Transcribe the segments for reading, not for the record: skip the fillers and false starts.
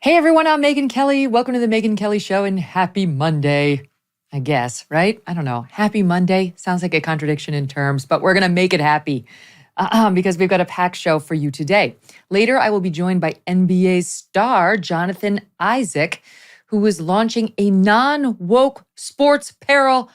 Hey everyone, I'm Megyn Kelly. Welcome to the Megyn Kelly Show and happy Monday, I guess, right? I don't know. Happy Monday sounds like a contradiction in terms, but we're going to make it happy because we've got a packed show for you today. Later, I will be joined by NBA star Jonathan Isaac, who is launching a non-woke sports apparel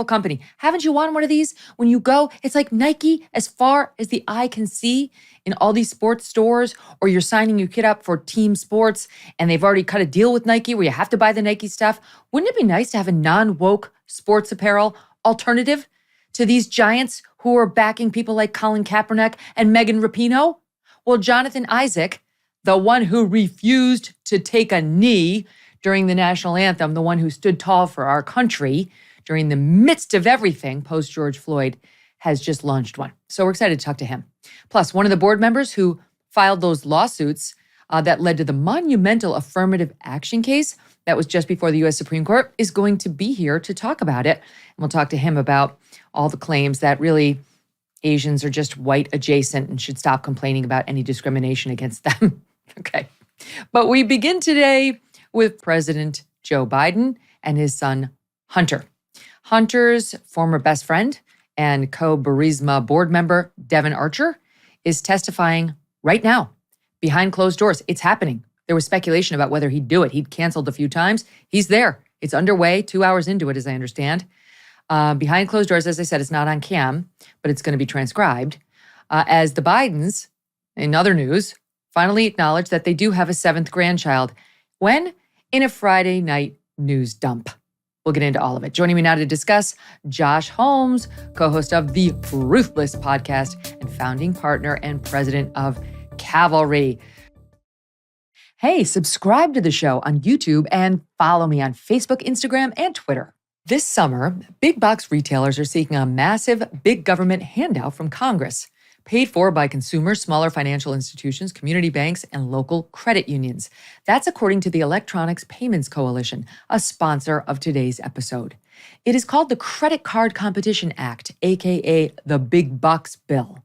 company. Haven't you wanted one of these? When you go, it's like Nike as far as the eye can see in all these sports stores, or you're signing your kid up for team sports and they've already cut a deal with Nike where you have to buy the Nike stuff. Wouldn't it be nice to have a non-woke sports apparel alternative to these giants who are backing people like Colin Kaepernick and Megan Rapinoe? Well, Jonathan Isaac, the one who refused to take a knee during the national anthem, the one who stood tall for our country during the midst of everything post-George Floyd, has just launched one. So we're excited to talk to him. Plus, one of the board members who filed those lawsuits that led to the monumental affirmative action case that was just before the U.S. Supreme Court is going to be here to talk about it. And we'll talk to him about all the claims that really Asians are just white adjacent and should stop complaining about any discrimination against them. Okay. But we begin today with President Joe Biden and his son, Hunter. Hunter's former best friend and co-Burisma board member, Devon Archer, is testifying right now behind closed doors. It's happening. There was speculation about whether he'd do it. He'd canceled a few times. He's there. It's underway, 2 hours into it, as I understand. Behind closed doors, as I said, it's not on cam, but it's going to be transcribed. As the Bidens, in other news, finally acknowledged that they do have a seventh grandchild. When? In a Friday night news dump. We'll get into all of it. Joining me now to discuss, Josh Holmes, co-host of the Ruthless podcast and founding partner and president of Cavalry. Hey, subscribe to the show on YouTube and follow me on Facebook, Instagram, and Twitter. This summer, big box retailers are seeking a massive big government handout from Congress, paid for by consumers, smaller financial institutions, community banks, and local credit unions. That's according to the Electronics Payments Coalition, a sponsor of today's episode. It is called the Credit Card Competition Act, aka the Big Bucks Bill.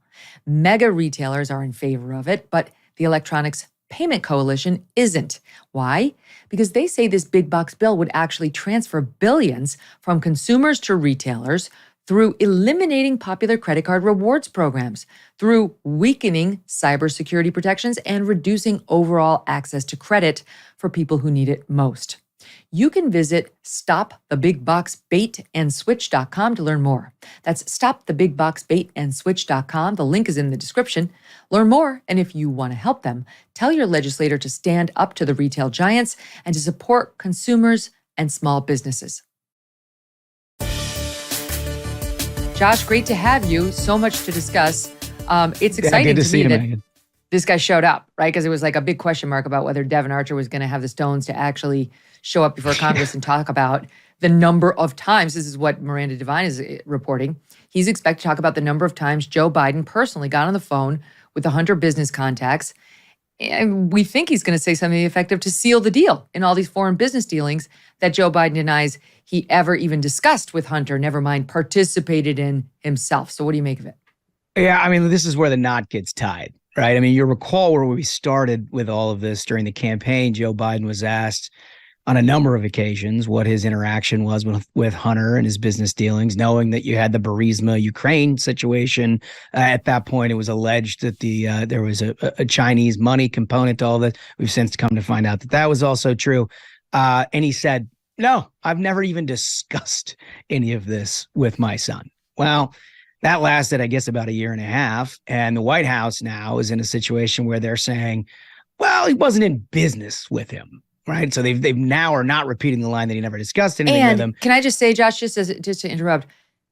Mega retailers are in favor of it, but the Electronics Payment Coalition isn't. Why? Because they say this big bucks bill would actually transfer billions from consumers to retailers through eliminating popular credit card rewards programs, through weakening cybersecurity protections, and reducing overall access to credit for people who need it most. You can visit stopthebigboxbaitandSwitch.com to learn more. That's stopthebigboxbaitandSwitch.com. The link is in the description. Learn more, and if you want to help them, tell your legislator to stand up to the retail giants and to support consumers and small businesses. Josh, great to have you. So much to discuss. It's exciting to me that Megan. This guy showed up, right? Because it was like a big question mark about whether Devon Archer was going to have the stones to actually show up before Congress and talk about the number of times. This is what Miranda Devine is reporting. He's expected to talk about the number of times Joe Biden personally got on the phone with the Hunter business contacts. And we think he's going to say something effective to seal the deal in all these foreign business dealings that Joe Biden denies he ever even discussed with Hunter, never mind participated in himself. So what do you make of it? Yeah, I mean, this is where the knot gets tied, right? I mean, you recall where we started with all of this during the campaign. Joe Biden was asked on a number of occasions what his interaction was with Hunter and his business dealings, knowing that you had the Burisma Ukraine situation. At that point, it was alleged that there was a Chinese money component to all that. We've since come to find out that that was also true. And he said, no, I've never even discussed any of this with my son. Well, that lasted, I guess, about a year and a half. And the White House now is in a situation where they're saying, well, he wasn't in business with him. Right. So they've now are not repeating the line that he never discussed anything with him. Can I just say, Josh, just to interrupt,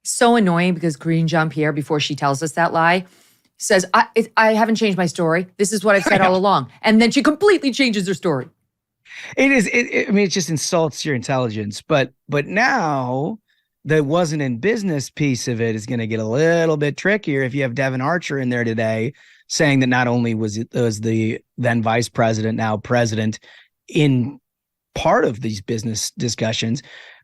so annoying because Karine Jean-Pierre, before she tells us that lie, says, I haven't changed my story. This is what I've said all along. And then she completely changes her story. It is. I mean, it just insults your intelligence. But now the wasn't in business piece of it is going to get a little bit trickier if you have Devon Archer in there today saying that not only was the then vice president, now president, in part of these business discussions,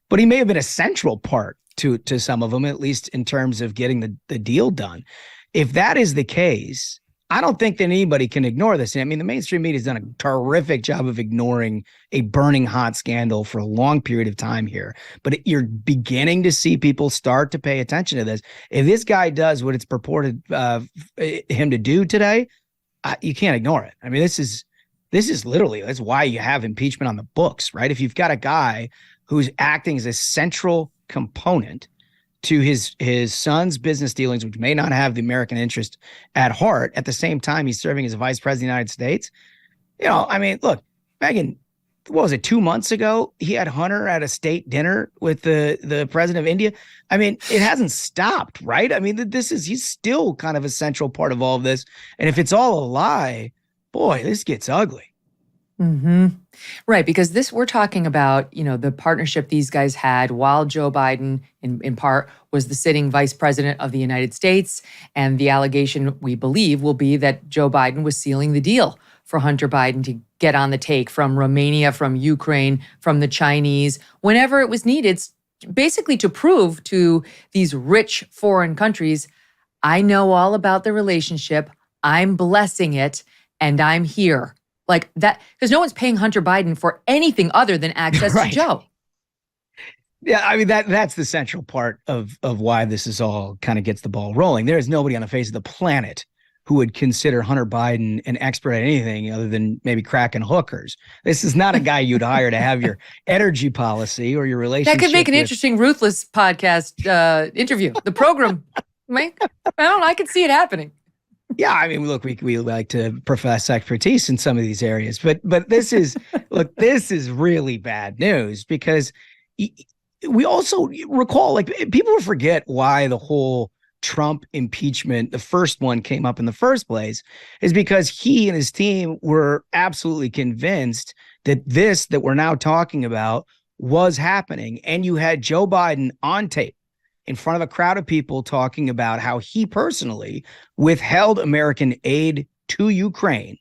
but he may have been a central part to some of them, at least in terms of getting the deal done. If that is the case, I don't think that anybody can ignore this. I mean, the mainstream media has done a terrific job of ignoring a burning hot scandal for a long period of time here. But you're beginning to see people start to pay attention to this. If this guy does what it's purported him to do today, you can't ignore it. I mean, this is literally, that's why you have impeachment on the books, right? If you've got a guy who's acting as a central component to his son's business dealings, which may not have the American interest at heart, at the same time he's serving as a vice president of the United States. I mean, look, Megyn, what was it, 2 months ago? He had Hunter at a state dinner with the president of India. I mean, it hasn't stopped, right? I mean, he's still kind of a central part of all of this. And if it's all a lie, boy, this gets ugly. Mm-hmm. Right, because we're talking about, the partnership these guys had while Joe Biden, in part, was the sitting vice president of the United States. And the allegation, we believe, will be that Joe Biden was sealing the deal for Hunter Biden to get on the take from Romania, from Ukraine, from the Chinese, whenever it was needed, basically to prove to these rich foreign countries, I know all about the relationship, I'm blessing it, and I'm here. Like that, because no one's paying Hunter Biden for anything other than access to Joe. Yeah, I mean, that's the central part of why this is all kind of gets the ball rolling. There is nobody on the face of the planet who would consider Hunter Biden an expert at anything other than maybe cracking hookers. This is not a guy you'd hire to have your energy policy or your relationship. That could make an interesting Ruthless podcast interview. The program, Mike, I could see it happening. Yeah, I mean, look, we like to profess expertise in some of these areas, but this is this is really bad news because we also recall, like, people will forget why the whole Trump impeachment, the first one, came up in the first place, is because he and his team were absolutely convinced that this that we're now talking about was happening, and you had Joe Biden on tape in front of a crowd of people talking about how he personally withheld American aid to Ukraine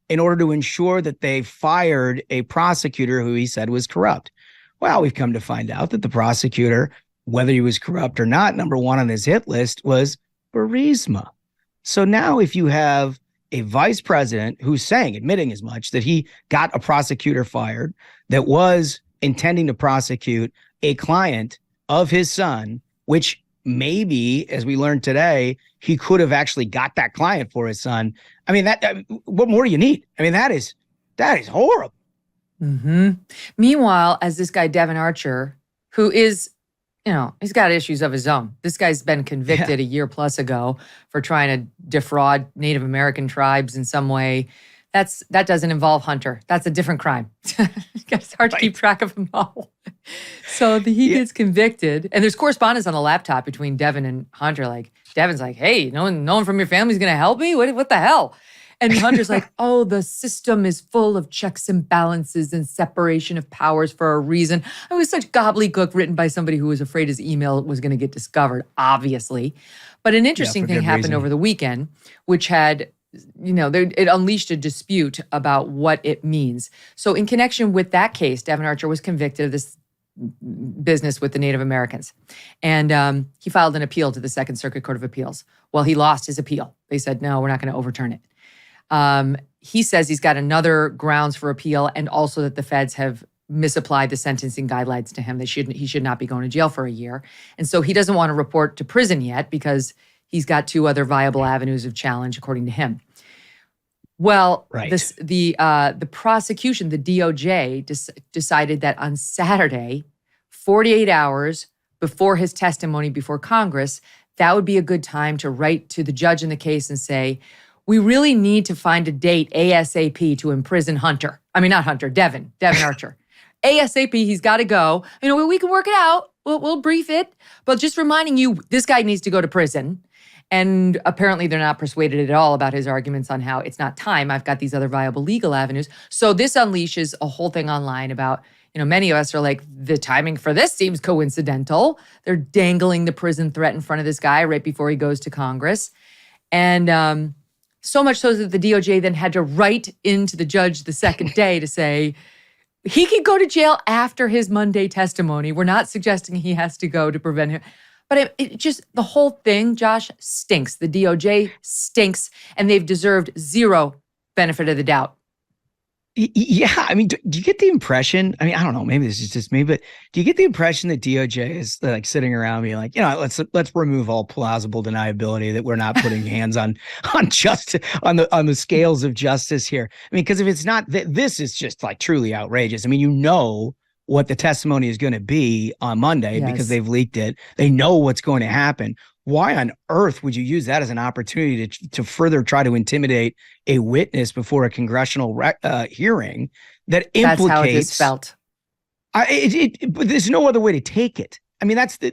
in order to ensure that they fired a prosecutor who he said was corrupt. Well, we've come to find out that the prosecutor, whether he was corrupt or not, number one on his hit list was Burisma. So now if you have a vice president who's admitting as much, that he got a prosecutor fired that was intending to prosecute a client of his son, which maybe, as we learned today, he could have actually got that client for his son. I mean, what more do you need? I mean, that is horrible. Mm-hmm. Meanwhile, as this guy, Devin Archer, who is, he's got issues of his own. This guy's been convicted a year plus ago for trying to defraud Native American tribes in some way. That doesn't involve Hunter. That's a different crime. It's hard to keep track of them all. So he gets convicted, and there's correspondence on the laptop between Devin and Hunter. Like, Devin's like, "Hey, no one from your family's gonna help me? What the hell?" And Hunter's like, "Oh, the system is full of checks and balances and separation of powers for a reason." It was such gobbledygook written by somebody who was afraid his email was going to get discovered, obviously. But an interesting thing happened over the weekend, which had, it unleashed a dispute about what it means. So in connection with that case, Devin Archer was convicted of this business with the Native Americans. And he filed an appeal to the Second Circuit Court of Appeals. Well, he lost his appeal. They said, no, we're not going to overturn it. He says he's got another grounds for appeal, and also that the feds have misapplied the sentencing guidelines to him. He should not be going to jail for a year. And so he doesn't want to report to prison yet because he's got two other viable avenues of challenge, according to him. Well, the prosecution, the DOJ, decided that on Saturday, 48 hours before his testimony before Congress, that would be a good time to write to the judge in the case and say, we really need to find a date ASAP to imprison Hunter. I mean, not Hunter, Devin Archer. ASAP, he's got to go. We can work it out. We'll brief it. But just reminding you, this guy needs to go to prison. And apparently they're not persuaded at all about his arguments on how it's not time. I've got these other viable legal avenues. So this unleashes a whole thing online about, many of us are like, the timing for this seems coincidental. They're dangling the prison threat in front of this guy right before he goes to Congress. And so much so that the DOJ then had to write into the judge the second day to say, he can go to jail after his Monday testimony. We're not suggesting he has to go to prevent him. But it just, the whole thing, Josh, stinks. The DOJ stinks, and they've deserved zero benefit of the doubt. Yeah, I mean, do you get the impression? I mean, I don't know. Maybe this is just me, but do you get the impression that DOJ is like sitting around being like, let's remove all plausible deniability, that we're not putting hands on justice, on the scales of justice here? I mean, because if it's not, this is just like truly outrageous. I mean, what the testimony is going to be on Monday because they've leaked it. They know what's going to happen. Why on earth would you use that as an opportunity to further try to intimidate a witness before a congressional hearing that implicates? That's how it is felt. But there's no other way to take it. I mean, that's the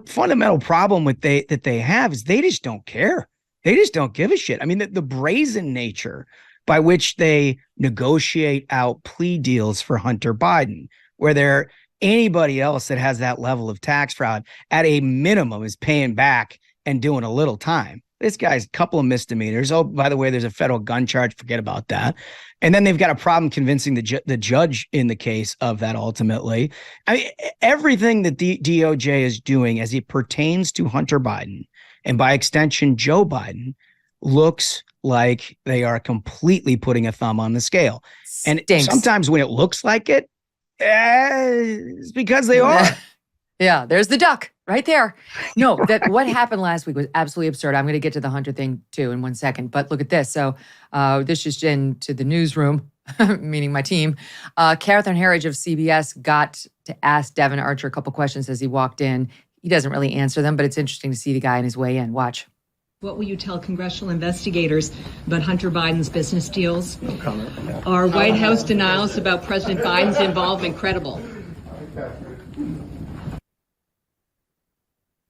fundamental problem that they have is they just don't care. They just don't give a shit. I mean, the brazen nature by which they negotiate out plea deals for Hunter Biden, where anybody else that has that level of tax fraud at a minimum is paying back and doing a little time. This guy's a couple of misdemeanors. Oh, by the way, there's a federal gun charge. Forget about that. And then they've got a problem convincing the judge in the case of that ultimately. I mean, everything that the DOJ is doing as it pertains to Hunter Biden and by extension, Joe Biden, looks like they are completely putting a thumb on the scale. And sometimes when it looks like it, it's because they are. Yeah, there's the duck right there. No, what happened last week was absolutely absurd. I'm going to get to the Hunter thing too in 1 second, but look at this. So this just into the newsroom, meaning my team. Catherine Herridge of CBS got to ask Devin Archer a couple questions as he walked in. He doesn't really answer them, but it's interesting to see the guy on his way in. Watch. What will you tell congressional investigators about Hunter Biden's business deals? No comment. Yeah. Are White House denials about President Biden's involvement credible?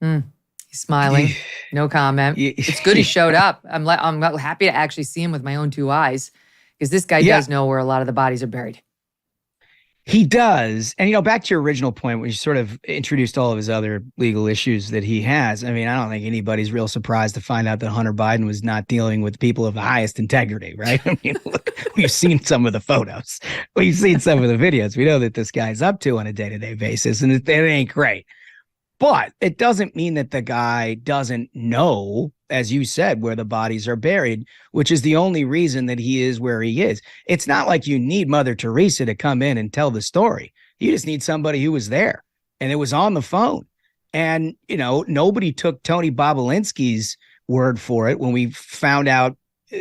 He's smiling. No comment. It's good he showed up. I'm happy to actually see him with my own two eyes because this guy does know where a lot of the bodies are buried. He does. And, back to your original point, when you sort of introduced all of his other legal issues that he has. I mean, I don't think anybody's real surprised to find out that Hunter Biden was not dealing with people of the highest integrity, right? I mean, look, we've seen some of the photos. We've seen some of the videos. We know that this guy's up to on a day-to-day basis, and it ain't great. But it doesn't mean that the guy doesn't know, as you said, where the bodies are buried, which is the only reason that he is where he is. It's not like you need Mother Teresa to come in and tell the story. You just need somebody who was there and it was on the phone. And, nobody took Tony Bobulinski's word for it when we found out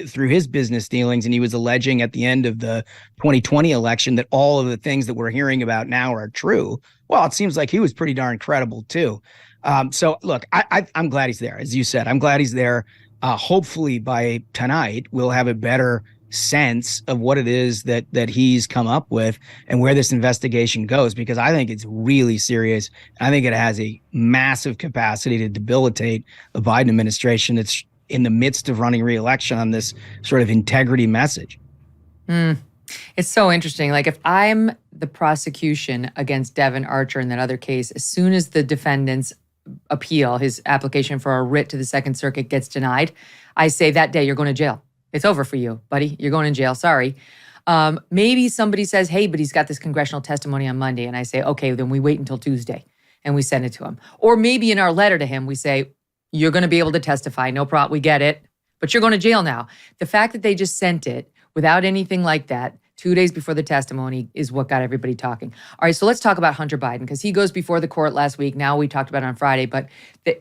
through his business dealings, and he was alleging at the end of the 2020 election that all of the things that we're hearing about now are true. Well, it seems like he was pretty darn credible too. So look, I'm glad he's there. As you said, I'm glad he's there. Hopefully by tonight, we'll have a better sense of what it is that he's come up with and where this investigation goes, because I think it's really serious. I think it has a massive capacity to debilitate the Biden administration that's in the midst of running re-election on this sort of integrity message. It's so interesting. Like, if I'm the prosecution against Devin Archer in that other case, as soon as the defendant's appeal, his application for a writ to the Second Circuit gets denied, I say that day, you're going to jail. It's over for you, buddy. You're going in jail. Sorry. Maybe somebody says, hey, but he's got this congressional testimony on Monday. And I say, okay, then we wait until Tuesday and we send it to him. Or maybe in our letter to him, we say, you're going to be able to testify. No problem. We get it. But you're going to jail now. The fact that they just sent it without anything like that 2 days before the testimony is what got everybody talking. All right, so let's talk about Hunter Biden, because he goes before the court last week. Now we talked about it on Friday, but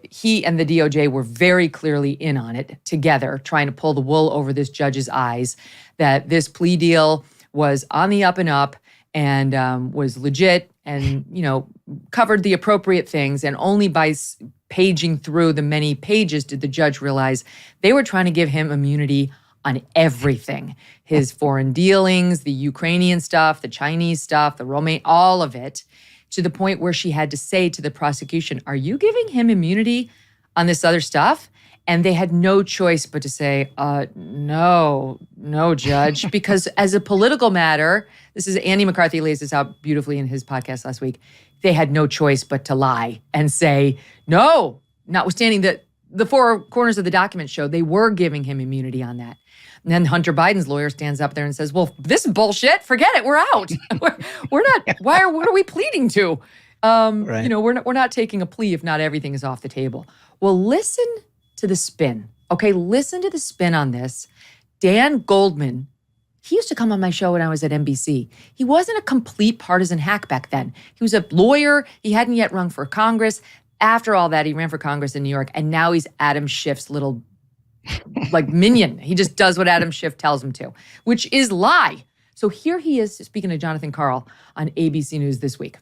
he and the DOJ were very clearly in on it together, trying to pull the wool over this judge's eyes, that this plea deal was on the up and up and was legit and, covered the appropriate things. And only by paging through the many pages did the judge realize they were trying to give him immunity on everything. His foreign dealings, the Ukrainian stuff, the Chinese stuff, the Romaine, all of it, to the point where she had to say to the prosecution, are you giving him immunity on this other stuff? And they had no choice but to say, no, Judge, because as a political matter, this is Andy McCarthy lays this out beautifully in his podcast last week. They had no choice but to lie and say, no, notwithstanding that the four corners of the document show they were giving him immunity on that. And then Hunter Biden's lawyer stands up there and says, well, this is bullshit. Forget it. We're out. We're not. What are we pleading to? Right. We're not taking a plea if not everything is off the table. Well, listen to the spin. Okay, listen to the spin on this. Dan Goldman, he used to come on my show when I was at NBC. He wasn't a complete partisan hack back then. He was a lawyer. He hadn't yet run for Congress. After all that, he ran for Congress in New York, and now he's Adam Schiff's little minion. He just does what Adam Schiff tells him to, which is lie. So here he is speaking to Jonathan Karl on ABC News this week.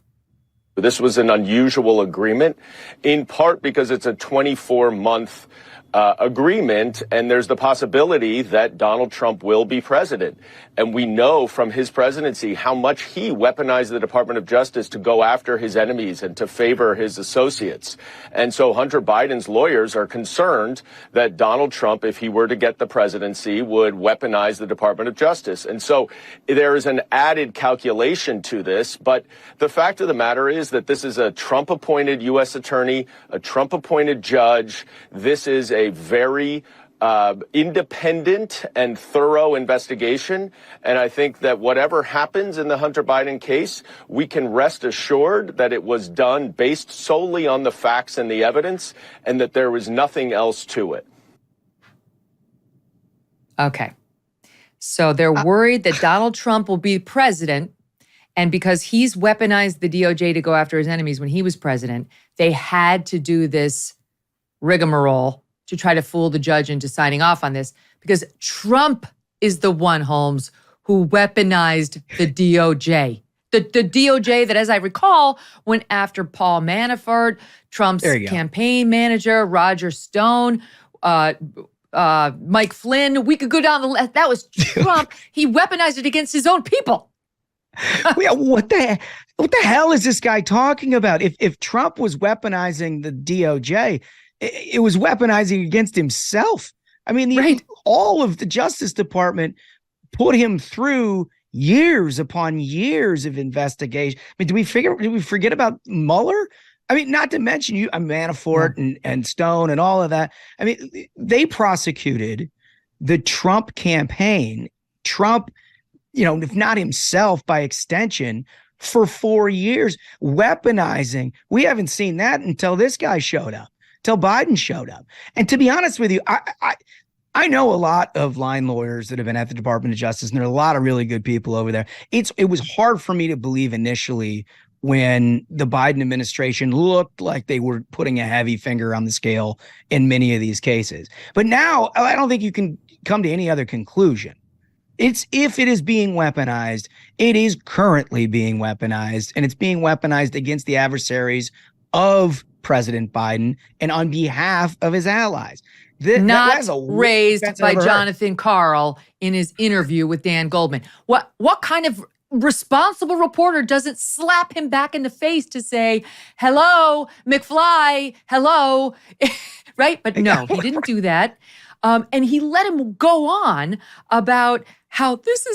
This was an unusual agreement, in part because it's a 24-month agreement, and there's the possibility that Donald Trump will be president. And we know from his presidency how much he weaponized the Department of Justice to go after his enemies and to favor his associates. And so Hunter Biden's lawyers are concerned that Donald Trump, if he were to get the presidency, would weaponize the Department of Justice. And so there is an added calculation to this. But the fact of the matter is that this is a Trump-appointed U.S. attorney, a Trump-appointed judge. This is a very independent and thorough investigation. And I think that whatever happens in the Hunter Biden case, we can rest assured that it was done based solely on the facts and the evidence, and that there was nothing else to it. Okay. So they're worried that Donald Trump will be president. And because he's weaponized the DOJ to go after his enemies when he was president, they had to do this rigmarole to try to fool the judge into signing off on this, because Trump is the one, Holmes, who weaponized the DOJ. The DOJ that, as I recall, went after Paul Manafort, Trump's campaign manager, Roger Stone, Mike Flynn. We could go down the list. That was Trump. He weaponized it against his own people. What the hell is this guy talking about? If Trump was weaponizing the DOJ, it was weaponizing against himself. I mean, all of the Justice Department put him through years upon years of investigation. I mean, did we forget about Mueller? I mean, not to mention Manafort and Stone and all of that. I mean, they prosecuted the Trump campaign, Trump, if not himself by extension, for 4 years, weaponizing. We haven't seen that until this guy showed up. Till Biden showed up. And to be honest with you, I know a lot of line lawyers that have been at the Department of Justice, and there are a lot of really good people over there. It was hard for me to believe initially when the Biden administration looked like they were putting a heavy finger on the scale in many of these cases. But now I don't think you can come to any other conclusion. If it is being weaponized, it is currently being weaponized, and it's being weaponized against the adversaries of President Biden and on behalf of his allies. Not raised by Jonathan Karl in his interview with Dan Goldman. What kind of responsible reporter doesn't slap him back in the face to say, hello, McFly, hello, right? But no, he didn't do that. And he let him go on about how this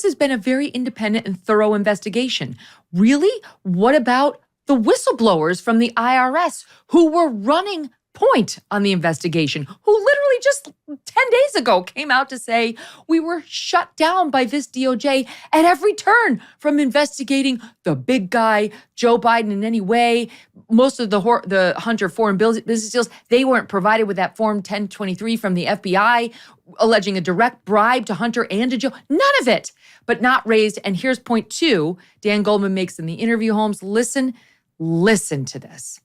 has been a very independent and thorough investigation. Really? What about the whistleblowers from the IRS who were running point on the investigation, who literally just 10 days ago came out to say we were shut down by this DOJ at every turn, from investigating the big guy, Joe Biden, in any way. Most of the Hunter foreign business deals, they weren't provided with that Form 1023 from the FBI, alleging a direct bribe to Hunter and to Joe. None of it, but not raised. And here's point 2 Dan Goldman makes in the interview, Holmes. Listen to this.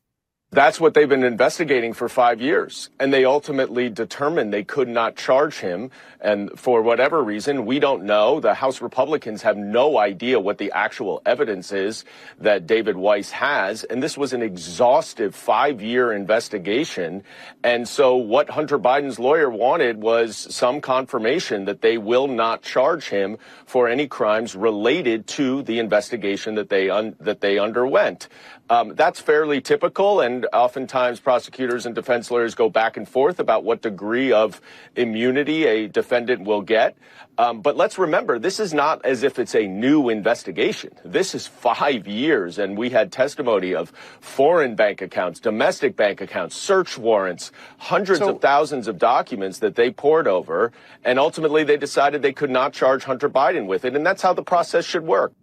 That's what they've been investigating for 5 years. And they ultimately determined they could not charge him. And for whatever reason, we don't know. The House Republicans have no idea what the actual evidence is that David Weiss has. And this was an exhaustive 5-year investigation. And so what Hunter Biden's lawyer wanted was some confirmation that they will not charge him for any crimes related to the investigation that they underwent. That's fairly typical, and oftentimes prosecutors and defense lawyers go back and forth about what degree of immunity a defendant will get. But let's remember, this is not as if it's a new investigation. This is 5 years, and we had testimony of foreign bank accounts, domestic bank accounts, search warrants, hundreds of thousands of documents that they poured over, and ultimately they decided they could not charge Hunter Biden with it, and that's how the process should work.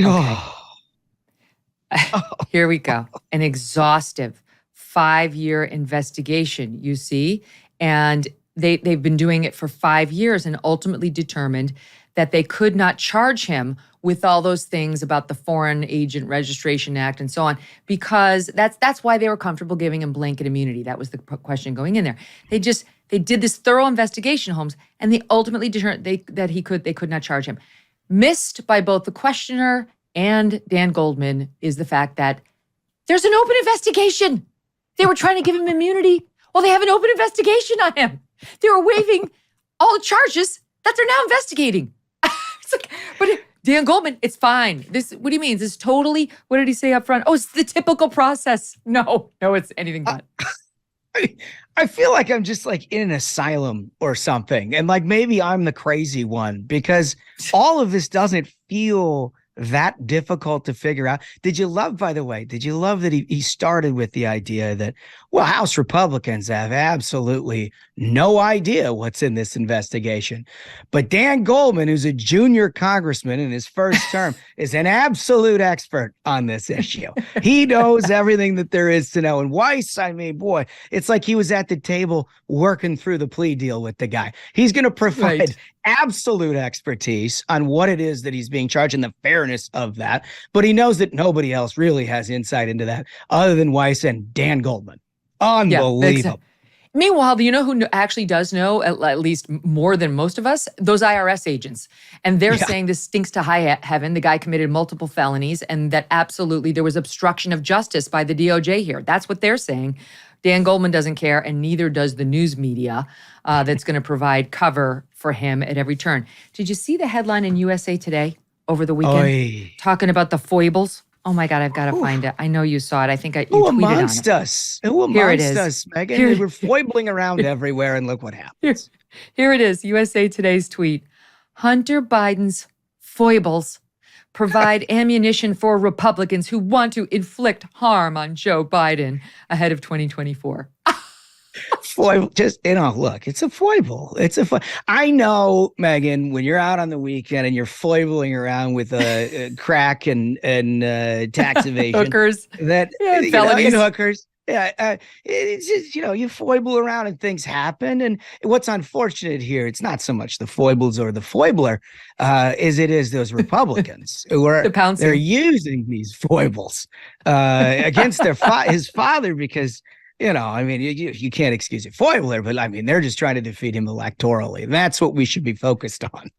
Okay. Here we go. An exhaustive 5-year investigation, you see. And they've been doing it for 5 years and ultimately determined that they could not charge him with all those things about the Foreign Agent Registration Act and so on, because that's why they were comfortable giving him blanket immunity. That was the question going in there. They did this thorough investigation, Holmes, and they ultimately determined they could not charge him. Missed by both the questioner and Dan Goldman is the fact that there's an open investigation. They were trying to give him immunity. Well, they have an open investigation on him. They were waiving all the charges that they're now investigating. It's like, but Dan Goldman, it's fine. What do you mean? This is totally, what did he say up front? Oh, it's the typical process. No, it's anything but. I feel like I'm just like in an asylum or something. And like maybe I'm the crazy one because all of this doesn't feel that difficult to figure out. Did you love that he started with the idea that, well, House Republicans have absolutely no idea what's in this investigation. But Dan Goldman, who's a junior congressman in his first term, is an absolute expert on this issue. He knows everything that there is to know. And Weiss, I mean, boy, it's like he was at the table working through the plea deal with the guy. He's going to provide absolute expertise on what it is that he's being charged and the fairness of that. But he knows that nobody else really has insight into that other than Weiss and Dan Goldman. Unbelievable. Meanwhile, you know who actually does know, at least more than most of us? Those IRS agents. And they're saying this stinks to high heaven. The guy committed multiple felonies and that absolutely there was obstruction of justice by the DOJ here. That's what they're saying. Dan Goldman doesn't care, and neither does the news media that's going to provide cover for him at every turn. Did you see the headline in USA Today over the weekend talking about the foibles? Oh my God, I've got to find it. I know you saw it. I think you tweeted on it. Who amongst us, Megyn? We're foibling around everywhere, and look what happens. Here it is, USA Today's tweet. Hunter Biden's foibles provide ammunition for Republicans who want to inflict harm on Joe Biden ahead of 2024. Foible, look, it's a foible. I know, Megyn, when you're out on the weekend and you're foibling around with crack and tax evasion. Hookers. Felonies. Hookers. Yeah, it's just, you foible around and things happen. And what's unfortunate here, it's not so much the foibles or the foibler as it is those Republicans who are they're using these foibles against his father because, you can't excuse a foibler, but I mean, they're just trying to defeat him electorally. That's what we should be focused on.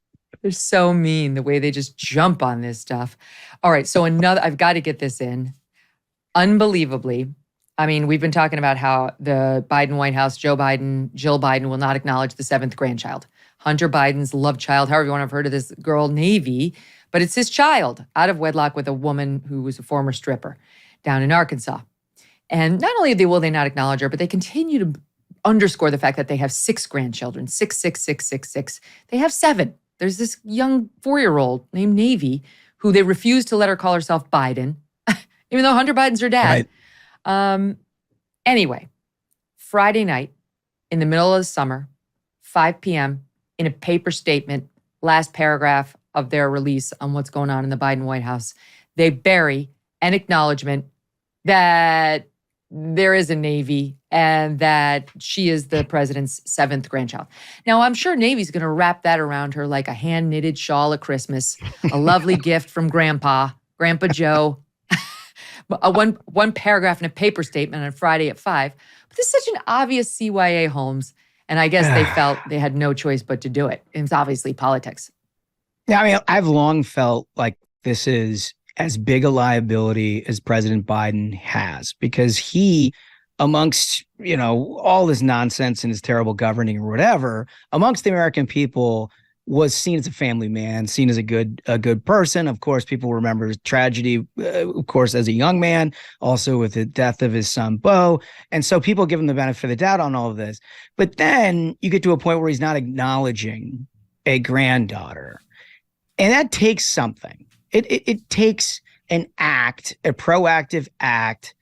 They're so mean the way they just jump on this stuff. All right, so I've got to get this in. Unbelievably, I mean, we've been talking about how the Biden White House, Jill Biden will not acknowledge the 7th grandchild. Hunter Biden's love child, however you want to have heard of this girl, Navy, but it's his child out of wedlock with a woman who was a former stripper down in Arkansas. And not only will they not acknowledge her, but they continue to underscore the fact that they have 6 grandchildren, 6. They have 7. There's this young 4-year-old named Navy who they refuse to let her call herself Biden, even though Hunter Biden's her dad. Right. Anyway, Friday night in the middle of the summer, 5 p.m., in a paper statement, last paragraph of their release on what's going on in the Biden White House, they bury an acknowledgement that there is a Navy and that she is the president's 7th grandchild. Now, I'm sure Navy's going to wrap that around her like a hand-knitted shawl at Christmas, a lovely gift from Grandpa Joe. One paragraph in a paper statement on Friday at 5. But this is such an obvious CYA, Holmes. And I guess they felt they had no choice but to do it. It's obviously politics. Yeah, I mean, I've long felt like this is as big a liability as President Biden has because he, amongst, all this nonsense and his terrible governing or whatever, amongst the American people, was seen as a family man, seen as a good person. Of course, people remember his tragedy, of course, as a young man, also with the death of his son, Beau. And so people give him the benefit of the doubt on all of this. But then you get to a point where he's not acknowledging a granddaughter. And that takes something. It takes an act, a proactive act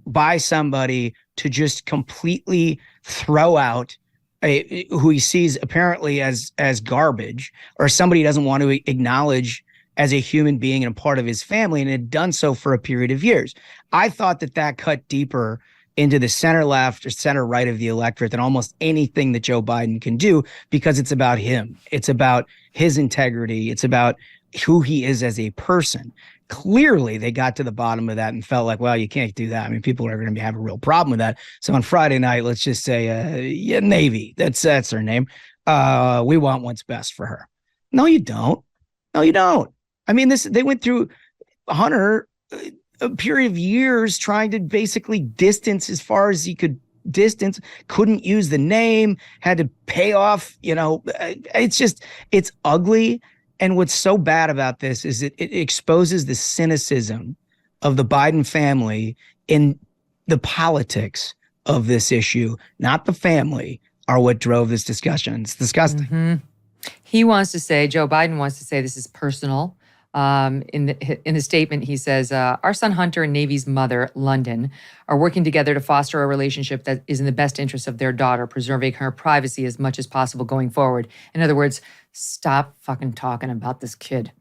by somebody to just completely throw out who he sees apparently as garbage, or somebody he doesn't want to acknowledge as a human being and a part of his family, and had done so for a period of years. I thought that cut deeper into the center left or center right of the electorate than almost anything that Joe Biden can do, because it's about him. It's about his integrity. It's about who he is as a person. Clearly, they got to the bottom of that and felt like, well, you can't do that. I mean, people are going to have a real problem with that. So on Friday night, let's just say, Navy, that's her name. We want what's best for her. No, you don't. No, you don't. I mean, they went through Hunter a period of years trying to basically distance as far as he could distance, couldn't use the name, had to pay off, it's ugly. And what's so bad about this is it exposes the cynicism of the Biden family in the politics of this issue, not the family, are what drove this discussion. It's disgusting. Mm-hmm. Joe Biden wants to say this is personal. In the statement, he says, our son Hunter and Navy's mother, London, are working together to foster a relationship that is in the best interest of their daughter, preserving her privacy as much as possible going forward. In other words, stop fucking talking about this kid.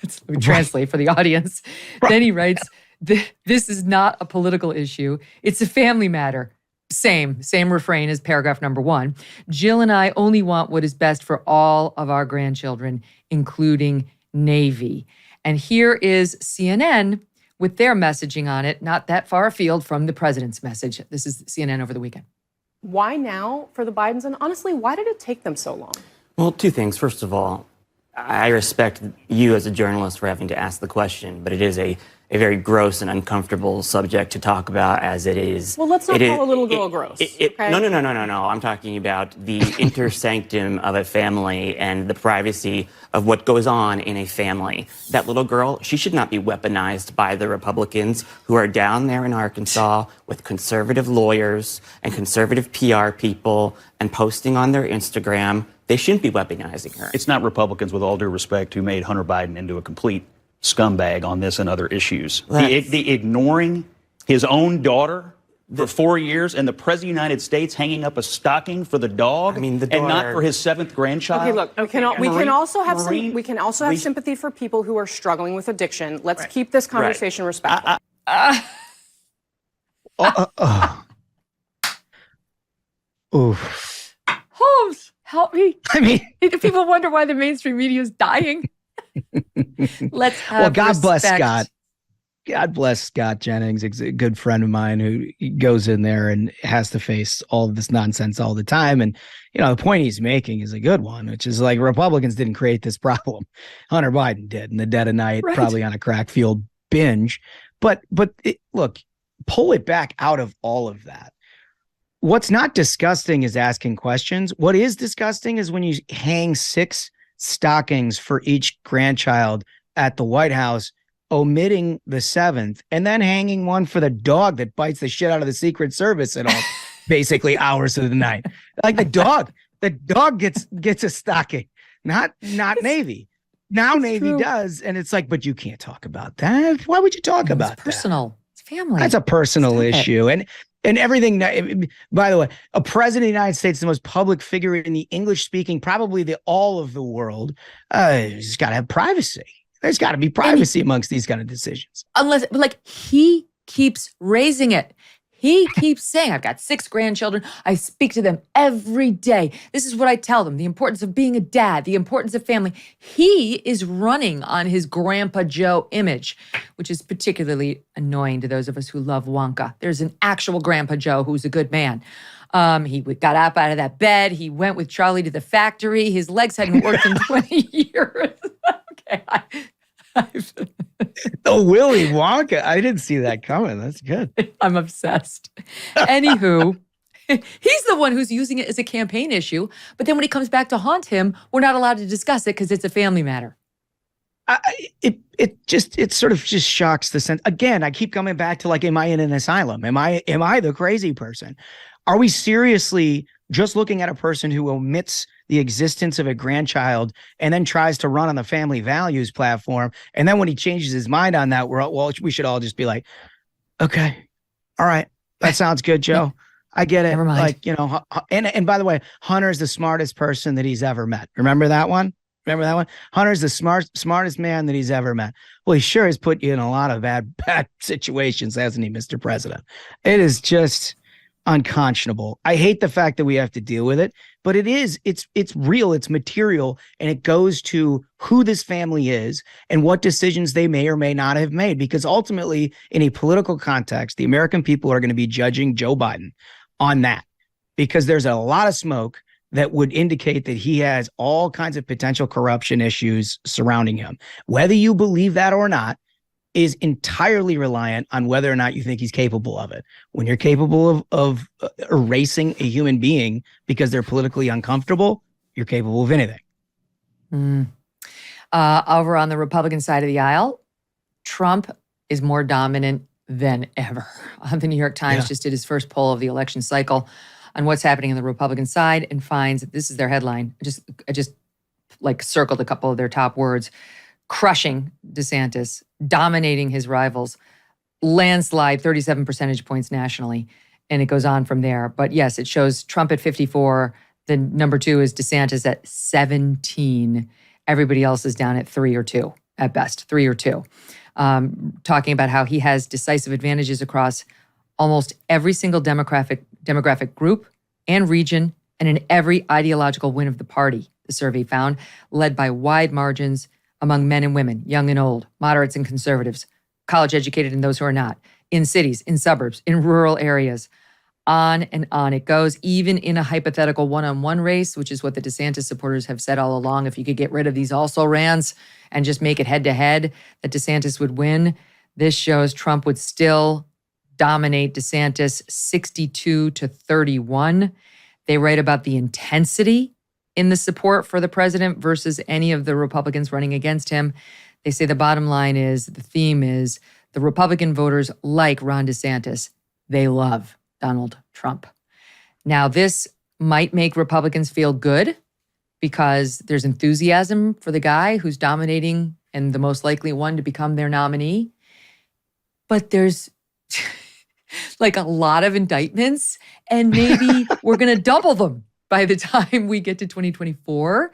Let me translate for the audience. Right. Then he writes, this is not a political issue. It's a family matter. Same refrain as paragraph number 1. Jill and I only want what is best for all of our grandchildren, including Navy. And here is CNN with their messaging on it, not that far afield from the president's message. This is CNN over the weekend. Why now for the Bidens? And honestly, why did it take them so long? Well, 2 things. First of all, I respect you as a journalist for having to ask the question, but it is a very gross and uncomfortable subject to talk about as it is. Well, let's not call a little girl gross. Okay? No. I'm talking about the intersanctum of a family and the privacy of what goes on in a family. That little girl, she should not be weaponized by the Republicans who are down there in Arkansas with conservative lawyers and conservative PR people and posting on their Instagram. They shouldn't be weaponizing her. It's not Republicans, with all due respect, who made Hunter Biden into a complete scumbag on this and other issues. The ignoring his own daughter for 4 years, and the president of the United States hanging up a stocking for the dog, and not for his 7th grandchild. Okay, look, we can also have sympathy for people who are struggling with addiction. Let's keep this conversation respectful. Holmes, help me. I mean, people wonder why the mainstream media is dying. Let's have well, God respect. Bless Scott. God bless Scott Jennings, a good friend of mine who goes in there and has to face all of this nonsense all the time. And, the point he's making is a good one, which is like Republicans didn't create this problem. Hunter Biden did in the dead of night, probably on a crack field binge. But look, pull it back out of all of that. What's not disgusting is asking questions. What is disgusting is when you hang 6 stockings for each grandchild at the White House, omitting the 7th, and then hanging one for the dog that bites the shit out of the Secret Service at all basically hours of the night. Like the dog gets a stocking, not Navy. Now Navy does, and it's like, but you can't talk about that. Why would you talk about that? It's personal. It's family. That's a personal issue. And everything, by the way, a president of the United States, the most public figure in the English-speaking, probably all of the world, has got to have privacy. There's got to be privacy amongst these kind of decisions. Unless, he keeps raising it. He keeps saying, I've got 6 grandchildren. I speak to them every day. This is what I tell them, the importance of being a dad, the importance of family. He is running on his Grandpa Joe image, which is particularly annoying to those of us who love Wonka. There's an actual Grandpa Joe who's a good man. He got up out of that bed. He went with Charlie to the factory. His legs hadn't worked in 20 years. Okay. Oh, Willy Wonka. I didn't see that coming. That's good. I'm obsessed. Anywho, he's the one who's using it as a campaign issue. But then when he comes back to haunt him, we're not allowed to discuss it because it's a family matter. It sort of just shocks the sense. Again, I keep coming back to like, am I in an asylum? Am I the crazy person? Are we seriously just looking at a person who omits the existence of a grandchild and then tries to run on the family values platform? And then when he changes his mind on that, we should all just be like, okay, all right, that sounds good, Joe. I get it. Never mind. Like, and by the way, Hunter is the smartest person that he's ever met. Remember that one? Remember that one? Hunter's the smartest man that he's ever met. Well, he sure has put you in a lot of bad situations, hasn't he, Mr. President? It is just unconscionable. I hate the fact that we have to deal with it, but it's real, it's material, and it goes to who this family is and what decisions they may or may not have made. Because ultimately, in a political context, the American people are going to be judging Joe Biden on that, because there's a lot of smoke that would indicate that he has all kinds of potential corruption issues surrounding him. Whether you believe that or not is entirely reliant on whether or not you think he's capable of it. When you're capable of erasing a human being because they're politically uncomfortable, you're capable of anything. Over on the Republican side of the aisle, Trump is more dominant than ever. The New York Times just did his first poll of the election cycle on what's happening on the Republican side and finds, this is their headline, I just like circled a couple of their top words: crushing DeSantis, dominating his rivals, landslide 37 percentage points nationally. And it goes on from there. But yes, it shows Trump at 54. The number 2 is DeSantis at 17. Everybody else is down at 3 or 2 at best, 3 or 2. Talking about how he has decisive advantages across almost every single demographic group and region, and in every ideological win of the party, the survey found, led by wide margins among men and women, young and old, moderates and conservatives, college educated and those who are not, in cities, in suburbs, in rural areas. On and on it goes, even in a hypothetical one-on-one race, which is what the DeSantis supporters have said all along. If you could get rid of these also-rans and just make it head-to-head, that DeSantis would win. This shows Trump would still dominate DeSantis 62-31. They write about the intensity in the support for the president versus any of the Republicans running against him. They say the bottom line is, the theme is, the Republican voters like Ron DeSantis. They love Donald Trump. Now, this might make Republicans feel good because there's enthusiasm for the guy who's dominating and the most likely one to become their nominee. But there's like a lot of indictments, and maybe we're going to double them by the time we get to 2024.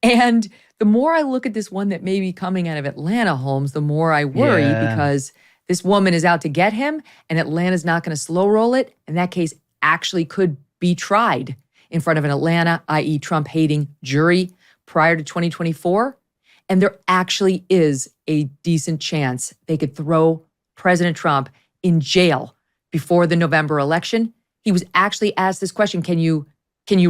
And the more I look at this one that may be coming out of Atlanta, Holmes, the more I worry, because this woman is out to get him, and Atlanta's not going to slow roll it. And that case actually could be tried in front of an Atlanta, i.e. Trump-hating jury prior to 2024. And there actually is a decent chance they could throw President Trump in jail before the November election. He was actually asked this question: Can you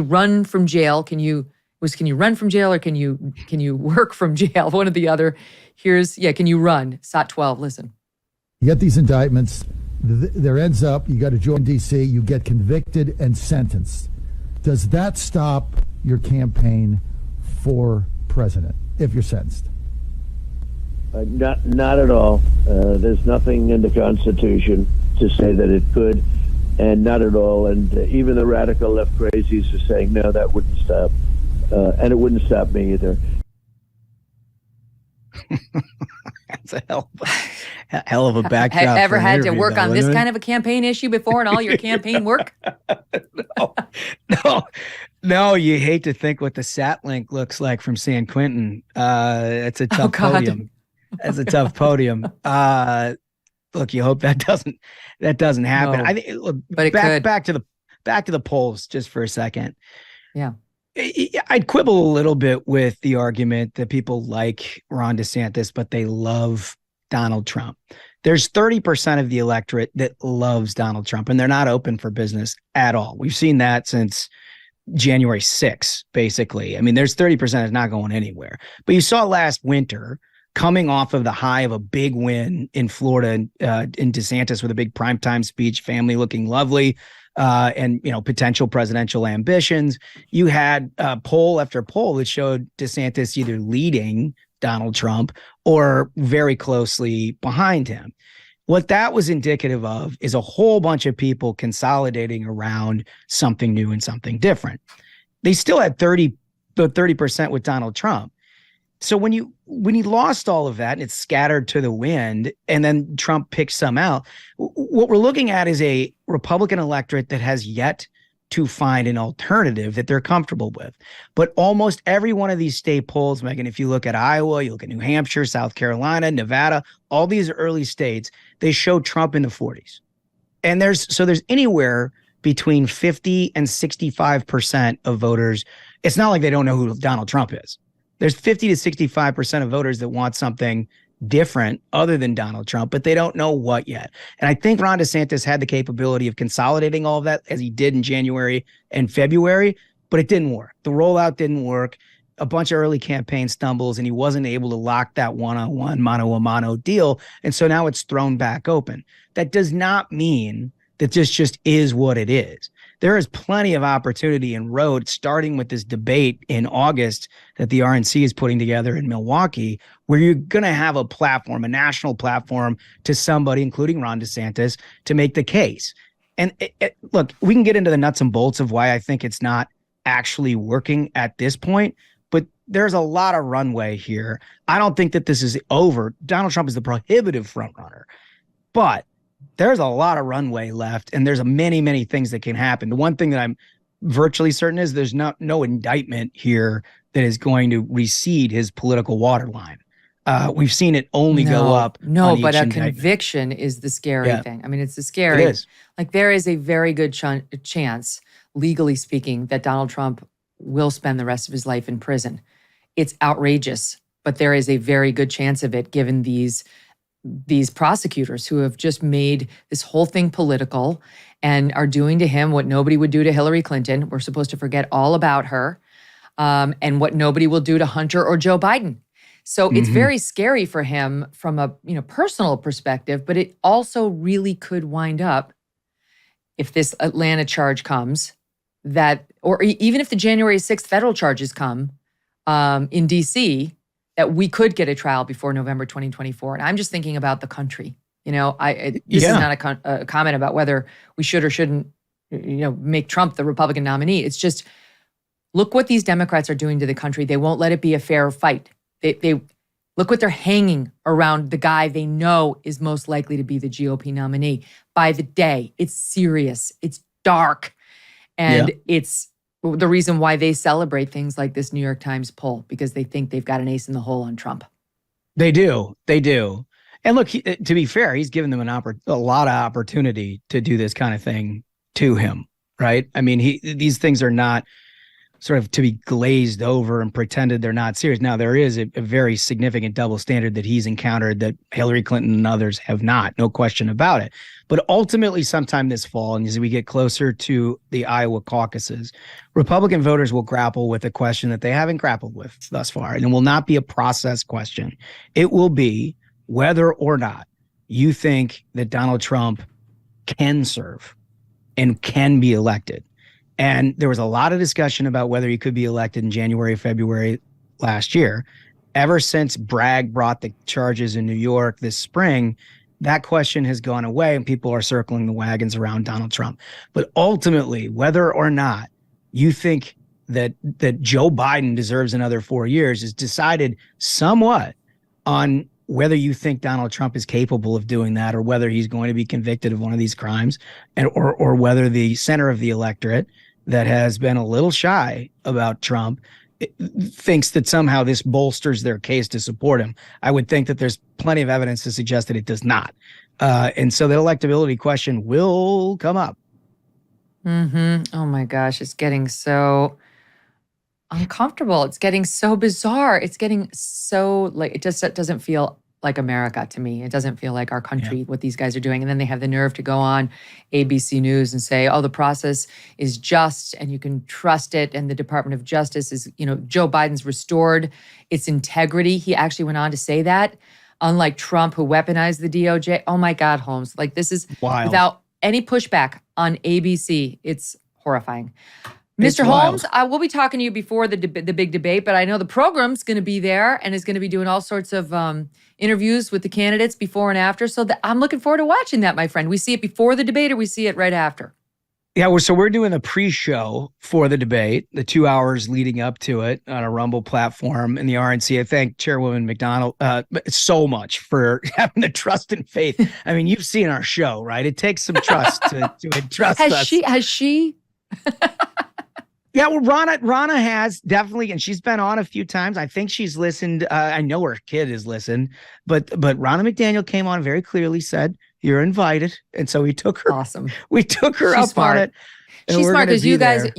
run from jail? Can you run from jail, or can you work from jail? One or the other. Can you run? SOT 12, listen. You get these indictments, there ends up, you got to join D.C., you get convicted and sentenced. Does that stop your campaign for president if you're sentenced? Not at all. There's nothing in the Constitution to say that it could, and not at all. And even the radical left crazies are saying, no, that wouldn't stop. And it wouldn't stop me either. That's a hell of a backdrop. Have ever had to work on this kind of a campaign issue before in all your campaign work? No, you hate to think what the sat link looks like from San Quentin. It's a tough podium. That's a tough podium. Look, you hope that doesn't happen. No, I think. Look, but it could. Back to the polls just for a second. Yeah. I'd quibble a little bit with the argument that people like Ron DeSantis, but they love Donald Trump. There's 30% of the electorate that loves Donald Trump, and they're not open for business at all. We've seen that since January 6th, basically. I mean, there's 30% that's not going anywhere. But you saw last winter, coming off of the high of a big win in Florida, in DeSantis with a big primetime speech, family looking lovely, and potential presidential ambitions. You had poll after poll that showed DeSantis either leading Donald Trump or very closely behind him. What that was indicative of is a whole bunch of people consolidating around something new and something different. They still had 30% with Donald Trump. So when he lost all of that and it's scattered to the wind, and then Trump picked some out, what we're looking at is a Republican electorate that has yet to find an alternative that they're comfortable with. But almost every one of these state polls, Megyn, if you look at Iowa, you look at New Hampshire, South Carolina, Nevada, all these early states, they show Trump in the 40s. And there's anywhere between 50 and 65% of voters. It's not like they don't know who Donald Trump is. There's 50 to 65% of voters that want something different other than Donald Trump, but they don't know what yet. And I think Ron DeSantis had the capability of consolidating all of that as he did in January and February, but it didn't work. The rollout didn't work. A bunch of early campaign stumbles, and he wasn't able to lock that one-on-one, mano-a-mano deal. And so now it's thrown back open. That does not mean that this just is what it is. There is plenty of opportunity and road, starting with this debate in August that the RNC is putting together in Milwaukee, where you're going to have a platform, a national platform, to somebody, including Ron DeSantis, to make the case. And look, we can get into the nuts and bolts of why I think it's not actually working at this point, but there's a lot of runway here. I don't think that this is over. Donald Trump is the prohibitive front runner, but there's a lot of runway left, and there's many, many things that can happen. The one thing that I'm virtually certain is there's no indictment here that is going to recede his political waterline. We've seen it only go up. No, but a conviction is the scary thing. I mean, it's the scary. It is. Like, there is a very good chance, legally speaking, that Donald Trump will spend the rest of his life in prison. It's outrageous, but there is a very good chance of it, given these prosecutors who have just made this whole thing political and are doing to him what nobody would do to Hillary Clinton. We're supposed to forget all about her, and what nobody will do to Hunter or Joe Biden. So it's very scary for him from a personal perspective, but it also really could wind up, if this Atlanta charge comes, or even if the January 6th federal charges come in D.C., that we could get a trial before November 2024. And I'm just thinking about the country. This is not a comment about whether we should or shouldn't, make Trump the Republican nominee. It's just, look what these Democrats are doing to the country. They won't let it be a fair fight. They look what they're hanging around the guy they know is most likely to be the GOP nominee by the day. It's serious. It's dark. And it's the reason why they celebrate things like this New York Times poll, because they think they've got an ace in the hole on Trump. They do. And look, to be fair, he's given them a lot of opportunity to do this kind of thing to him, right? I mean, these things are not sort of to be glazed over and pretended they're not serious. Now, there is a very significant double standard that he's encountered that Hillary Clinton and others have not, no question about it. But ultimately, sometime this fall, and as we get closer to the Iowa caucuses, Republican voters will grapple with a question that they haven't grappled with thus far, and it will not be a process question. It will be whether or not you think that Donald Trump can serve and can be elected. And there was a lot of discussion about whether he could be elected in January, February last year. Ever since Bragg brought the charges in New York this spring, that question has gone away and people are circling the wagons around Donald Trump. But ultimately, whether or not you think that Joe Biden deserves another 4 years is decided somewhat on whether you think Donald Trump is capable of doing that, or whether he's going to be convicted of one of these crimes, or whether the center of the electorate that has been a little shy about Trump thinks that somehow this bolsters their case to support him. I would think that there's plenty of evidence to suggest that it does not. And so the electability question will come up. Oh my gosh, it's getting so uncomfortable. It's getting so bizarre. It's getting so it doesn't feel like America to me. It doesn't feel like our country, what these guys are doing. And then they have the nerve to go on ABC News and say, oh, the process is just and you can trust it. And the Department of Justice is, Joe Biden's restored its integrity. He actually went on to say that, unlike Trump, who weaponized the DOJ. Oh my God, Holmes. Like, this is wild. Without any pushback on ABC. It's horrifying. Mr. Holmes, I will be talking to you before the big debate, but I know the program's going to be there and is going to be doing all sorts of interviews with the candidates before and after. So I'm looking forward to watching that, my friend. We see it before the debate or we see it right after? Yeah, so we're doing the pre-show for the debate, the 2 hours leading up to it on a Rumble platform in the RNC. I thank Chairwoman McDonald so much for having the trust and faith. I mean, you've seen our show, right? It takes some trust to entrust us. Has she Yeah, well, Rana has definitely, and she's been on a few times. I think she's listened. I know her kid has listened, but Rana McDaniel came on, very clearly said, "You're invited," and so we took her. Awesome. We took her She's up smart. on it. She's smart because you guys, there.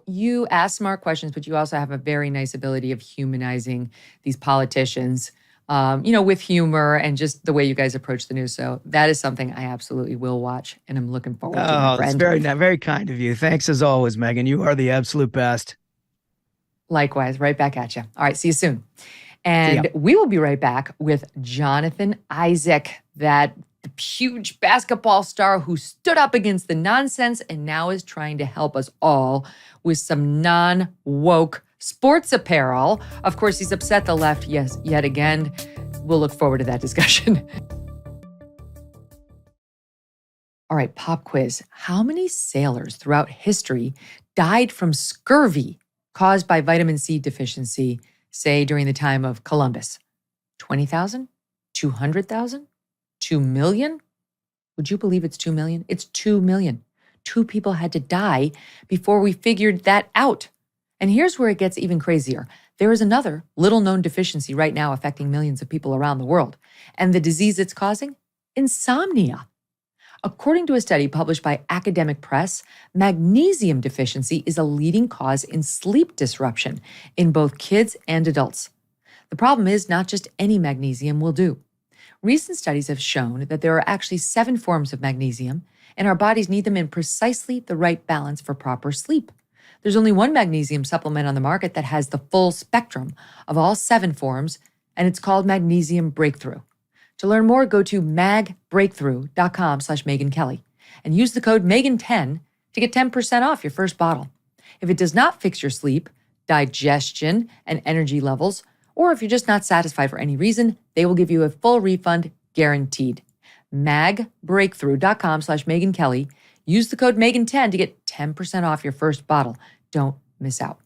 you ask smart questions, but you also have a very nice ability of humanizing these politicians, with humor and just the way you guys approach the news. So that is something I absolutely will watch, and I'm looking forward to. Oh, that's very kind of you. Thanks as always, Megyn. You are the absolute best. Likewise, right back at you. All right, see you soon. And we will be right back with Jonathan Isaac, that huge basketball star who stood up against the nonsense and now is trying to help us all with some non-woke sports apparel. Of course, he's upset the left yet again. We'll look forward to that discussion. All right, pop quiz. How many sailors throughout history died from scurvy caused by vitamin C deficiency, say during the time of Columbus? 20,000? 200,000? 2 million? Would you believe it's 2 million? It's 2 million. 2 people had to die before we figured that out. And here's where it gets even crazier. There is another little-known deficiency right now affecting millions of people around the world. And the disease it's causing? Insomnia. According to a study published by Academic Press, magnesium deficiency is a leading cause in sleep disruption in both kids and adults. The problem is not just any magnesium will do. Recent studies have shown that there are actually 7 forms of magnesium, and our bodies need them in precisely the right balance for proper sleep. There's only one magnesium supplement on the market that has the full spectrum of all 7 forms, and it's called Magnesium Breakthrough. To learn more, go to magbreakthrough.com/Megyn Kelly and use the code Megyn10 to get 10% off your first bottle. If it does not fix your sleep, digestion, and energy levels, or if you're just not satisfied for any reason, they will give you a full refund guaranteed. magbreakthrough.com/Megyn Kelly. Use the code Megyn10 to get 10% off your first bottle. Don't miss out.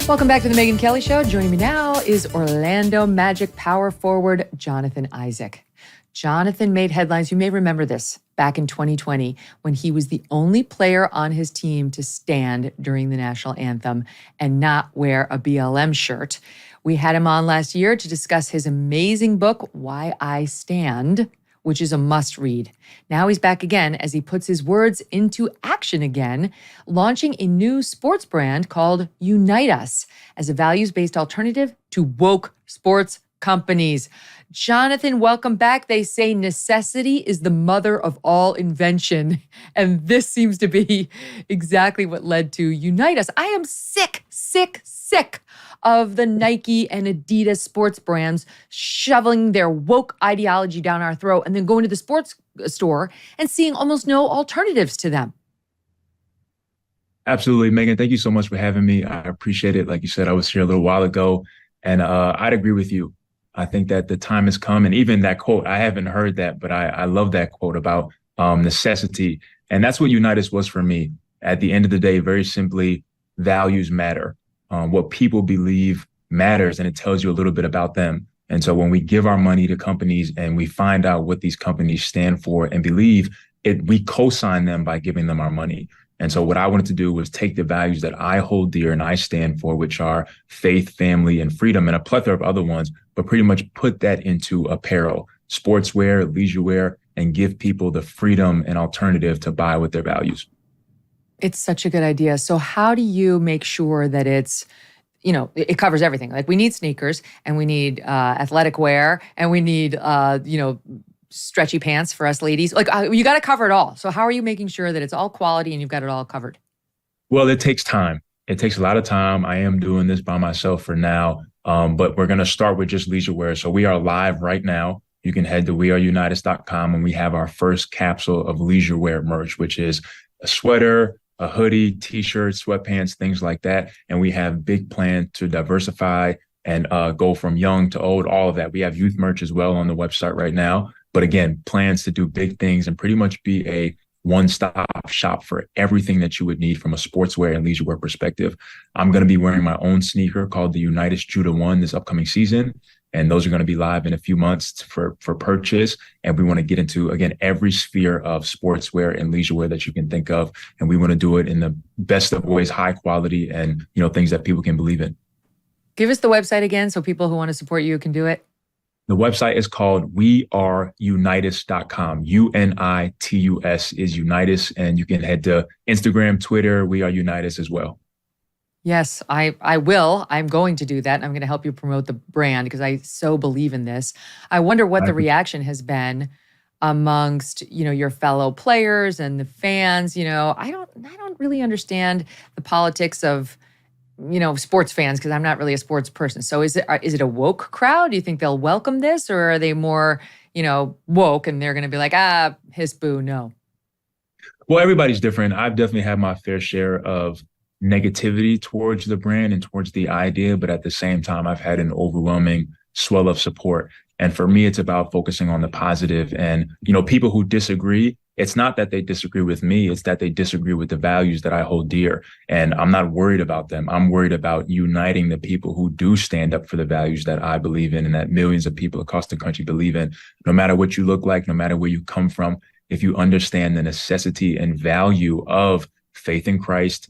Welcome back to the Megyn Kelly Show. Joining me now is Orlando Magic power forward Jonathan Isaac. Jonathan made headlines. You may remember this back in 2020 when he was the only player on his team to stand during the national anthem and not wear a BLM shirt. We had him on last year to discuss his amazing book, Why I Stand, which is a must read. Now he's back again as he puts his words into action again, launching a new sports brand called Unite Us as a values-based alternative to woke sports companies. Jonathan, welcome back. They say necessity is the mother of all invention. And this seems to be exactly what led to Unite Us. I am sick of the Nike and Adidas sports brands shoveling their woke ideology down our throat and then going to the sports store and seeing almost no alternatives to them. Absolutely, Megyn. Thank you so much for having me. I appreciate it. Like you said, I was here a little while ago, and I'd agree with you. I think that the time has come, and even that quote, I haven't heard that, but I love that quote about necessity. And that's what Unite Us was for me. At the end of the day, very simply, values matter. What people believe matters, and it tells you a little bit about them. And so when we give our money to companies and we find out what these companies stand for and believe, we co-sign them by giving them our money. And so what I wanted to do was take the values that I hold dear and I stand for, which are faith, family, and freedom, and a plethora of other ones, but pretty much put that into apparel, sportswear, leisure wear, and give people the freedom and alternative to buy with their values. It's such a good idea. So how do you make sure that it's, it covers everything? Like we need sneakers and we need athletic wear and we need, stretchy pants for us ladies. Like you got to cover it all. So how are you making sure that it's all quality and you've got it all covered? Well, it takes time. It takes a lot of time. I am doing this by myself for now, but we're going to start with just leisure wear. So we are live right now. You can head to weareunitus.com and we have our first capsule of leisure wear merch, which is a sweater, a hoodie, t-shirts, sweatpants, things like that. And we have big plans to diversify and go from young to old, all of that. We have youth merch as well on the website right now. But again, plans to do big things and pretty much be a one-stop shop for everything that you would need from a sportswear and leisurewear perspective. I'm going to be wearing my own sneaker called the Unite Us Judah 1 this upcoming season. And those are going to be live in a few months for purchase. And we want to get into, again, every sphere of sportswear and leisure wear that you can think of. And we want to do it in the best of ways, high quality, and, things that people can believe in. Give us the website again so people who want to support you can do it. The website is called weareunitas.com. UNITUS is Unitas. And you can head to Instagram, Twitter, We Are Unitas as well. Yes, I will. I'm going to do that. I'm going to help you promote the brand because I so believe in this. I wonder what the reaction has been amongst, your fellow players and the fans. I don't really understand the politics of, sports fans because I'm not really a sports person. So is it a woke crowd? Do you think they'll welcome this, or are they more, woke and they're going to be like, hiss boo, no? Well, everybody's different. I've definitely had my fair share of negativity towards the brand and towards the idea, but at the same time, I've had an overwhelming swell of support. And for me, it's about focusing on the positive. And, people who disagree, it's not that they disagree with me, it's that they disagree with the values that I hold dear. And I'm not worried about them. I'm worried about uniting the people who do stand up for the values that I believe in and that millions of people across the country believe in. No matter what you look like, no matter where you come from, if you understand the necessity and value of faith in Christ,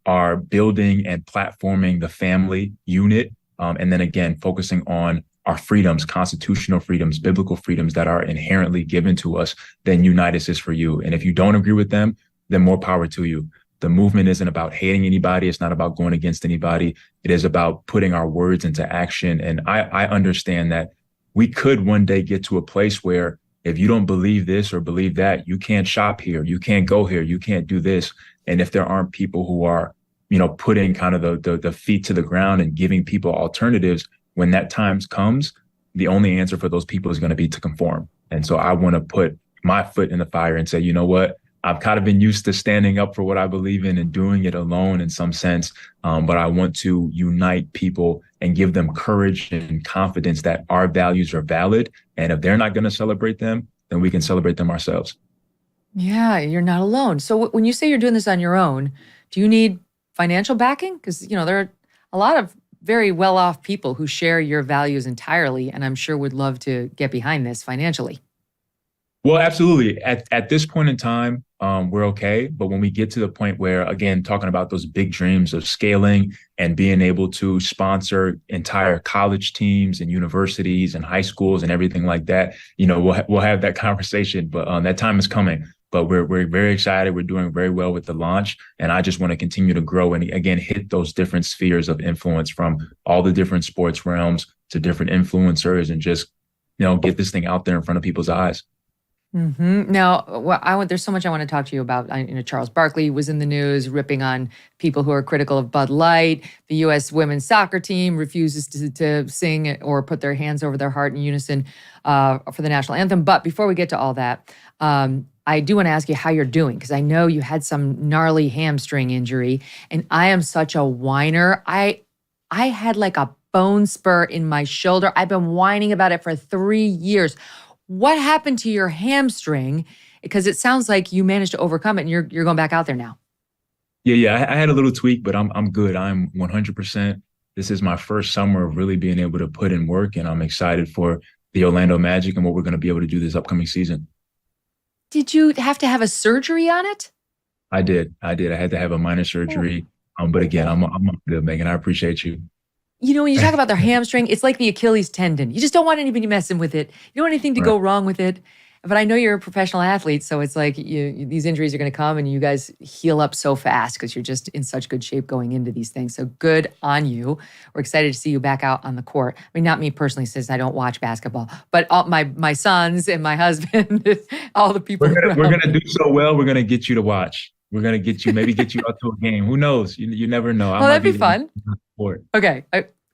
are building and platforming the family unit. And then again, focusing on our freedoms, constitutional freedoms, biblical freedoms that are inherently given to us, then Unitas is for you. And if you don't agree with them, then more power to you. The movement isn't about hating anybody. It's not about going against anybody. It is about putting our words into action. And I understand that we could one day get to a place where if you don't believe this or believe that, you can't shop here, you can't go here, you can't do this. And if there aren't people who are, putting kind of the feet to the ground and giving people alternatives, when that time comes, the only answer for those people is going to be to conform. And so I want to put my foot in the fire and say, you know what? I've kind of been used to standing up for what I believe in and doing it alone in some sense. But I want to unite people and give them courage and confidence that our values are valid. And if they're not going to celebrate them, then we can celebrate them ourselves. Yeah, you're not alone. So when you say you're doing this on your own, do you need financial backing? Because, there are a lot of very well-off people who share your values entirely, and I'm sure would love to get behind this financially. Well, absolutely. At this point in time, we're okay. But when we get to the point where, again, talking about those big dreams of scaling and being able to sponsor entire college teams and universities and high schools and everything like that, we'll have that conversation. But that time is coming. But we're very excited. We're doing very well with the launch. And I just want to continue to grow and, again, hit those different spheres of influence from all the different sports realms to different influencers and just, get this thing out there in front of people's eyes. Mm-hmm. Now, there's so much I want to talk to you about. Charles Barkley was in the news ripping on people who are critical of Bud Light. The U.S. women's soccer team refuses to sing or put their hands over their heart in unison for the national anthem. But before we get to all that, I do want to ask you how you're doing, because I know you had some gnarly hamstring injury, and I am such a whiner. I had like a bone spur in my shoulder. I've been whining about it for 3 years. What happened to your hamstring? Because it sounds like you managed to overcome it and you're going back out there now. Yeah. I had a little tweak, but I'm good. I'm 100%. This is my first summer of really being able to put in work, and I'm excited for the Orlando Magic and what we're going to be able to do this upcoming season. Did you have to have a surgery on it? I did. I had to have a minor surgery. But again, I'm good, Megyn. I appreciate you. When you talk about their hamstring, it's like the Achilles tendon. You just don't want anybody messing with it. You don't want anything to go wrong with it. But I know you're a professional athlete, so it's like these injuries are going to come and you guys heal up so fast because you're just in such good shape going into these things. So good on you. We're excited to see you back out on the court. I mean, not me personally, since I don't watch basketball, but all my sons and my husband, all the people. We're gonna do so well. We're gonna get you to watch. We're gonna get you out to a game. Who knows? You never know. Oh, that'd be fun. Okay.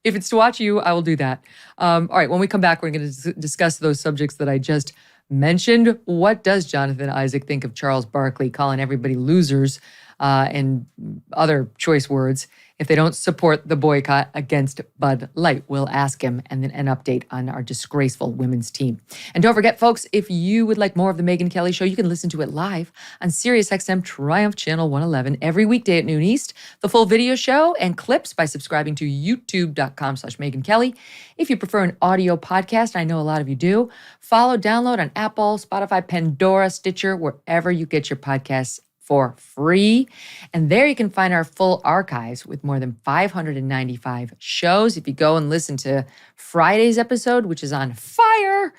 If it's to watch you, I will do that. All right. When we come back, we're going to discuss those subjects that I just mentioned. What does Jonathan Isaac think of Charles Barkley calling everybody losers and other choice words if they don't support the boycott against Bud Light. We'll ask him, and then an update on our disgraceful women's team. And don't forget, folks, if you would like more of the Megyn Kelly Show, you can listen to it live on SiriusXM Triumph Channel 111 every weekday at noon East. The full video show and clips by subscribing to youtube.com/Megyn Kelly. If you prefer an audio podcast, I know a lot of you do, follow, download on Apple, Spotify, Pandora, Stitcher, wherever you get your podcasts for free. And there you can find our full archives with more than 595 shows. If you go and listen to Friday's episode, which is on fire,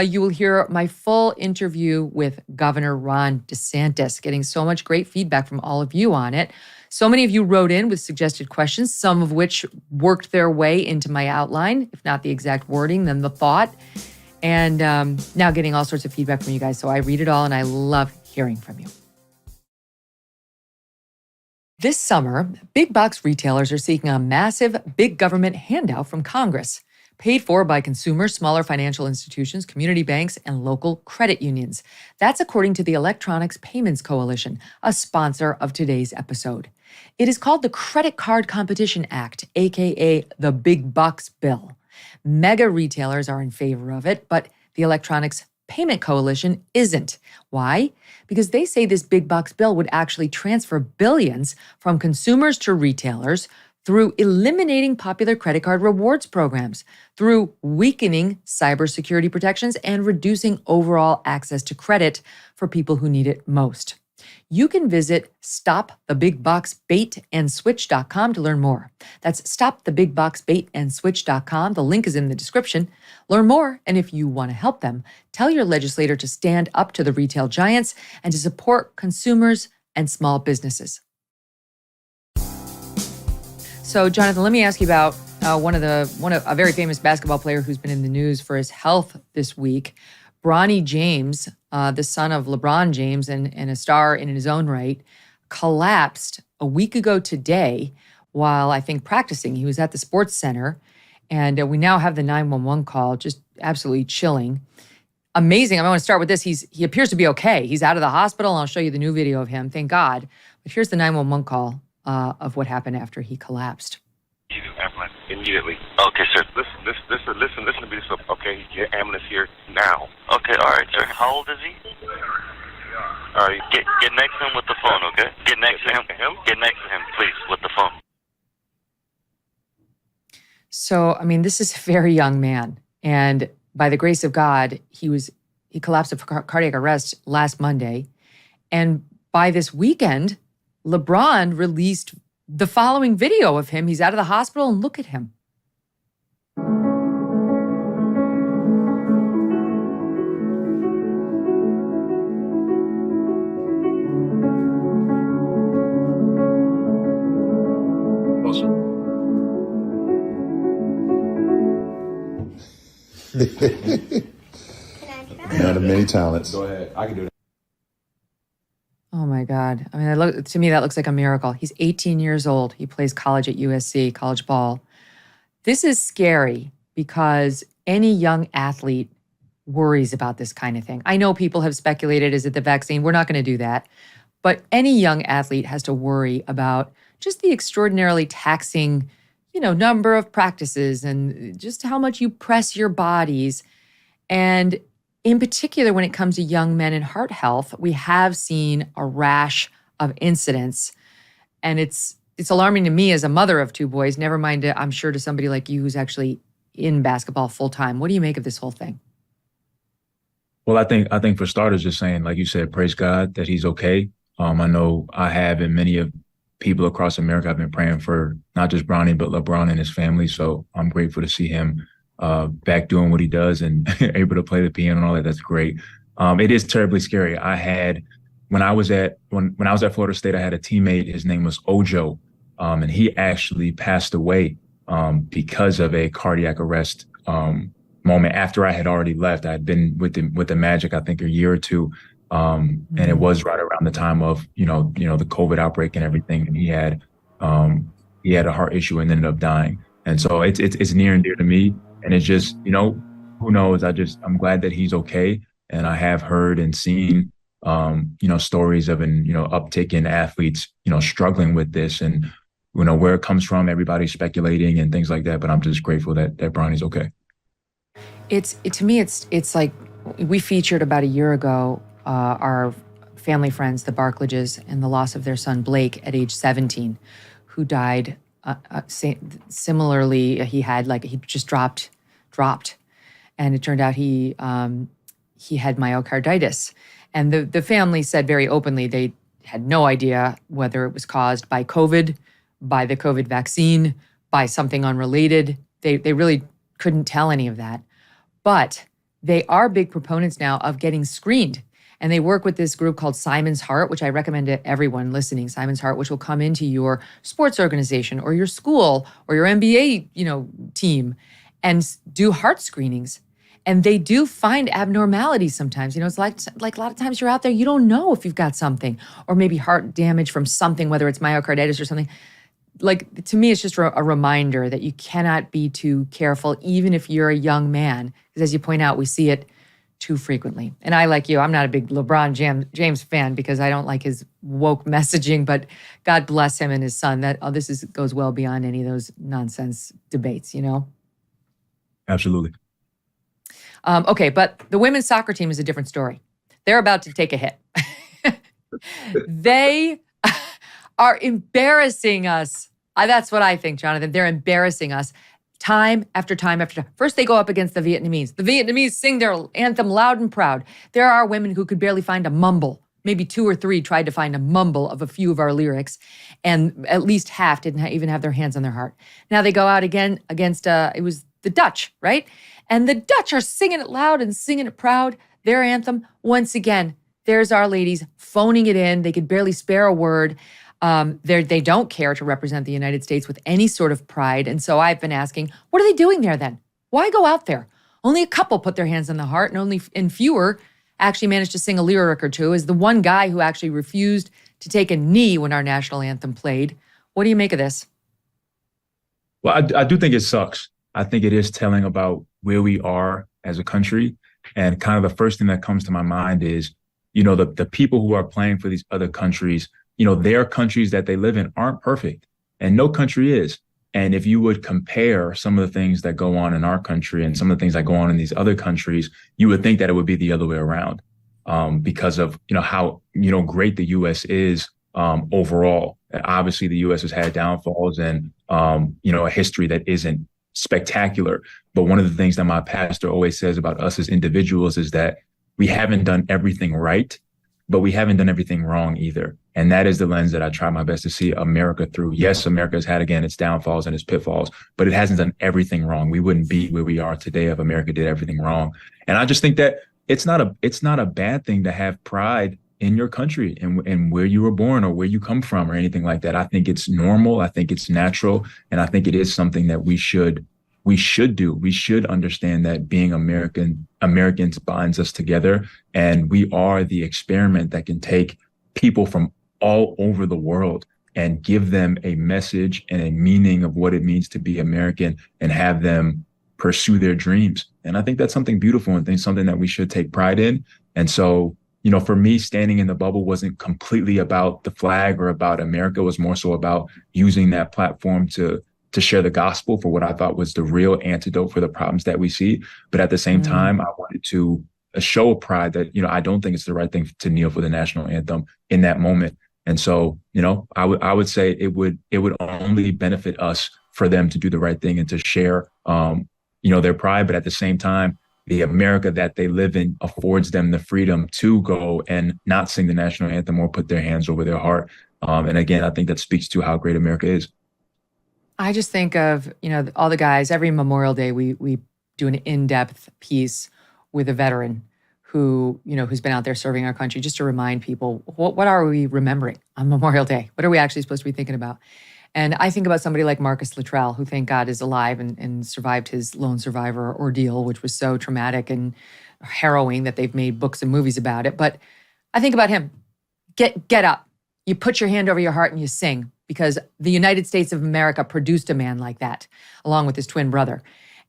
you will hear my full interview with Governor Ron DeSantis, getting so much great feedback from all of you on it. So many of you wrote in with suggested questions, some of which worked their way into my outline, if not the exact wording, then the thought. And now getting all sorts of feedback from you guys. So I read it all and I love hearing from you. This summer, big box retailers are seeking a massive big government handout from Congress, paid for by consumers, smaller financial institutions, community banks, and local credit unions. That's according to the Electronics Payments Coalition, a sponsor of today's episode. It is called the Credit Card Competition Act, aka the Big Box Bill. Mega retailers are in favor of it, but the Electronics Payment Coalition isn't. Why? Because they say this big box bill would actually transfer billions from consumers to retailers through eliminating popular credit card rewards programs, through weakening cybersecurity protections, and reducing overall access to credit for people who need it most. You can visit stopthebigboxbaitandSwitch.com to learn more. That's stopthebigboxbaitandSwitch.com. The link is in the description. Learn more, and if you want to help them, tell your legislator to stand up to the retail giants and to support consumers and small businesses. So, Jonathan, let me ask you about a very famous basketball player who's been in the news for his health this week. Bronny James, the son of LeBron James and a star in his own right, collapsed a week ago today while, I think, practicing. He was at the sports center, and we now have the 911 call, just absolutely chilling. Amazing. I want to start with this. He appears to be okay. He's out of the hospital, and I'll show you the new video of him, thank God. But here's the 911 call of what happened after he collapsed. Ambulance immediately. Okay, sir. Listen to me. Okay, get ambulance here now. Okay, all right, sir. How old is he? All right, get next to him with the phone, okay? Get next to him. Get next to him, please, with the phone. So, I mean, this is a very young man, and by the grace of God, he collapsed of cardiac arrest last Monday, and by this weekend, LeBron released the following video of him. He's out of the hospital, and look at him. Man of many talents. Go ahead. I can do that. Oh my God. I mean, to me, that looks like a miracle. He's 18 years old. He plays college at USC, college ball. This is scary because any young athlete worries about this kind of thing. I know people have speculated, is it the vaccine? We're not going to do that. But any young athlete has to worry about just the extraordinarily taxing, number of practices and just how much you press your bodies. And in particular, when it comes to young men and heart health, we have seen a rash of incidents. And it's alarming to me as a mother of two boys, never mind, I'm sure, to somebody like you who's actually in basketball full time. What do you make of this whole thing? Well, I think for starters, just saying, like you said, praise God that he's okay. I know I have, and many of people across America have been praying for not just Bronny, but LeBron and his family. So I'm grateful to see him back doing what he does and able to play the piano and all that. That's great. It is terribly scary. When I was at Florida State, I had a teammate. His name was Ojo, and he actually passed away because of a cardiac arrest moment after I had already left. I had been with the Magic, I think, a year or two. And it was right around the time of, the COVID outbreak and everything. And he had a heart issue and ended up dying. And so it's near and dear to me. And it's just, who knows? I'm glad that he's okay. And I have heard and seen stories of an, uptick in athletes, struggling with this, and, where it comes from. Everybody's speculating and things like that, but I'm just grateful that Bronny's okay. To me, it's like we featured about a year ago our family friends, the Barklages, and the loss of their son Blake at age 17, who died similarly. He just dropped, and it turned out he had myocarditis, and the family said very openly they had no idea whether it was caused by COVID, by the COVID vaccine, by something unrelated. They really couldn't tell any of that. But they are big proponents now of getting screened. And they work with this group called Simon's Heart, which I recommend to everyone listening. Simon's Heart, which will come into your sports organization or your school or your MBA, team and do heart screenings. And they do find abnormalities sometimes. It's like a lot of times you're out there, you don't know if you've got something, or maybe heart damage from something, whether it's myocarditis or something. Like, to me, it's just a reminder that you cannot be too careful, even if you're a young man. Because as you point out, we see it too frequently. And I, like you, I'm not a big LeBron James fan because I don't like his woke messaging, but God bless him and his son. This goes well beyond any of those nonsense debates, Absolutely. Okay, but the women's soccer team is a different story. They're about to take a hit. They are embarrassing us. That's what I think, Jonathan. They're embarrassing us time after time after time. First, they go up against the Vietnamese. The Vietnamese sing their anthem loud and proud. There are women who could barely find a mumble. Maybe 2 or 3 tried to find a mumble of a few of our lyrics, and at least half didn't even have their hands on their heart. Now they go out again against, it was the Dutch, right? And the Dutch are singing it loud and singing it proud. Their anthem, once again, there's our ladies phoning it in. They could barely spare a word. They don't care to represent the United States with any sort of pride. And so I've been asking, what are they doing there then? Why go out there? Only a couple put their hands on the heart, and fewer actually managed to sing a lyric or two, is the one guy who actually refused to take a knee when our national anthem played. What do you make of this? Well, I do think it sucks. I think it is telling about where we are as a country. And kind of the first thing that comes to my mind is, the people who are playing for these other countries, their countries that they live in aren't perfect, and no country is. And if you would compare some of the things that go on in our country and some of the things that go on in these other countries, you would think that it would be the other way around, because of, how, great the U.S. is overall. And obviously, the U.S. has had downfalls and, a history that isn't spectacular. But one of the things that my pastor always says about us as individuals is that we haven't done everything right, but we haven't done everything wrong either. And that is the lens that I try my best to see America through. Yes, America has had, again, its downfalls and its pitfalls, but it hasn't done everything wrong. We wouldn't be where we are today if America did everything wrong. And I just think that it's not a bad thing to have pride in your country and where you were born or where you come from or anything like that. I think it's normal. I think it's natural. And I think it is something that we should do. We should understand that being Americans binds us together, and we are the experiment that can take people from all over the world and give them a message and a meaning of what it means to be American and have them pursue their dreams. And I think that's something beautiful and something that we should take pride in. And so, for me, standing in the bubble wasn't completely about the flag or about America. It was more so about using that platform to share the gospel for what I thought was the real antidote for the problems that we see. But at the same time, I wanted to show pride that, I don't think it's the right thing to kneel for the national anthem in that moment. And so, I would say it would only benefit us for them to do the right thing and to share, their pride. But at the same time, the America that they live in affords them the freedom to go and not sing the national anthem or put their hands over their heart. And again, I think that speaks to how great America is. I just think of, all the guys, every Memorial Day, we do an in-depth piece with a veteran who, who's been out there serving our country, just to remind people, what are we remembering on Memorial Day? What are we actually supposed to be thinking about? And I think about somebody like Marcus Luttrell, who, thank God, is alive and survived his lone survivor ordeal, which was so traumatic and harrowing that they've made books and movies about it. But I think about him. Get up. You put your hand over your heart and you sing, because the United States of America produced a man like that, along with his twin brother.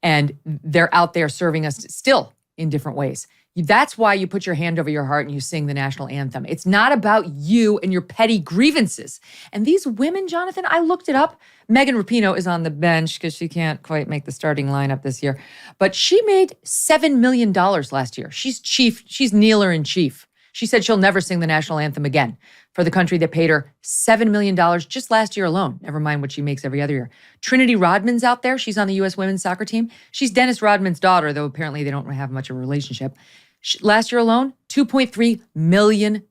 And they're out there serving us still in different ways. That's why you put your hand over your heart and you sing the national anthem. It's not about you and your petty grievances. And these women, Jonathan, I looked it up. Megan Rapinoe is on the bench because she can't quite make the starting lineup this year. But she made $7 million last year. She's kneeler in chief. She said she'll never sing the national anthem again for the country that paid her $7 million just last year alone. Never mind what she makes every other year. Trinity Rodman's out there. She's on the U.S. women's soccer team. She's Dennis Rodman's daughter, though apparently they don't have much of a relationship. Last year alone, $2.3 million.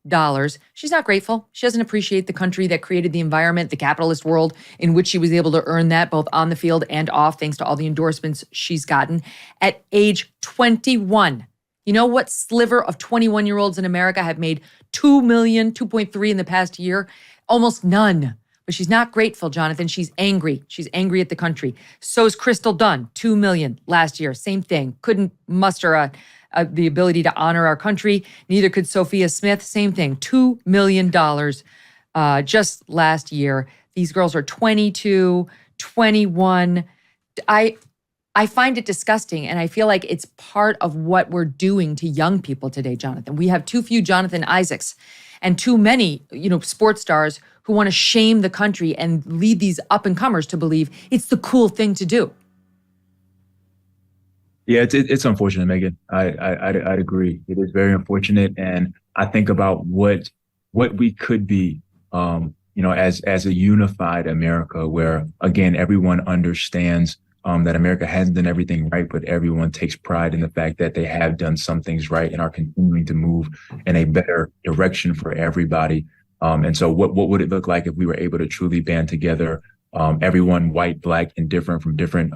She's not grateful. She doesn't appreciate the country that created the environment, the capitalist world in which she was able to earn that both on the field and off, thanks to all the endorsements she's gotten. At age 21, you know what sliver of 21-year-olds in America have made $2 million, 2.3 in the past year? Almost none. But she's not grateful, Jonathan. She's angry. She's angry at the country. So is Crystal Dunn, $2 million last year. Same thing. Couldn't muster the ability to honor our country. Neither could Sophia Smith. Same thing. $2 million just last year. These girls are 22, 21. I find it disgusting, and I feel like it's part of what we're doing to young people today, Jonathan. We have too few Jonathan Isaacs and too many, sports stars who want to shame the country and lead these up-and-comers to believe it's the cool thing to do. Yeah, it's unfortunate, Megan. I'd agree. It is very unfortunate, and I think about what we could be, as a unified America, where again everyone understands that America hasn't done everything right, but everyone takes pride in the fact that they have done some things right and are continuing to move in a better direction for everybody. And so what would it look like if we were able to truly band together, everyone, white, black, and different from different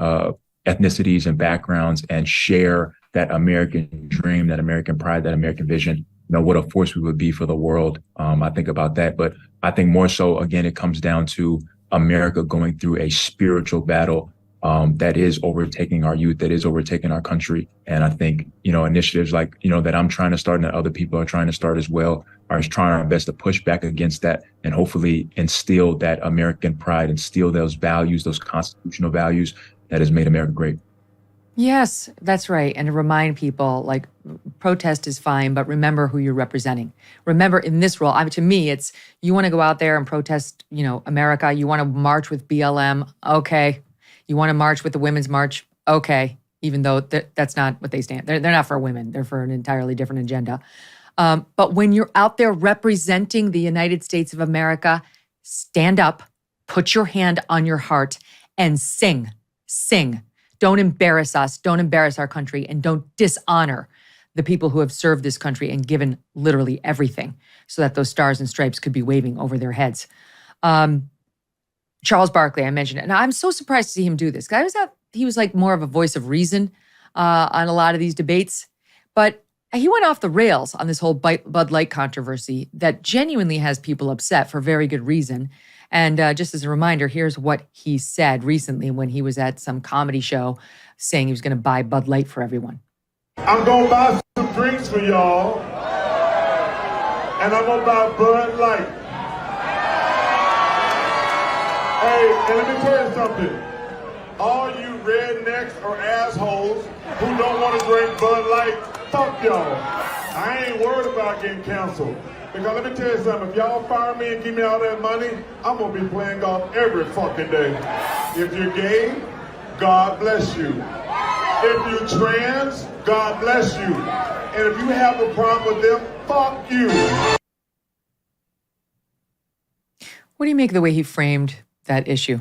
ethnicities and backgrounds, and share that American dream, that American pride, that American vision? What a force we would be for the world. I think about that, but I think more so, again, it comes down to America going through a spiritual battle that is overtaking our youth, that is overtaking our country. And I think, initiatives like, that I'm trying to start and that other people are trying to start as well, are trying our best to push back against that and hopefully instill that American pride, instill those values, those constitutional values that has made America great. Yes, that's right. And to remind people, like, protest is fine, but remember who you're representing. Remember in this role, to me, it's, you want to go out there and protest, America. You want to march with BLM. Okay. You want to march with the Women's March? Okay, even though that's not what they stand. They're not for women. They're for an entirely different agenda. But when you're out there representing the United States of America, stand up, put your hand on your heart, and sing. Sing. Don't embarrass us. Don't embarrass our country, and don't dishonor the people who have served this country and given literally everything so that those stars and stripes could be waving over their heads. Charles Barkley, I mentioned it. And I'm so surprised to see him do this. He was like more of a voice of reason on a lot of these debates. But he went off the rails on this whole Bud Light controversy that genuinely has people upset for very good reason. And just as a reminder, here's what he said recently when he was at some comedy show saying he was going to buy Bud Light for everyone. I'm going to buy some drinks for y'all. And I'm going to buy Bud Light. Hey, and let me tell you something. All you rednecks or assholes who don't want to drink Bud Light, fuck y'all. I ain't worried about getting canceled. Because let me tell you something, if y'all fire me and give me all that money, I'm going to be playing golf every fucking day. If you're gay, God bless you. If you're trans, God bless you. And if you have a problem with them, fuck you. What do you make of the way he framed that issue?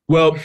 Well,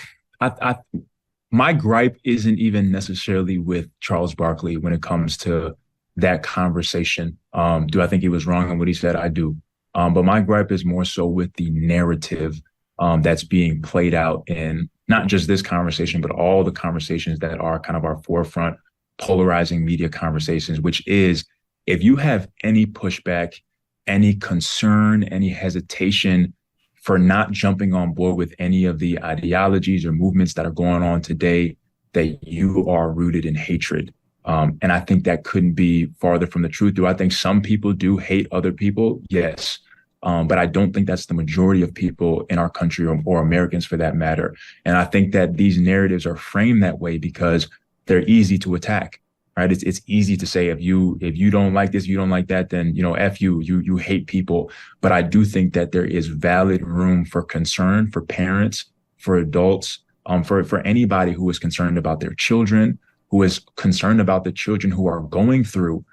my gripe isn't even necessarily with Charles Barkley when it comes to that conversation. Do I think he was wrong in what he said? I do. But my gripe is more so with the narrative that's being played out in not just this conversation, but all the conversations that are kind of our forefront, polarizing media conversations, which is, if you have any pushback, any concern, any hesitation for not jumping on board with any of the ideologies or movements that are going on today, that you are rooted in hatred. And I think that couldn't be farther from the truth. Do I think some people do hate other people? Yes. But I don't think that's the majority of people in our country, or Americans for that matter. And I think that these narratives are framed that way because they're easy to attack. right? It's easy to say if you don't like this, you don't like that, then, F you hate people. But I do think that there is valid room for concern for parents, for adults, for anybody who is concerned about their children, who is concerned about the children who are going through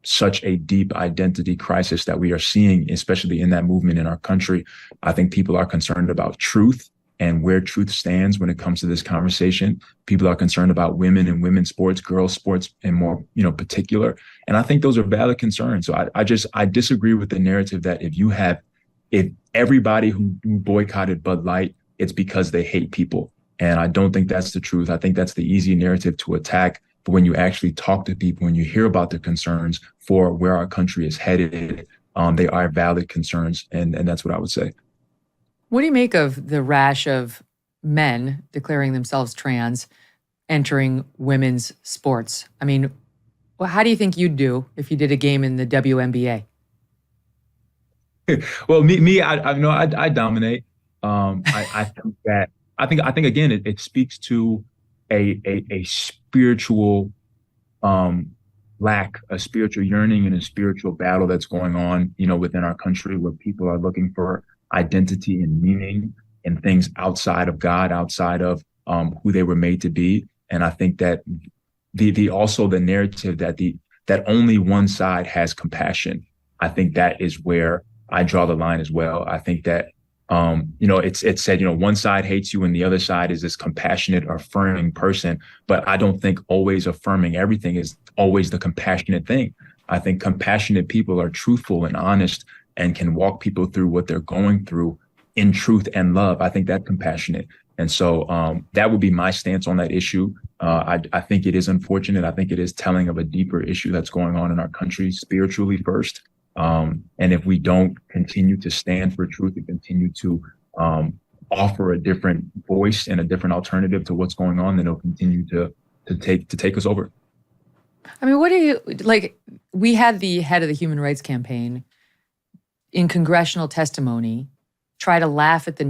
such a deep identity crisis that we are seeing, especially in that movement in our country. I think people are concerned about truth and where truth stands when it comes to this conversation. People are concerned about women and women's sports, girls' sports, and more, particular. And I think those are valid concerns. So I disagree with the narrative that if everybody who boycotted Bud Light, it's because they hate people. And I don't think that's the truth. I think that's the easy narrative to attack. But when you actually talk to people, when you hear about their concerns for where our country is headed, they are valid concerns. And that's what I would say. What do you make of the rash of men declaring themselves trans entering women's sports? I mean, how do you think you'd do if you did a game in the WNBA? Well, I dominate. I think again, it speaks to a spiritual lack, a spiritual yearning and a spiritual battle that's going on, within our country, where people are looking for identity and meaning and things outside of God, outside of who they were made to be. And I think that also the narrative that only one side has compassion, I think that is where I draw the line as well. I think that it's said, one side hates you and the other side is this compassionate, affirming person. But I don't think always affirming everything is always the compassionate thing. I think compassionate people are truthful and honest and can walk people through what they're going through in truth and love. I think that's compassionate. And so that would be my stance on that issue. I think it is unfortunate. I think it is telling of a deeper issue that's going on in our country, spiritually first. And if we don't continue to stand for truth and continue to offer a different voice and a different alternative to what's going on, then it'll continue to take us over. I mean, what do you like? We had the head of the Human Rights Campaign in congressional testimony try to laugh at the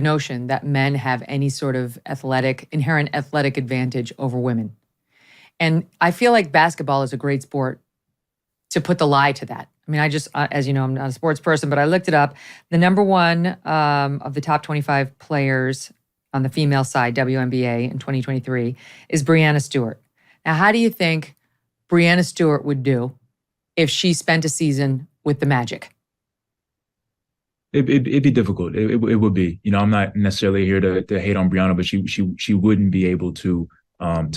notion that men have any sort of inherent athletic advantage over women. And I feel like basketball is a great sport to put the lie to that. I mean, as you know, I'm not a sports person, but I looked it up. The number one of the top 25 players on the female side, WNBA in 2023, is Breanna Stewart. Now, how do you think Breanna Stewart would do if she spent a season with the Magic? It'd be difficult. It would be. I'm not necessarily here to hate on Breanna, but she wouldn't be able to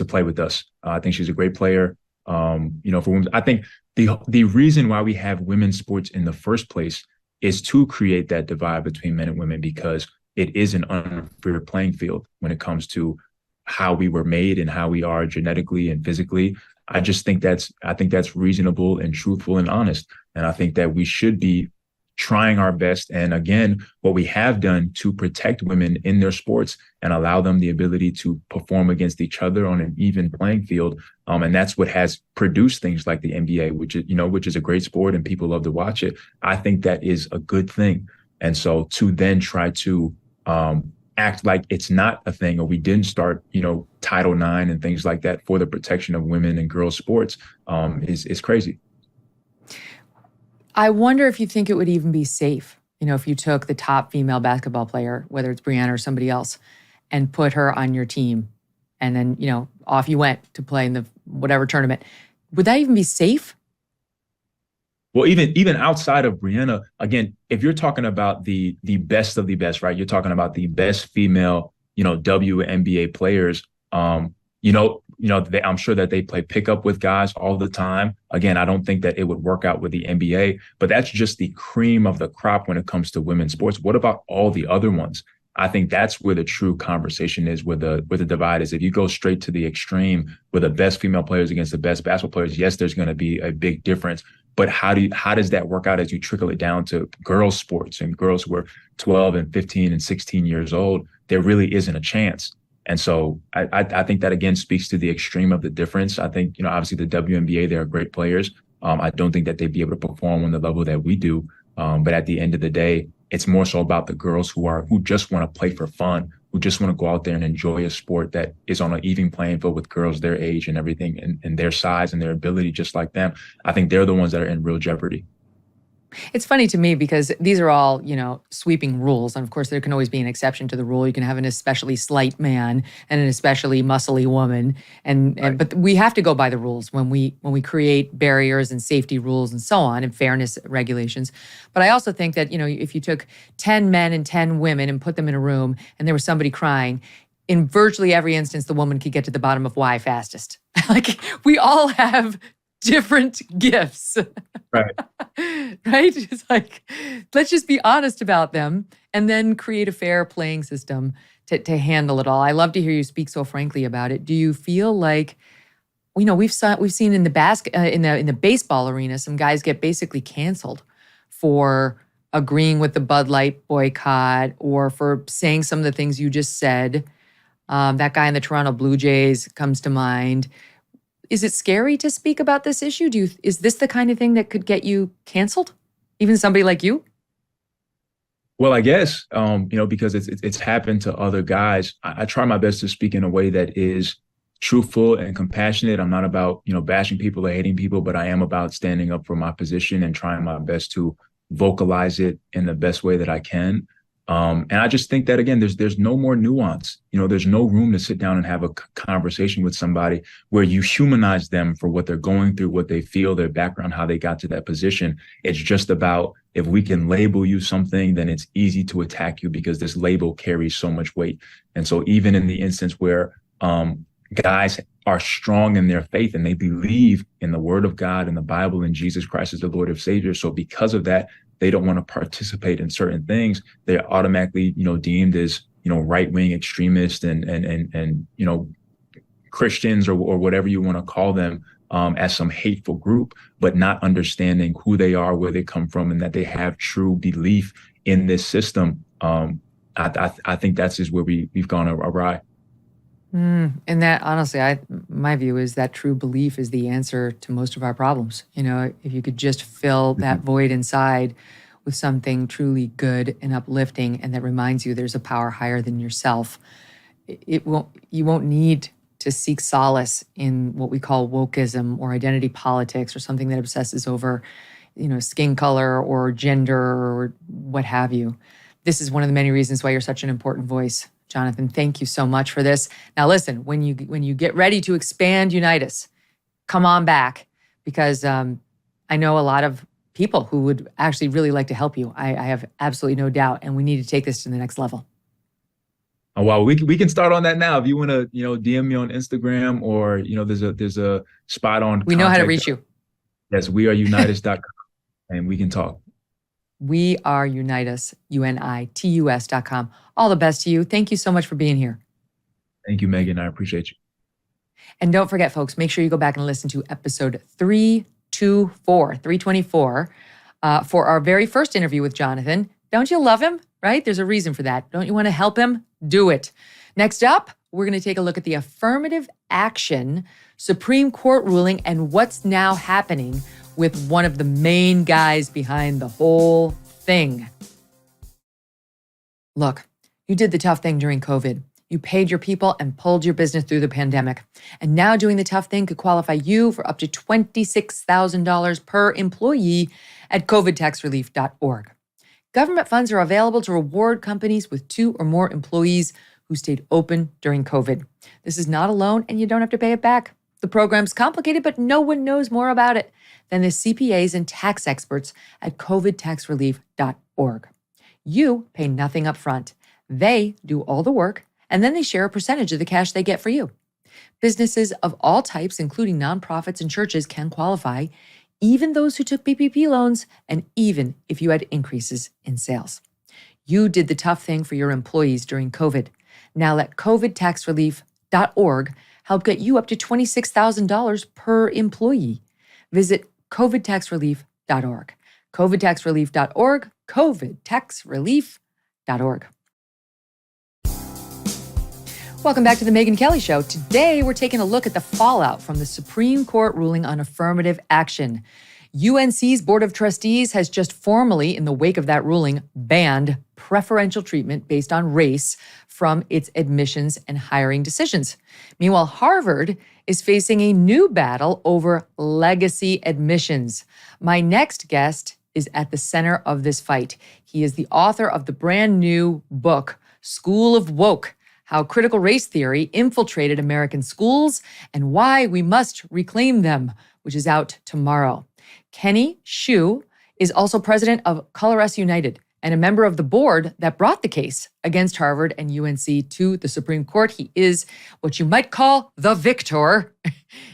play with us. I think she's a great player. For women, I think the reason why we have women's sports in the first place is to create that divide between men and women, because it is an unfair playing field when it comes to how we were made and how we are genetically and physically. I think that's reasonable and truthful and honest. And I think that we should be trying our best. And again, what we have done to protect women in their sports and allow them the ability to perform against each other on an even playing field. And that's what has produced things like the NBA, which is a great sport and people love to watch it. I think that is a good thing. And so to then try to act like it's not a thing, or we didn't start, Title IX and things like that for the protection of women and girls sports is crazy. I wonder if you think it would even be safe, if you took the top female basketball player, whether it's Breanna or somebody else, and put her on your team, and then, off you went to play in the whatever tournament. Would that even be safe? Well, even outside of Breanna, again, if you're talking about the best of the best, right? You're talking about the best female, WNBA players. I'm sure that they play pickup with guys all the time. Again, I don't think that it would work out with the NBA, but that's just the cream of the crop when it comes to women's sports. What about all the other ones? I think that's where the true conversation is, where the divide is. If you go straight to the extreme with the best female players against the best basketball players, yes, there's going to be a big difference. But how does that work out as you trickle it down to girls' sports and girls who are 12 and 15 and 16 years old? There really isn't a chance. And so I think that, again, speaks to the extreme of the difference. I think, obviously the WNBA, they're great players. I don't think that they'd be able to perform on the level that we do. But at the end of the day, it's more so about the girls who just want to play for fun, who who just want to go out there and enjoy a sport that is on an even playing field with girls their age and everything and their size and their ability just like them, I think they're the ones that are in real jeopardy. It's funny to me because these are all, sweeping rules. And of course, there can always be an exception to the rule. You can have an especially slight man and an especially muscly woman. But we have to go by the rules when we create barriers and safety rules and so on and fairness regulations. But I also think that, if you took 10 men and 10 women and put them in a room and there was somebody crying, in virtually every instance, the woman could get to the bottom of why fastest. Like, we all have different gifts. Right. Right? It's like, let's just be honest about them and then create a fair playing system to handle it all. I love to hear you speak so frankly about it. Do you feel like, we've seen in the baseball arena, some guys get basically canceled for agreeing with the Bud Light boycott or for saying some of the things you just said. That guy in the Toronto Blue Jays comes to mind. Is it scary to speak about this issue? Is this the kind of thing that could get you canceled? Even somebody like you? Well, I guess, because it's happened to other guys. I try my best to speak in a way that is truthful and compassionate. I'm not about, bashing people or hating people, but I am about standing up for my position and trying my best to vocalize it in the best way that I can. And I just think that, again, there's no more nuance. There's no room to sit down and have a conversation with somebody where you humanize them for what they're going through, what they feel, their background, how they got to that position. It's just about, if we can label you something, then it's easy to attack you because this label carries so much weight. And so even in the instance where guys are strong in their faith and they believe in the word of God and the Bible and Jesus Christ as the Lord and Savior. So because of that, they don't want to participate in certain things. They're automatically, deemed as, right-wing extremists and Christians or whatever you want to call them, as some hateful group, but not understanding who they are, where they come from, and that they have true belief in this system. I think that's just where we've gone awry. And that, honestly, my view is that true belief is the answer to most of our problems. If you could just fill that void inside with something truly good and uplifting, and that reminds you there's a power higher than yourself, you won't need to seek solace in what we call wokeism or identity politics or something that obsesses over, skin color or gender or what have you. This is one of the many reasons why you're such an important voice. Jonathan, thank you so much for this. Now, listen, when you get ready to expand Unitas, come on back, because I know a lot of people who would actually really like to help you. I have absolutely no doubt, and we need to take this to the next level. Oh, wow, we can start on that now. If you want to, DM me on Instagram, or there's a spot on. We know how to reach you. Yes, weareunitas.com, and we can talk. We are Unitas, UNITUS.com. All the best to you. Thank you so much for being here. Thank you, Megyn. I appreciate you. And don't forget, folks, make sure you go back and listen to episode 324 for our very first interview with Jonathan. Don't you love him, right? There's a reason for that. Don't you want to help him? Do it. Next up, we're going to take a look at the affirmative action Supreme Court ruling and what's now happening with one of the main guys behind the whole thing. Look, you did the tough thing during COVID. You paid your people and pulled your business through the pandemic. And now doing the tough thing could qualify you for up to $26,000 per employee at covidtaxrelief.org. Government funds are available to reward companies with 2 or more employees who stayed open during COVID. This is not a loan, and you don't have to pay it back. The program's complicated, but no one knows more about it than the CPAs and tax experts at covidtaxrelief.org. You pay nothing up front. They do all the work, and then they share a percentage of the cash they get for you. Businesses of all types, including nonprofits and churches, can qualify, even those who took PPP loans, and even if you had increases in sales. You did the tough thing for your employees during COVID. Now let covidtaxrelief.org help get you up to $26,000 per employee. Visit covidtaxrelief.org. covidtaxrelief.org. covidtaxrelief.org. Welcome back to the Megyn Kelly Show. Today, we're taking a look at the fallout from the Supreme Court ruling on affirmative action. UNC's Board of Trustees has just formally, in the wake of that ruling, banned preferential treatment based on race from its admissions and hiring decisions. Meanwhile, Harvard is facing a new battle over legacy admissions. My next guest is at the center of this fight. He is the author of the brand new book, School of Woke: How Critical Race Theory Infiltrated American Schools and Why We Must Reclaim Them, which is out tomorrow. Kenny Shoe is also president of Color Us United and a member of the board that brought the case against Harvard and UNC to the Supreme Court. He is what you might call the victor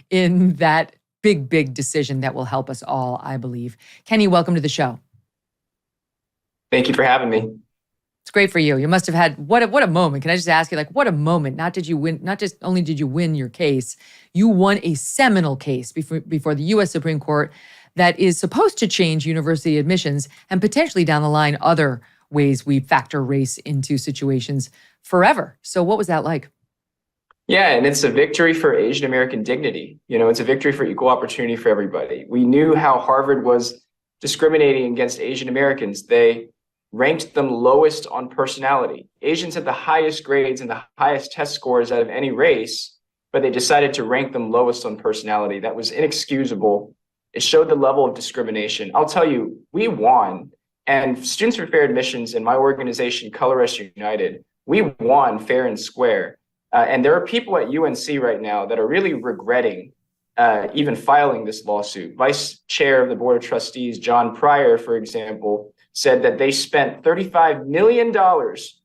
in that big decision that will help us all, I believe. Kenny, welcome to the show. Thank you for having me. It's great for you. You must have had, what a moment. Can I just ask you, like, what a moment? Not just only did you win your case, you won a seminal case before the U.S. Supreme Court that is supposed to change university admissions and potentially down the line other ways we factor race into situations forever. So what was that like? Yeah, and it's a victory for Asian American dignity. You know, it's a victory for equal opportunity for everybody. We knew how Harvard was discriminating against Asian Americans. They ranked them lowest on personality. Asians had the highest grades and the highest test scores out of any race, but they decided to rank them lowest on personality. That was inexcusable. It showed the level of discrimination. I'll tell you, we won. And Students for Fair Admissions and my organization, Color Us United, we won fair and square. And there are people at UNC right now that are really regretting even filing this lawsuit. Vice Chair of the Board of Trustees, John Pryor, for example, said that they spent $35 million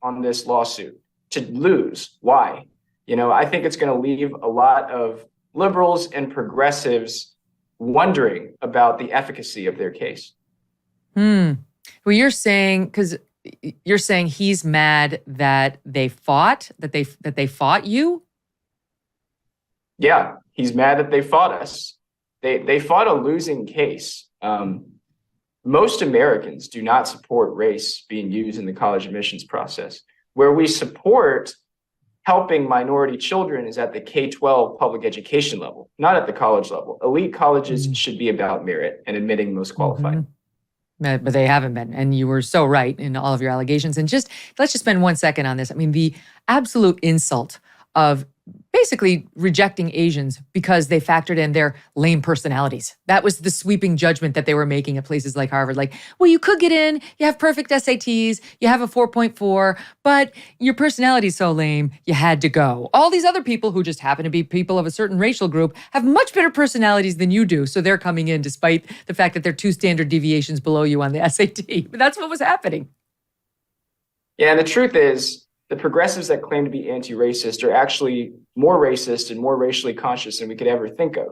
on this lawsuit to lose. Why? You know, I think it's going to leave a lot of liberals and progressives wondering about the efficacy of their case. Well, you're saying he's mad that they fought you? Yeah, he's mad that they fought us. They fought a losing case. Most Americans do not support race being used in the college admissions process. Where we support helping minority children is at the K-12 public education level, not at the college level. Elite colleges should be about merit and admitting most qualified. But they haven't been. And you were so right in all of your allegations. And let's just spend 1 second on this. I mean, the absolute insult of basically rejecting Asians because they factored in their lame personalities. That was the sweeping judgment that they were making at places like Harvard. Like, well, you could get in, you have perfect SATs, you have a 4.4, but your personality's so lame, you had to go. All these other people who just happen to be people of a certain racial group have much better personalities than you do. So they're coming in despite the fact that they're 2 standard deviations below you on the SAT. But that's what was happening. Yeah, and the truth is, the progressives that claim to be anti-racist are actually more racist and more racially conscious than we could ever think of.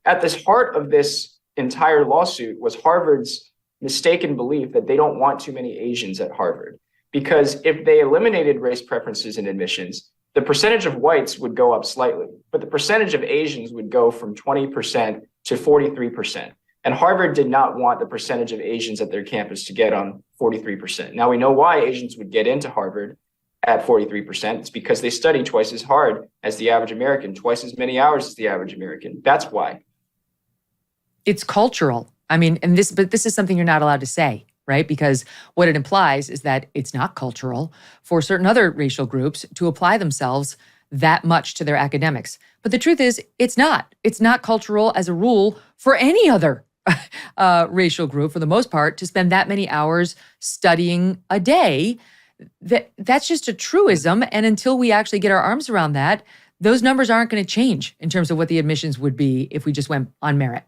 At the heart of this entire lawsuit was Harvard's mistaken belief that they don't want too many Asians at Harvard. Because if they eliminated race preferences in admissions, the percentage of whites would go up slightly, but the percentage of Asians would go from 20% to 43%. And Harvard did not want the percentage of Asians at their campus to get on 43%. Now we know why Asians would get into Harvard at 43%. It's because they study twice as hard as the average American, twice as many hours as the average American. That's why. It's cultural. I mean, but this is something you're not allowed to say, right? Because what it implies is that it's not cultural for certain other racial groups to apply themselves that much to their academics. But the truth is, it's not. It's not cultural as a rule for any other racial group, for the most part, to spend that many hours studying a day. That's just a truism. And until we actually get our arms around that, those numbers aren't going to change in terms of what the admissions would be if we just went on merit.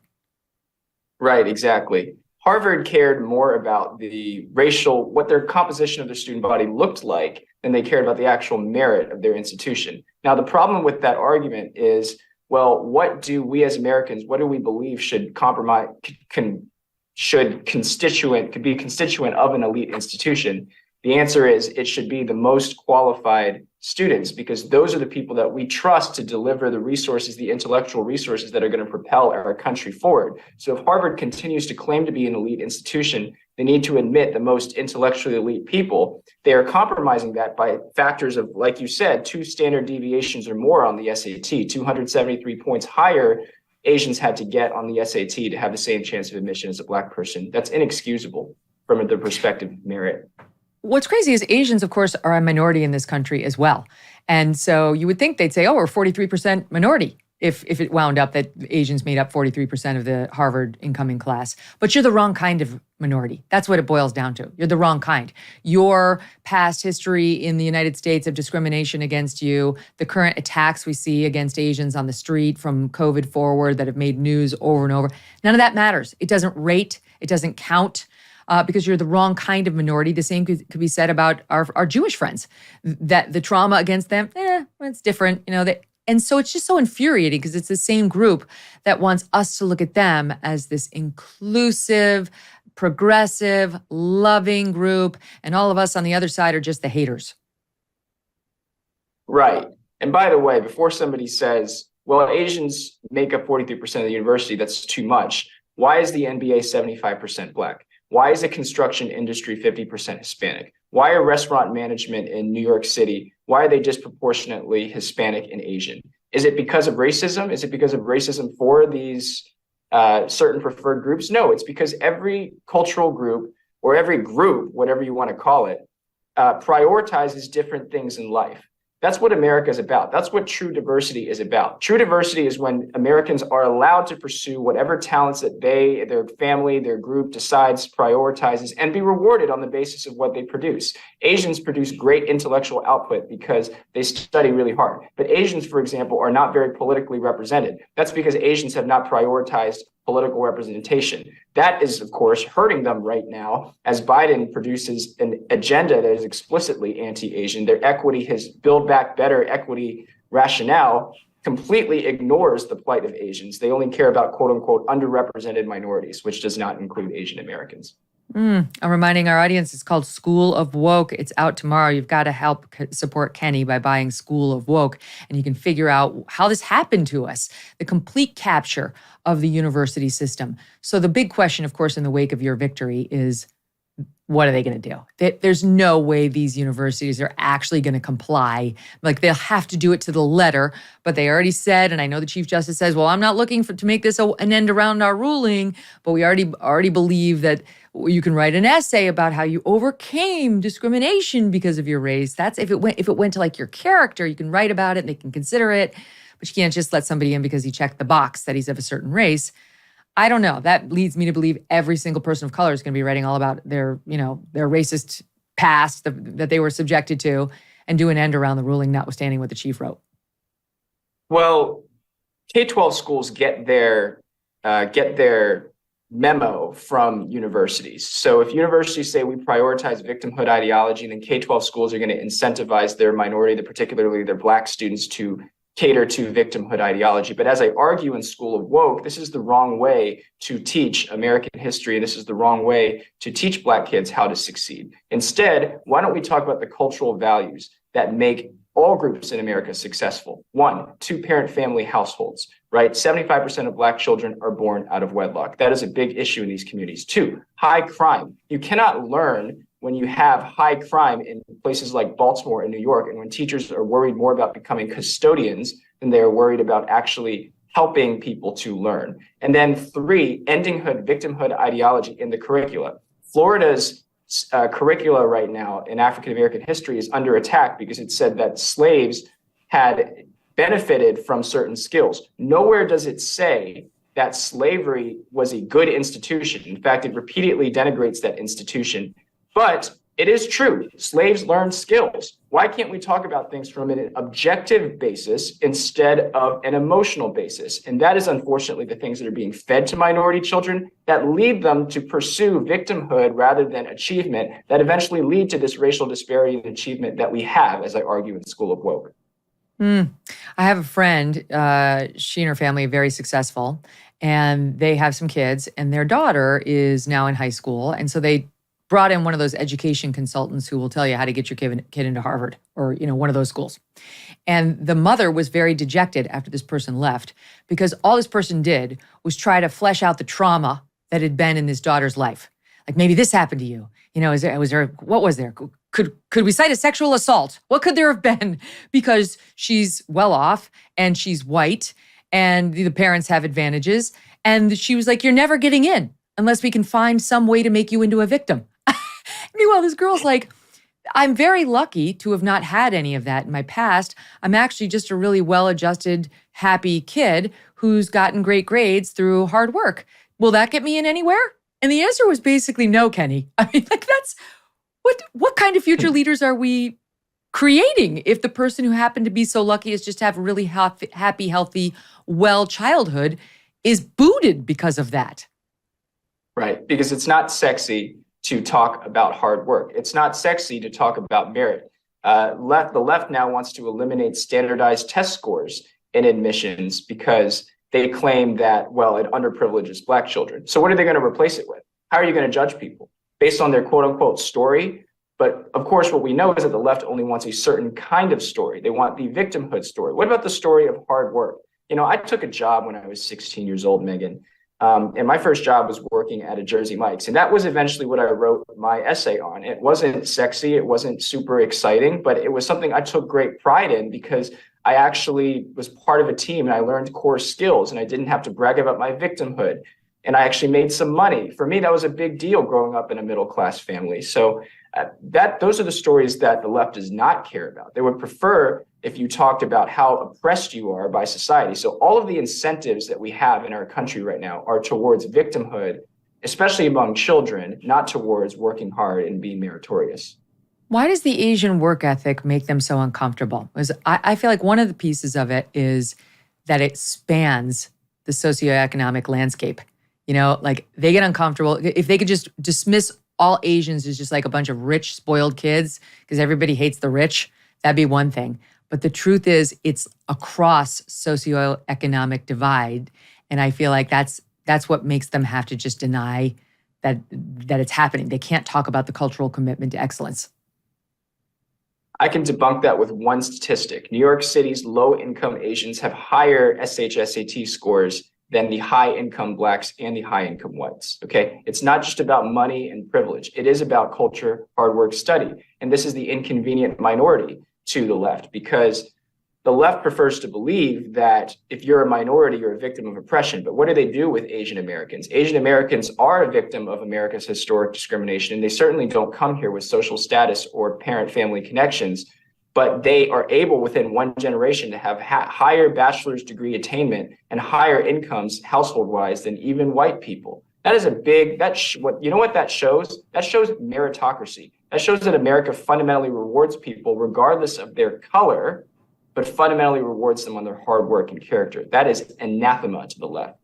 Right, exactly. Harvard cared more about the what their composition of their student body looked like than they cared about the actual merit of their institution. Now, the problem with that argument is, well, what do we as Americans, what do we believe should be constituent of an elite institution? The answer is it should be the most qualified students, because those are the people that we trust to deliver the resources, the intellectual resources that are going to propel our country forward. So if Harvard continues to claim to be an elite institution, they need to admit the most intellectually elite people. They are compromising that by factors of, like you said, 2 standard deviations or more on the SAT, 273 points higher Asians had to get on the SAT to have the same chance of admission as a Black person. That's inexcusable from the perspective of merit. What's crazy is Asians, of course, are a minority in this country as well. And so you would think they'd say, oh, we're 43% minority if it wound up that Asians made up 43% of the Harvard incoming class. But you're the wrong kind of minority. That's what it boils down to. You're the wrong kind. Your past history in the United States of discrimination against you, the current attacks we see against Asians on the street from COVID forward that have made news over and over, none of that matters. It doesn't rate. It doesn't count. Because you're the wrong kind of minority. The same could be said about our Jewish friends, that the trauma against them, it's different, and so it's just so infuriating because it's the same group that wants us to look at them as this inclusive, progressive, loving group, and all of us on the other side are just the haters. Right. And by the way, before somebody says, well, Asians make up 43% of the university, that's too much. Why is the NBA 75% Black? Why is the construction industry 50% Hispanic? Why are restaurant management in New York City, why are they disproportionately Hispanic and Asian? Is it because of racism? Is it because of racism for these certain preferred groups? No, it's because every cultural group or every group, whatever you want to call it, prioritizes different things in life. That's what America is about. That's what true diversity is about. True diversity is when Americans are allowed to pursue whatever talents that their family, their group decides, prioritizes, and be rewarded on the basis of what they produce. Asians produce great intellectual output because they study really hard. But Asians, for example, are not very politically represented. That's because Asians have not prioritized political representation. That is, of course, hurting them right now as Biden produces an agenda that is explicitly anti-Asian. Their equity, his Build Back Better equity rationale, completely ignores the plight of Asians. They only care about quote unquote underrepresented minorities, which does not include Asian Americans. I'm reminding our audience, it's called School of Woke. It's out tomorrow. You've got to help support Kenny by buying School of Woke. And you can figure out how this happened to us, the complete capture of the university system. So the big question, of course, in the wake of your victory is, what are they going to do? There's no way these universities are actually going to comply. Like, they'll have to do it to the letter, but they already said, and I know the Chief Justice says, well, I'm not looking to make this an end around our ruling, but we already believe that you can write an essay about how you overcame discrimination because of your race. That's if it went to like your character, you can write about it and they can consider it, but you can't just let somebody in because he checked the box that he's of a certain race. I don't know. That leads me to believe every single person of color is going to be writing all about their racist past that they were subjected to and do an end around the ruling, notwithstanding what the chief wrote. Well, K-12 schools get their memo from universities. So if universities say we prioritize victimhood ideology, then K-12 schools are going to incentivize their minority, particularly their Black students, to cater to victimhood ideology. But as I argue in School of Woke, this is the wrong way to teach American history. This is the wrong way to teach Black kids how to succeed. Instead, why don't we talk about the cultural values that make all groups in America successful? 1, 2-parent family households, right? 75% of Black children are born out of wedlock. That is a big issue in these communities. 2, high crime. You cannot learn when you have high crime in places like Baltimore and New York, and when teachers are worried more about becoming custodians than they are worried about actually helping people to learn. And then 3, ending victimhood ideology in the curricula. Florida's curricula right now in African American history is under attack because it said that slaves had benefited from certain skills. Nowhere does it say that slavery was a good institution. In fact, it repeatedly denigrates that institution. But it is true. Slaves learned skills. Why can't we talk about things from an objective basis instead of an emotional basis? And that is unfortunately the things that are being fed to minority children that lead them to pursue victimhood rather than achievement, that eventually lead to this racial disparity in achievement that we have, as I argue in School of Woke. I have a friend, she and her family are very successful, and they have some kids, and their daughter is now in high school. And so they brought in one of those education consultants who will tell you how to get your kid into Harvard or, one of those schools. And the mother was very dejected after this person left because all this person did was try to flesh out the trauma that had been in this daughter's life. Like, maybe this happened to you. What was there? Could we cite a sexual assault? What could there have been? Because she's well off and she's white and the parents have advantages. And she was like, you're never getting in unless we can find some way to make you into a victim. Meanwhile, this girl's like, I'm very lucky to have not had any of that in my past. I'm actually just a really well-adjusted, happy kid who's gotten great grades through hard work. Will that get me in anywhere? And the answer was basically no, Kenny. I mean, like, that's what kind of future leaders are we creating if the person who happened to be so lucky as just to have a really happy, healthy, well childhood is booted because of that? Right, because it's not sexy to talk about hard work. It's not sexy to talk about merit. The left now wants to eliminate standardized test scores in admissions because they claim that, well, it underprivileges Black children. So what are they going to replace it with? How are you going to judge people? Based on their quote unquote story? But of course, what we know is that the left only wants a certain kind of story. They want the victimhood story. What about the story of hard work? You know, I took a job when I was 16 years old, Megyn. And my first job was working at a Jersey Mike's. And that was eventually what I wrote my essay on. It wasn't sexy. It wasn't super exciting, but it was something I took great pride in because I actually was part of a team and I learned core skills and I didn't have to brag about my victimhood. And I actually made some money. For me, that was a big deal growing up in a middle-class family. So those are the stories that the left does not care about. They would prefer if you talked about how oppressed you are by society. So all of the incentives that we have in our country right now are towards victimhood, especially among children, not towards working hard and being meritorious. Why does the Asian work ethic make them so uncomfortable? Because I feel like one of the pieces of it is that it spans the socioeconomic landscape. You know, like they get uncomfortable. If they could just dismiss all Asians as just like a bunch of rich, spoiled kids because everybody hates the rich, that'd be one thing. But the truth is it's across socioeconomic divide. And I feel like that's what makes them have to just deny that it's happening. They can't talk about the cultural commitment to excellence. I can debunk that with one statistic. New York City's low-income Asians have higher SAT scores than the high-income Blacks and the high-income whites, okay? It's not just about money and privilege. It is about culture, hard work, study. And this is the inconvenient minority to the left because the left prefers to believe that if you're a minority, you're a victim of oppression. But what do they do with Asian Americans? Asian Americans are a victim of America's historic discrimination, and they certainly don't come here with social status or parent-family connections, but they are able within one generation to have higher bachelor's degree attainment and higher incomes household-wise than even white people. That is a big, you know what that shows? That shows meritocracy. That shows that America fundamentally rewards people regardless of their color, but fundamentally rewards them on their hard work and character. That is anathema to the left.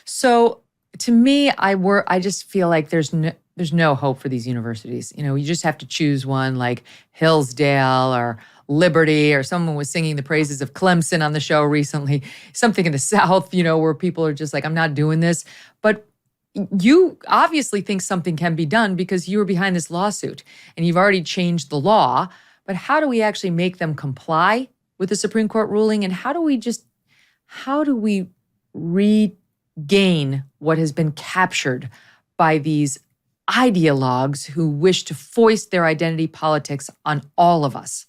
So to me, I just feel like there's no hope for these universities. You know, you just have to choose one like Hillsdale or Liberty, or someone was singing the praises of Clemson on the show recently, something in the South, you know, where people are just like, I'm not doing this. But you obviously think something can be done because you were behind this lawsuit and you've already changed the law. But how do we actually make them comply with the Supreme Court ruling? And how do we regain what has been captured by these ideologues who wish to foist their identity politics on all of us?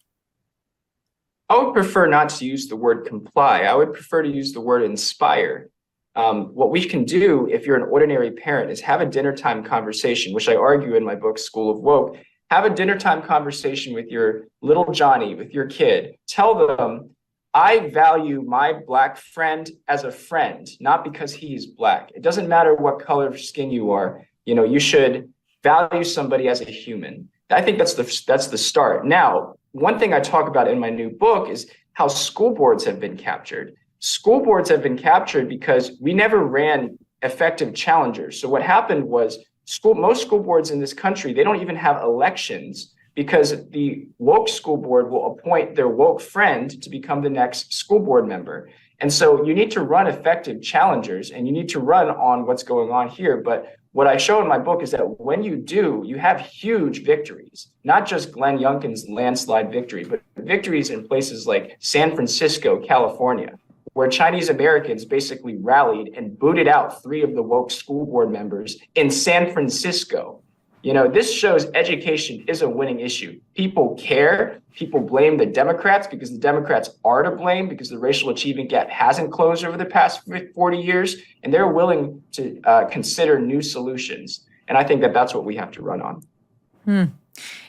I would prefer not to use the word comply. I would prefer to use the word inspire. What we can do if you're an ordinary parent is have a dinner time conversation, which I argue in my book, School of Woke. Have a dinner time conversation with your little Johnny, with your kid. Tell them, I value my Black friend as a friend, not because he's Black. It doesn't matter what color of skin you are. You know, you should value somebody as a human. I think that's the start. Now, one thing I talk about in my new book is how school boards have been captured. School boards have been captured because we never ran effective challengers. So what happened was most school boards in this country, they don't even have elections because the woke school board will appoint their woke friend to become the next school board member. And so you need to run effective challengers and you need to run on what's going on here. But what I show in my book is that when you do, you have huge victories, not just Glenn Youngkin's landslide victory, but victories in places like San Francisco, California, where Chinese Americans basically rallied and booted out 3 of the woke school board members in San Francisco. You know, this shows education is a winning issue. People care. People blame the Democrats because the Democrats are to blame because the racial achievement gap hasn't closed over the past 40 years, and they're willing to consider new solutions. And I think that that's what we have to run on.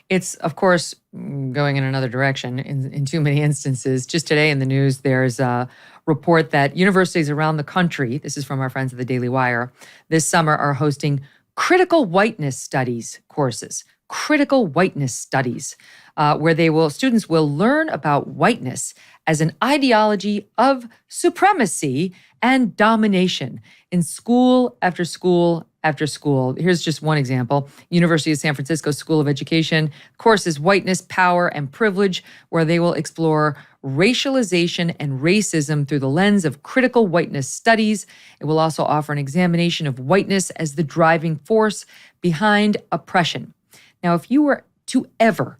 It's, of course, going in another direction in too many instances. Just today in the news, there's a report that universities around the country, this is from our friends at the Daily Wire, this summer are hosting critical whiteness studies courses, critical whiteness studies, where students will learn about whiteness as an ideology of supremacy and domination in school after school after school. Here's just one example. University of San Francisco School of Education course is Whiteness, Power, and Privilege, where they will explore racialization and racism through the lens of critical whiteness studies. It will also offer an examination of whiteness as the driving force behind oppression. Now, if you were to ever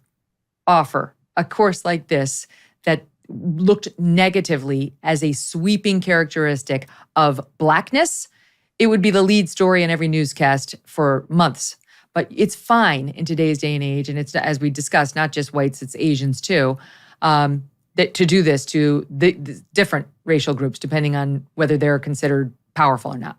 offer a course like this that looked negatively as a sweeping characteristic of Blackness, it would be the lead story in every newscast for months. But it's fine in today's day and age, and it's, as we discussed, not just whites, it's Asians too, that to do this to the different racial groups, depending on whether they're considered powerful or not.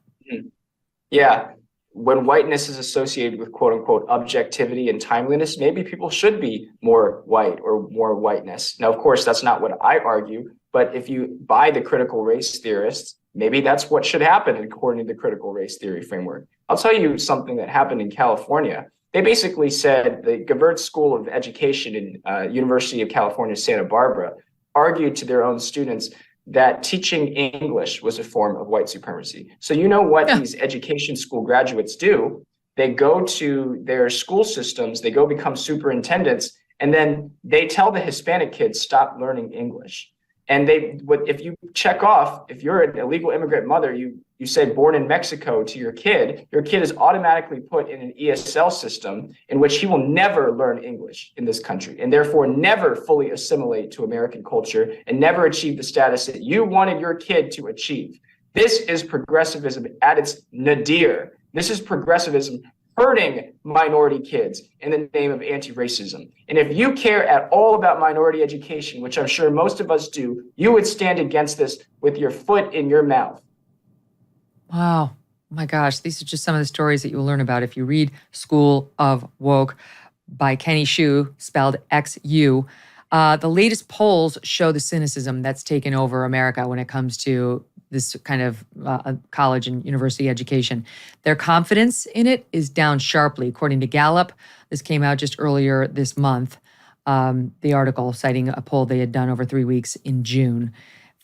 Yeah. When whiteness is associated with quote unquote objectivity and timeliness, maybe people should be more white or more whiteness. Now, of course, that's not what I argue, but if you buy the critical race theorists, maybe that's what should happen according to the critical race theory framework. I'll tell you something that happened in California. They basically said the Gavert School of Education in University of California, Santa Barbara, argued to their own students that teaching English was a form of white supremacy. So you know what these education school graduates do? They go to their school systems, they go become superintendents, and then they tell the Hispanic kids, stop learning English. And if you check off, if you're an illegal immigrant mother, you say born in Mexico to your kid is automatically put in an ESL system in which he will never learn English in this country and therefore never fully assimilate to American culture and never achieve the status that you wanted your kid to achieve. This is progressivism at its nadir. This is progressivism hurting minority kids in the name of anti-racism. And if you care at all about minority education, which I'm sure most of us do, you would stand against this with your foot in your mouth. Wow. Oh my gosh. These are just some of the stories that you'll learn about if you read School of Woke by Kenny Xu, spelled X-U. The latest polls show the cynicism that's taken over America when it comes to this kind of college and university education. Their confidence in it is down sharply. According to Gallup, this came out just earlier this month, the article citing a poll they had done over 3 weeks in June.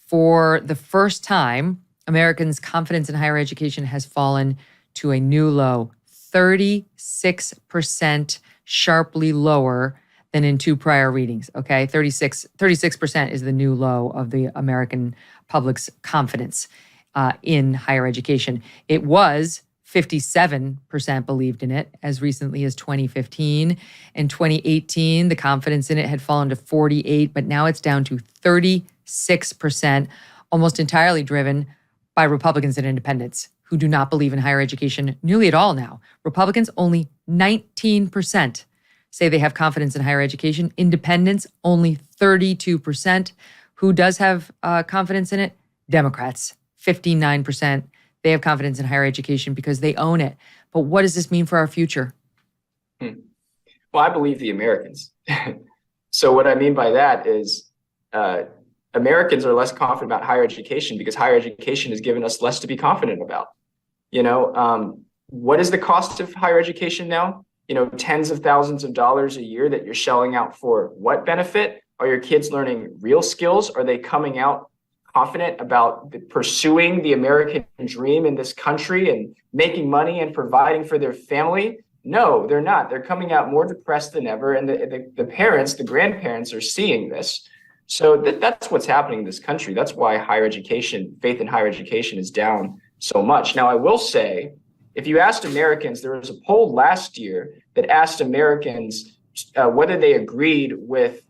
For the first time, Americans' confidence in higher education has fallen to a new low, 36%, sharply lower than in two prior readings, okay? 36% is the new low of the American public's confidence in higher education. It was 57% believed in it as recently as 2015. In 2018, the confidence in it had fallen to 48%, but now it's down to 36%, almost entirely driven by Republicans and independents who do not believe in higher education nearly at all now. Republicans, only 19% say they have confidence in higher education. Independents, only 32%. Who does have confidence in it? Democrats, 59%. They have confidence in higher education because they own it. But what does this mean for our future? Well, I believe the Americans. So what I mean by that is Americans are less confident about higher education because higher education has given us less to be confident about. You know, what is the cost of higher education now? You know, tens of thousands of dollars a year that you're shelling out for what benefit? Are your kids learning real skills? Are they coming out confident about pursuing the American dream in this country and making money and providing for their family? No, they're not. They're coming out more depressed than ever. And the parents, the grandparents are seeing this. So that's what's happening in this country. That's why higher education, faith in higher education is down so much. Now, I will say, if you asked Americans, there was a poll last year that asked Americans whether they agreed with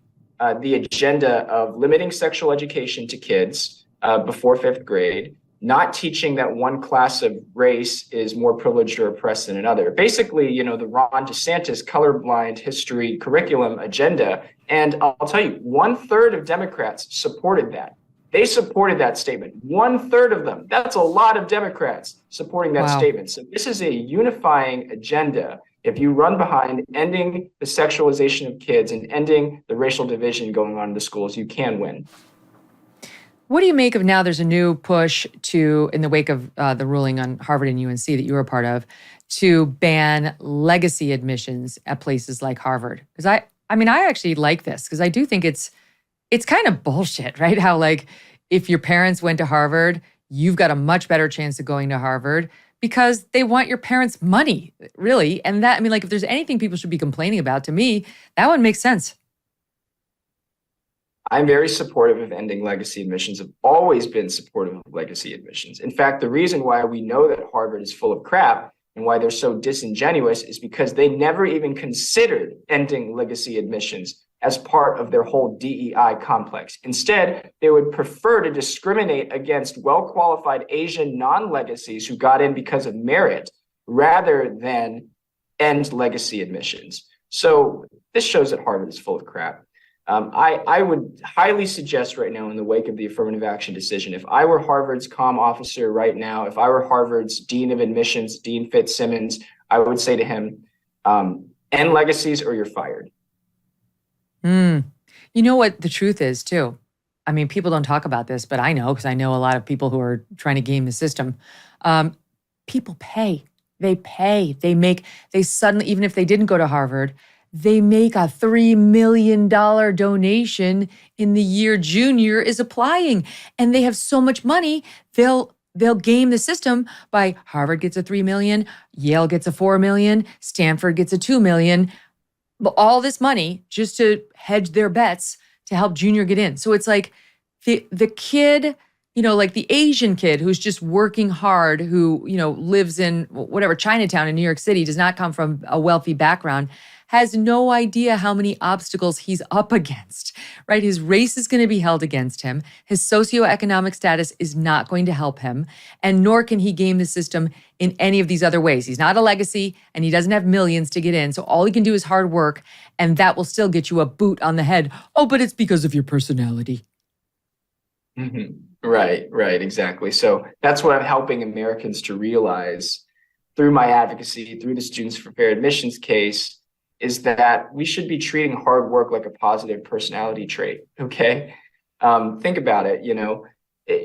the agenda of limiting sexual education to kids before 5th grade, not teaching that one class of race is more privileged or oppressed than another. Basically, you know, the Ron DeSantis colorblind history curriculum agenda. And I'll tell you, 1/3 of Democrats supported that. They supported that statement. 1/3 of them. That's a lot of Democrats supporting that statement. So this is a unifying agenda If you run behind ending the sexualization of kids and ending the racial division going on in the schools, you can win. What do you make of now there's a new push to, in the wake of the ruling on Harvard and UNC that you were a part of, to ban legacy admissions at places like Harvard? Because I mean, I actually like this because I do think it's kind of bullshit, right? How like if your parents went to Harvard, you've got a much better chance of going to Harvard because they want your parents' money, really. And that, I mean, like if there's anything people should be complaining about, to me, that one makes sense. I'm very supportive of ending legacy admissions. I've always been supportive of legacy admissions. In fact, the reason why we know that Harvard is full of crap and why they're so disingenuous is because they never even considered ending legacy admissions as part of their whole DEI complex. Instead, they would prefer to discriminate against well-qualified Asian non-legacies who got in because of merit rather than end legacy admissions. So this shows that Harvard is full of crap. I would highly suggest right now in the wake of the affirmative action decision, if I were Harvard's comm officer right now, if I were Harvard's dean of admissions, Dean Fitzsimmons, I would say to him, end legacies or you're fired. You know what the truth is too? I mean, people don't talk about this, but I know because I know a lot of people who are trying to game the system. People pay. They pay. They suddenly, even if they didn't go to Harvard, they make a $3 million donation in the year junior is applying. And they have so much money, they'll game the system by Harvard gets a $3 million, Yale gets a $4 million, Stanford gets a $2 million. But all this money just to hedge their bets to help junior get in. So it's like the kid, you know, like the Asian kid who's just working hard, who, you know, lives in whatever, Chinatown in New York City, does not come from a wealthy background, has no idea how many obstacles he's up against, right? His race is going to be held against him. His socioeconomic status is not going to help him, and nor can he game the system in any of these other ways. He's not a legacy, and he doesn't have millions to get in, so all he can do is hard work, and that will still get you a boot on the head. Oh, but it's because of your personality. Mm-hmm. Right, exactly. So that's what I'm helping Americans to realize through my advocacy, through the Students for Fair Admissions case, is that we should be treating hard work like a positive personality trait, okay? Think about it, you know,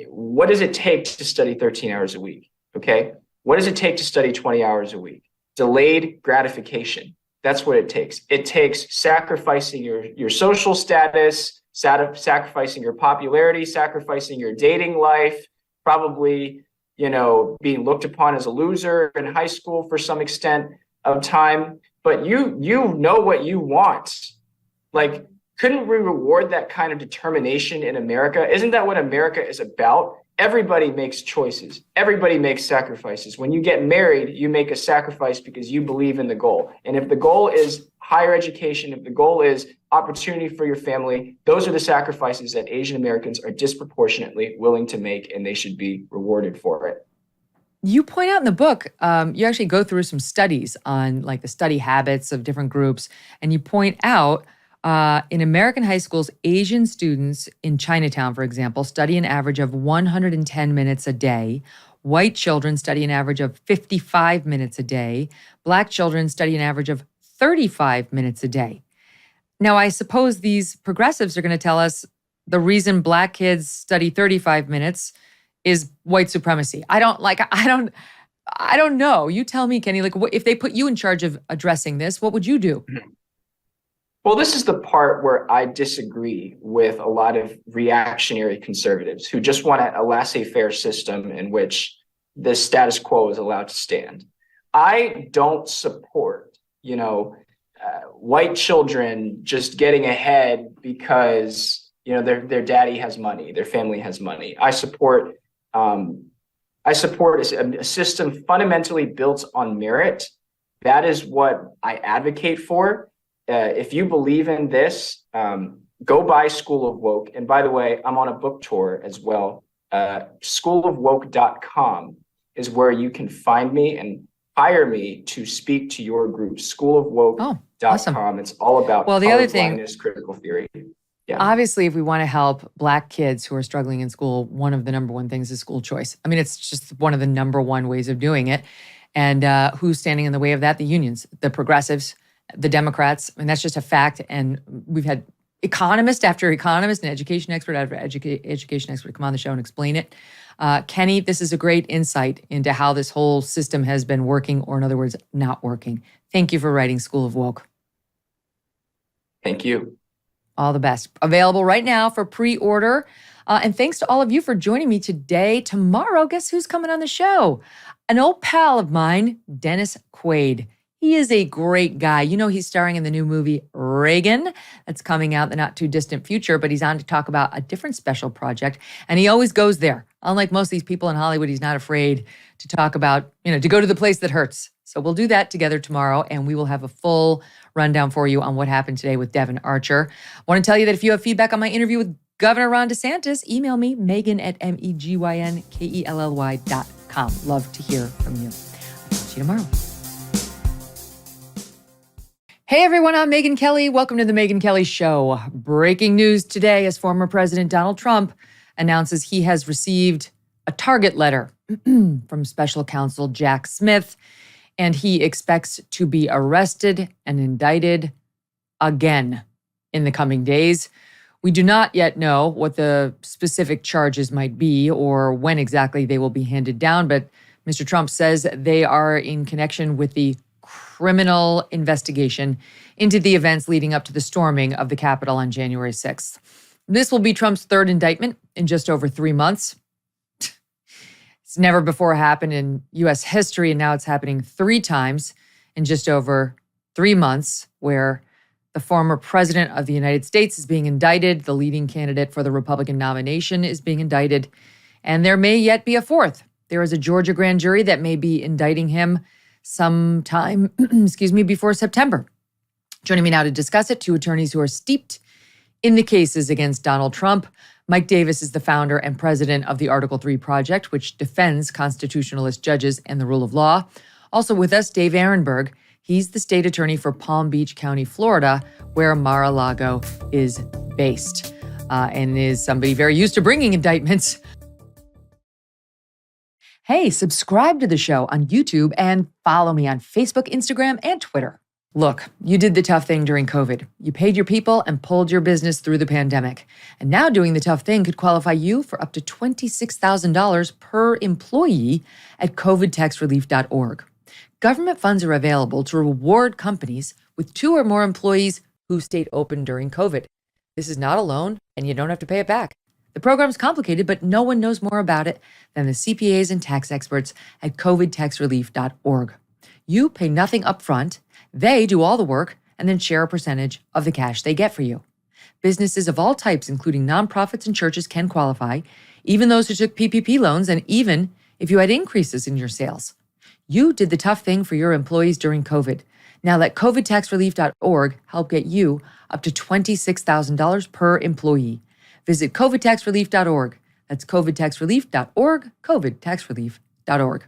what does it take to study 13 hours a week, okay? What does it take to study 20 hours a week? Delayed gratification. That's what it takes. It takes sacrificing your social status, sacrificing your popularity, sacrificing your dating life, probably, you know, being looked upon as a loser in high school for some extent of time. But you know what you want. Like, couldn't we reward that kind of determination in America? Isn't that what America is about? Everybody makes choices. Everybody makes sacrifices. When you get married, you make a sacrifice because you believe in the goal. And if the goal is higher education, if the goal is opportunity for your family, those are the sacrifices that Asian Americans are disproportionately willing to make, and they should be rewarded for it. You point out in the book, you actually go through some studies on like the study habits of different groups. And you point out in American high schools, Asian students in Chinatown, for example, study an average of 110 minutes a day. White children study an average of 55 minutes a day. Black children study an average of 35 minutes a day. Now, I suppose these progressives are going to tell us the reason Black kids study 35 minutes is white supremacy. I don't know. You tell me, Kenny, like if they put you in charge of addressing this, what would you do? Well, this is the part where I disagree with a lot of reactionary conservatives who just want a laissez-faire system in which the status quo is allowed to stand. I don't support, you know, white children just getting ahead because, you know, their daddy has money, their family has money. I support a system fundamentally built on merit. That is what I advocate for. If you believe in this, go buy School of Woke. And by the way, I'm on a book tour as well. Schoolofwoke.com is where you can find me and hire me to speak to your group. Schoolofwoke.com. Awesome. It's all about the other thing, critical theory. Obviously, if we want to help Black kids who are struggling in school, one of the number one things is school choice. I mean, it's just one of the number one ways of doing it. And who's standing in the way of that? The unions, the progressives, the Democrats. I mean, that's just a fact. And we've had economist after economist and education expert after education expert come on the show and explain it. Kenny, this is a great insight into how this whole system has been working, or in other words, not working. Thank you for writing School of Woke. Thank you. All the best. Available right now for pre-order. And thanks to all of you for joining me today. Tomorrow, guess who's coming on the show? An old pal of mine, Dennis Quaid. He is a great guy. You know, he's starring in the new movie Reagan that's coming out in the not too distant future, but he's on to talk about a different special project. And he always goes there. Unlike most of these people in Hollywood, he's not afraid to talk about, to go to the place that hurts. So we'll do that together tomorrow, and we will have a full rundown for you on what happened today with Devin Archer. I want to tell you that if you have feedback on my interview with Governor Ron DeSantis, email me, Megyn at MEGYNKELLY.com. Love to hear from you. I'll see you tomorrow. Hey everyone, I'm Megyn Kelly. Welcome to the Megyn Kelly Show. Breaking news today as former President Donald Trump announces he has received a target letter from special counsel Jack Smith, and he expects to be arrested and indicted again in the coming days. We do not yet know what the specific charges might be or when exactly they will be handed down, but Mr. Trump says they are in connection with the criminal investigation into the events leading up to the storming of the Capitol on January 6th. This will be Trump's third indictment in just over 3 months. It's never before happened in U.S. history, and now it's happening 3 times in just over 3 months, where the former president of the United States is being indicted, the leading candidate for the Republican nomination is being indicted, and there may yet be a fourth. There is a Georgia grand jury that may be indicting him sometime, before September. Joining me now to discuss it, 2 attorneys who are steeped in the cases against Donald Trump. Mike Davis is the founder and president of the Article 3 Project, which defends constitutionalist judges and the rule of law. Also with us, Dave Ehrenberg. He's the state attorney for Palm Beach County, Florida, where Mar-a-Lago is based, and is somebody very used to bringing indictments. Hey, subscribe to the show on YouTube and follow me on Facebook, Instagram, and Twitter. Look, you did the tough thing during COVID. You paid your people and pulled your business through the pandemic. And now doing the tough thing could qualify you for up to $26,000 per employee at covidtaxrelief.org. Government funds are available to reward companies with 2 or more employees who stayed open during COVID. This is not a loan, and you don't have to pay it back. The program's complicated, but no one knows more about it than the CPAs and tax experts at covidtaxrelief.org. You pay nothing up front, they do all the work, and then share a percentage of the cash they get for you. Businesses of all types, including nonprofits and churches, can qualify, even those who took PPP loans, and even if you had increases in your sales. You did the tough thing for your employees during COVID. Now let covidtaxrelief.org help get you up to $26,000 per employee. Visit covidtaxrelief.org. That's covidtaxrelief.org, covidtaxrelief.org.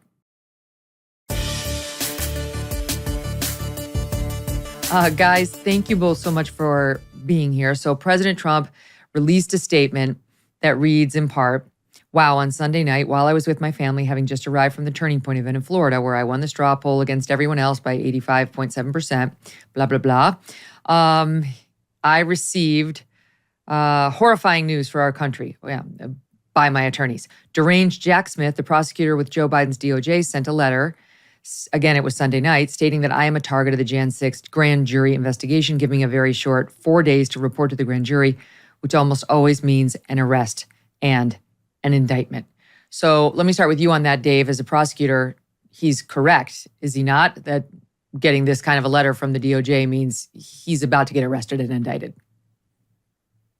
Guys, thank you both so much for being here. So President Trump released a statement that reads in part, wow, on Sunday night, while I was with my family, having just arrived from the Turning Point event in Florida, where I won the straw poll against everyone else by 85.7%, blah, blah, blah, I received horrifying news for our country by my attorneys. Deranged Jack Smith, the prosecutor with Joe Biden's DOJ, sent a letter. Again, it was Sunday night, stating that I am a target of the Jan 6th grand jury investigation, giving a very short 4 days to report to the grand jury, which almost always means an arrest and an indictment. So let me start with you on that, Dave. As a prosecutor, he's correct, is he not? That getting this kind of a letter from the DOJ means he's about to get arrested and indicted.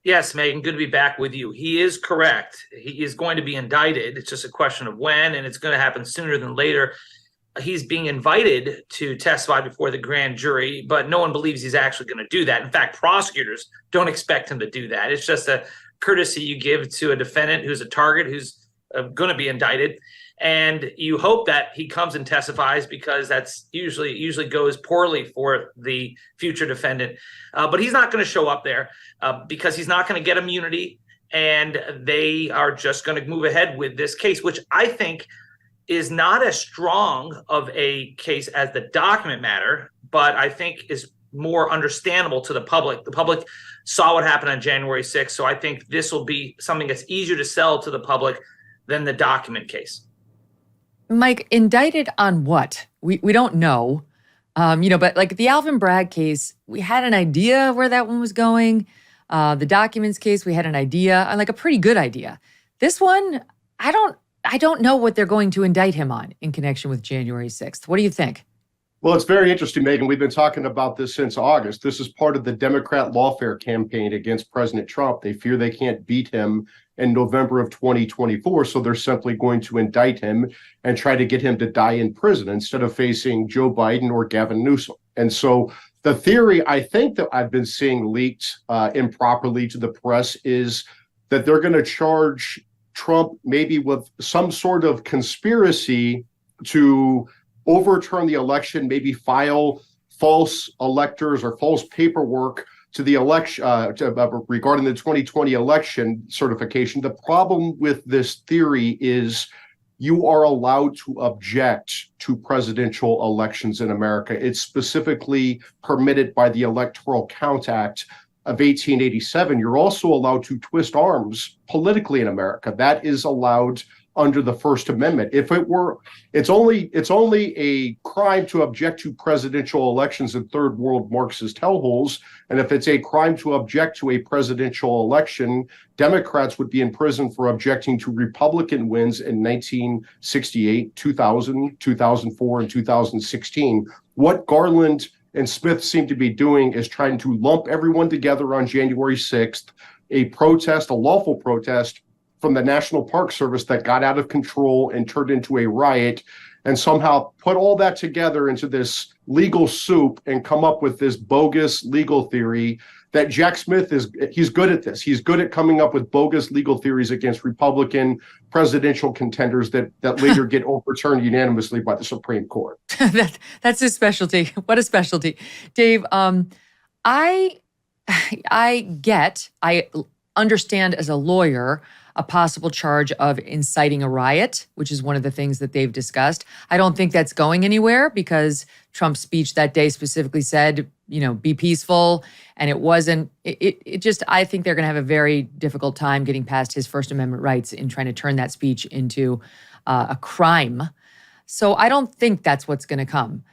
Yes, Megan, good to be back with you. He is correct. He is going to be indicted. It's just a question of when, and it's going to happen sooner than later. He's being invited to testify before the grand jury, but no one believes he's actually going to do that. In fact, prosecutors don't expect him to do that. It's just a courtesy you give to a defendant who's a target, who's going to be indicted. And you hope that he comes and testifies, because that's usually goes poorly for the future defendant. But he's not going to show up there because he's not going to get immunity. And they are just going to move ahead with this case, which I think is not as strong of a case as the document matter, but I think is more understandable to the public. The public saw what happened on January 6th. So I think this will be something that's easier to sell to the public than the document case. Mike, indicted on what? We don't know. But like the Alvin Bragg case, we had an idea where that one was going. The documents case, we had an idea, like a pretty good idea. This one, I don't know what they're going to indict him on in connection with January 6th. What do you think? Well, it's very interesting, Megyn. We've been talking about this since August. This is part of the Democrat lawfare campaign against President Trump. They fear they can't beat him in November of 2024, so they're simply going to indict him and try to get him to die in prison instead of facing Joe Biden or Gavin Newsom. And so the theory, I think, that I've been seeing leaked improperly to the press is that they're going to charge Trump maybe with some sort of conspiracy to overturn the election, maybe file false electors or false paperwork to the election regarding the 2020 election certification. The problem with this theory is you are allowed to object to presidential elections in America. It's specifically permitted by the Electoral Count Act of 1887. You're also allowed to twist arms politically in America. That is allowed under the First Amendment. If it were, it's only a crime to object to presidential elections in third world Marxist hellholes. And if it's a crime to object to a presidential election, Democrats would be in prison for objecting to Republican wins in 1968, 2000, 2004, and 2016. What Garland and Smith seem to be doing is trying to lump everyone together on January 6th, a protest, a lawful protest from the National Park Service that got out of control and turned into a riot, and somehow put all that together into this legal soup and come up with this bogus legal theory that Jack Smith he's good at this. He's good at coming up with bogus legal theories against Republican presidential contenders that later get overturned unanimously by the Supreme Court. That's his specialty. What a specialty. Dave, I understand as a lawyer a possible charge of inciting a riot, which is one of the things that they've discussed. I don't think that's going anywhere because Trump's speech that day specifically said, be peaceful. And it wasn't, I think they're going to have a very difficult time getting past his First Amendment rights in trying to turn that speech into a crime. So I don't think that's what's going to come.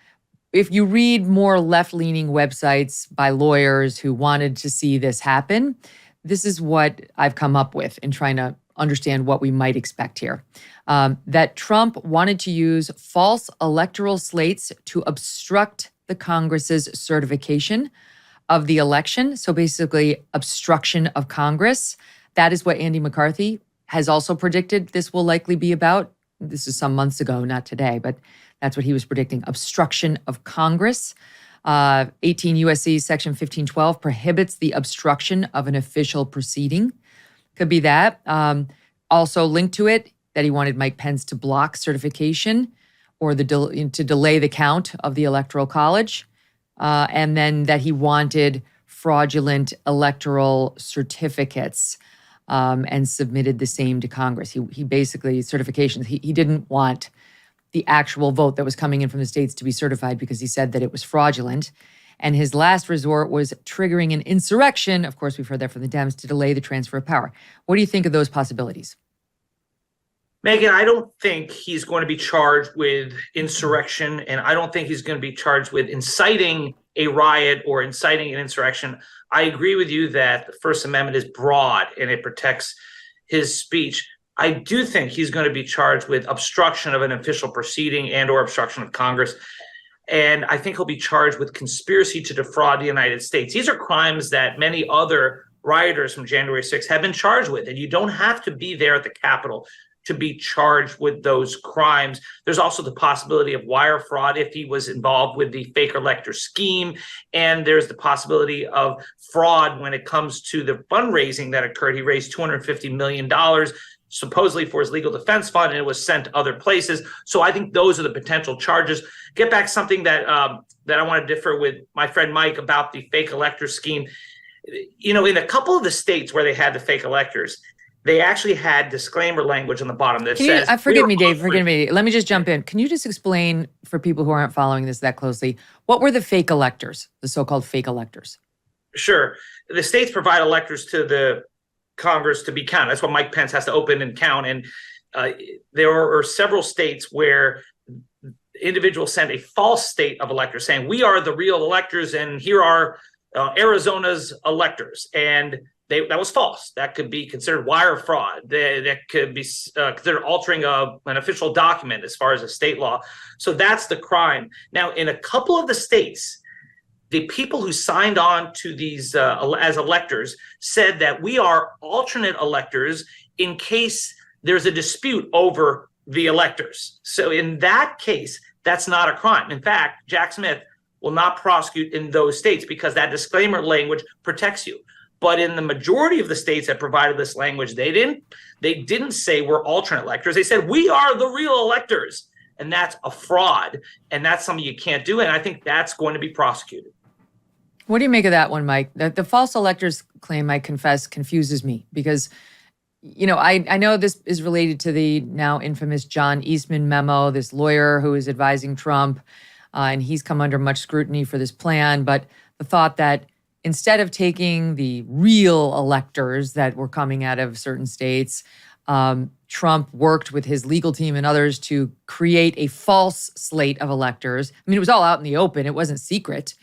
If you read more left-leaning websites by lawyers who wanted to see this happen, this is what I've come up with in trying to understand what we might expect here. That Trump wanted to use false electoral slates to obstruct the Congress's certification of the election. So basically, obstruction of Congress. That is what Andy McCarthy has also predicted this will likely be about. This is some months ago, not today, but that's what he was predicting, obstruction of Congress. 18 U.S.C. Section 1512 prohibits the obstruction of an official proceeding. Could be that. Also linked to it, that he wanted Mike Pence to block certification or to delay the count of the Electoral College. And then that he wanted fraudulent electoral certificates and submitted the same to Congress. He basically, certifications, he didn't want the actual vote that was coming in from the states to be certified because he said that it was fraudulent. And his last resort was triggering an insurrection. Of course, we've heard that from the Dems, to delay the transfer of power. What do you think of those possibilities? Megyn, I don't think he's going to be charged with insurrection, and I don't think he's going to be charged with inciting a riot or inciting an insurrection. I agree with you that the First Amendment is broad and it protects his speech. I do think he's going to be charged with obstruction of an official proceeding and or obstruction of Congress. And I think he'll be charged with conspiracy to defraud the United States. These are crimes that many other rioters from January 6th have been charged with. And you don't have to be there at the Capitol to be charged with those crimes. There's also the possibility of wire fraud if he was involved with the fake elector scheme. And there's the possibility of fraud when it comes to the fundraising that occurred. He raised $250 million supposedly for his legal defense fund, and it was sent to other places. So I think those are the potential charges. Get back something that that I want to differ with my friend Mike about the fake elector scheme. In a couple of the states where they had the fake electors, they actually had disclaimer language on the bottom that says, forgive me, Dave, forgive me. Let me just jump in. Can you just explain for people who aren't following this that closely, what were the fake electors, the so-called fake electors? Sure. The states provide electors to the Congress to be counted. That's what Mike Pence has to open and count. And there are several states where individuals send a false state of electors saying, we are the real electors and here are Arizona's electors. And that was false. That could be considered wire fraud. That could be considered altering an official document as far as a state law. So that's the crime. Now, in a couple of the states, the people who signed on to these as electors said that we are alternate electors in case there's a dispute over the electors. So in that case, that's not a crime. In fact, Jack Smith will not prosecute in those states because that disclaimer language protects you. But in the majority of the states that provided this language, they didn't say we're alternate electors. They said we are the real electors. And that's a fraud. And that's something you can't do. And I think that's going to be prosecuted. What do you make of that one, Mike? The false electors claim, I confess, confuses me because, I know this is related to the now infamous John Eastman memo, this lawyer who is advising Trump, and he's come under much scrutiny for this plan. But the thought that instead of taking the real electors that were coming out of certain states, Trump worked with his legal team and others to create a false slate of electors. I mean, it was all out in the open. It wasn't secret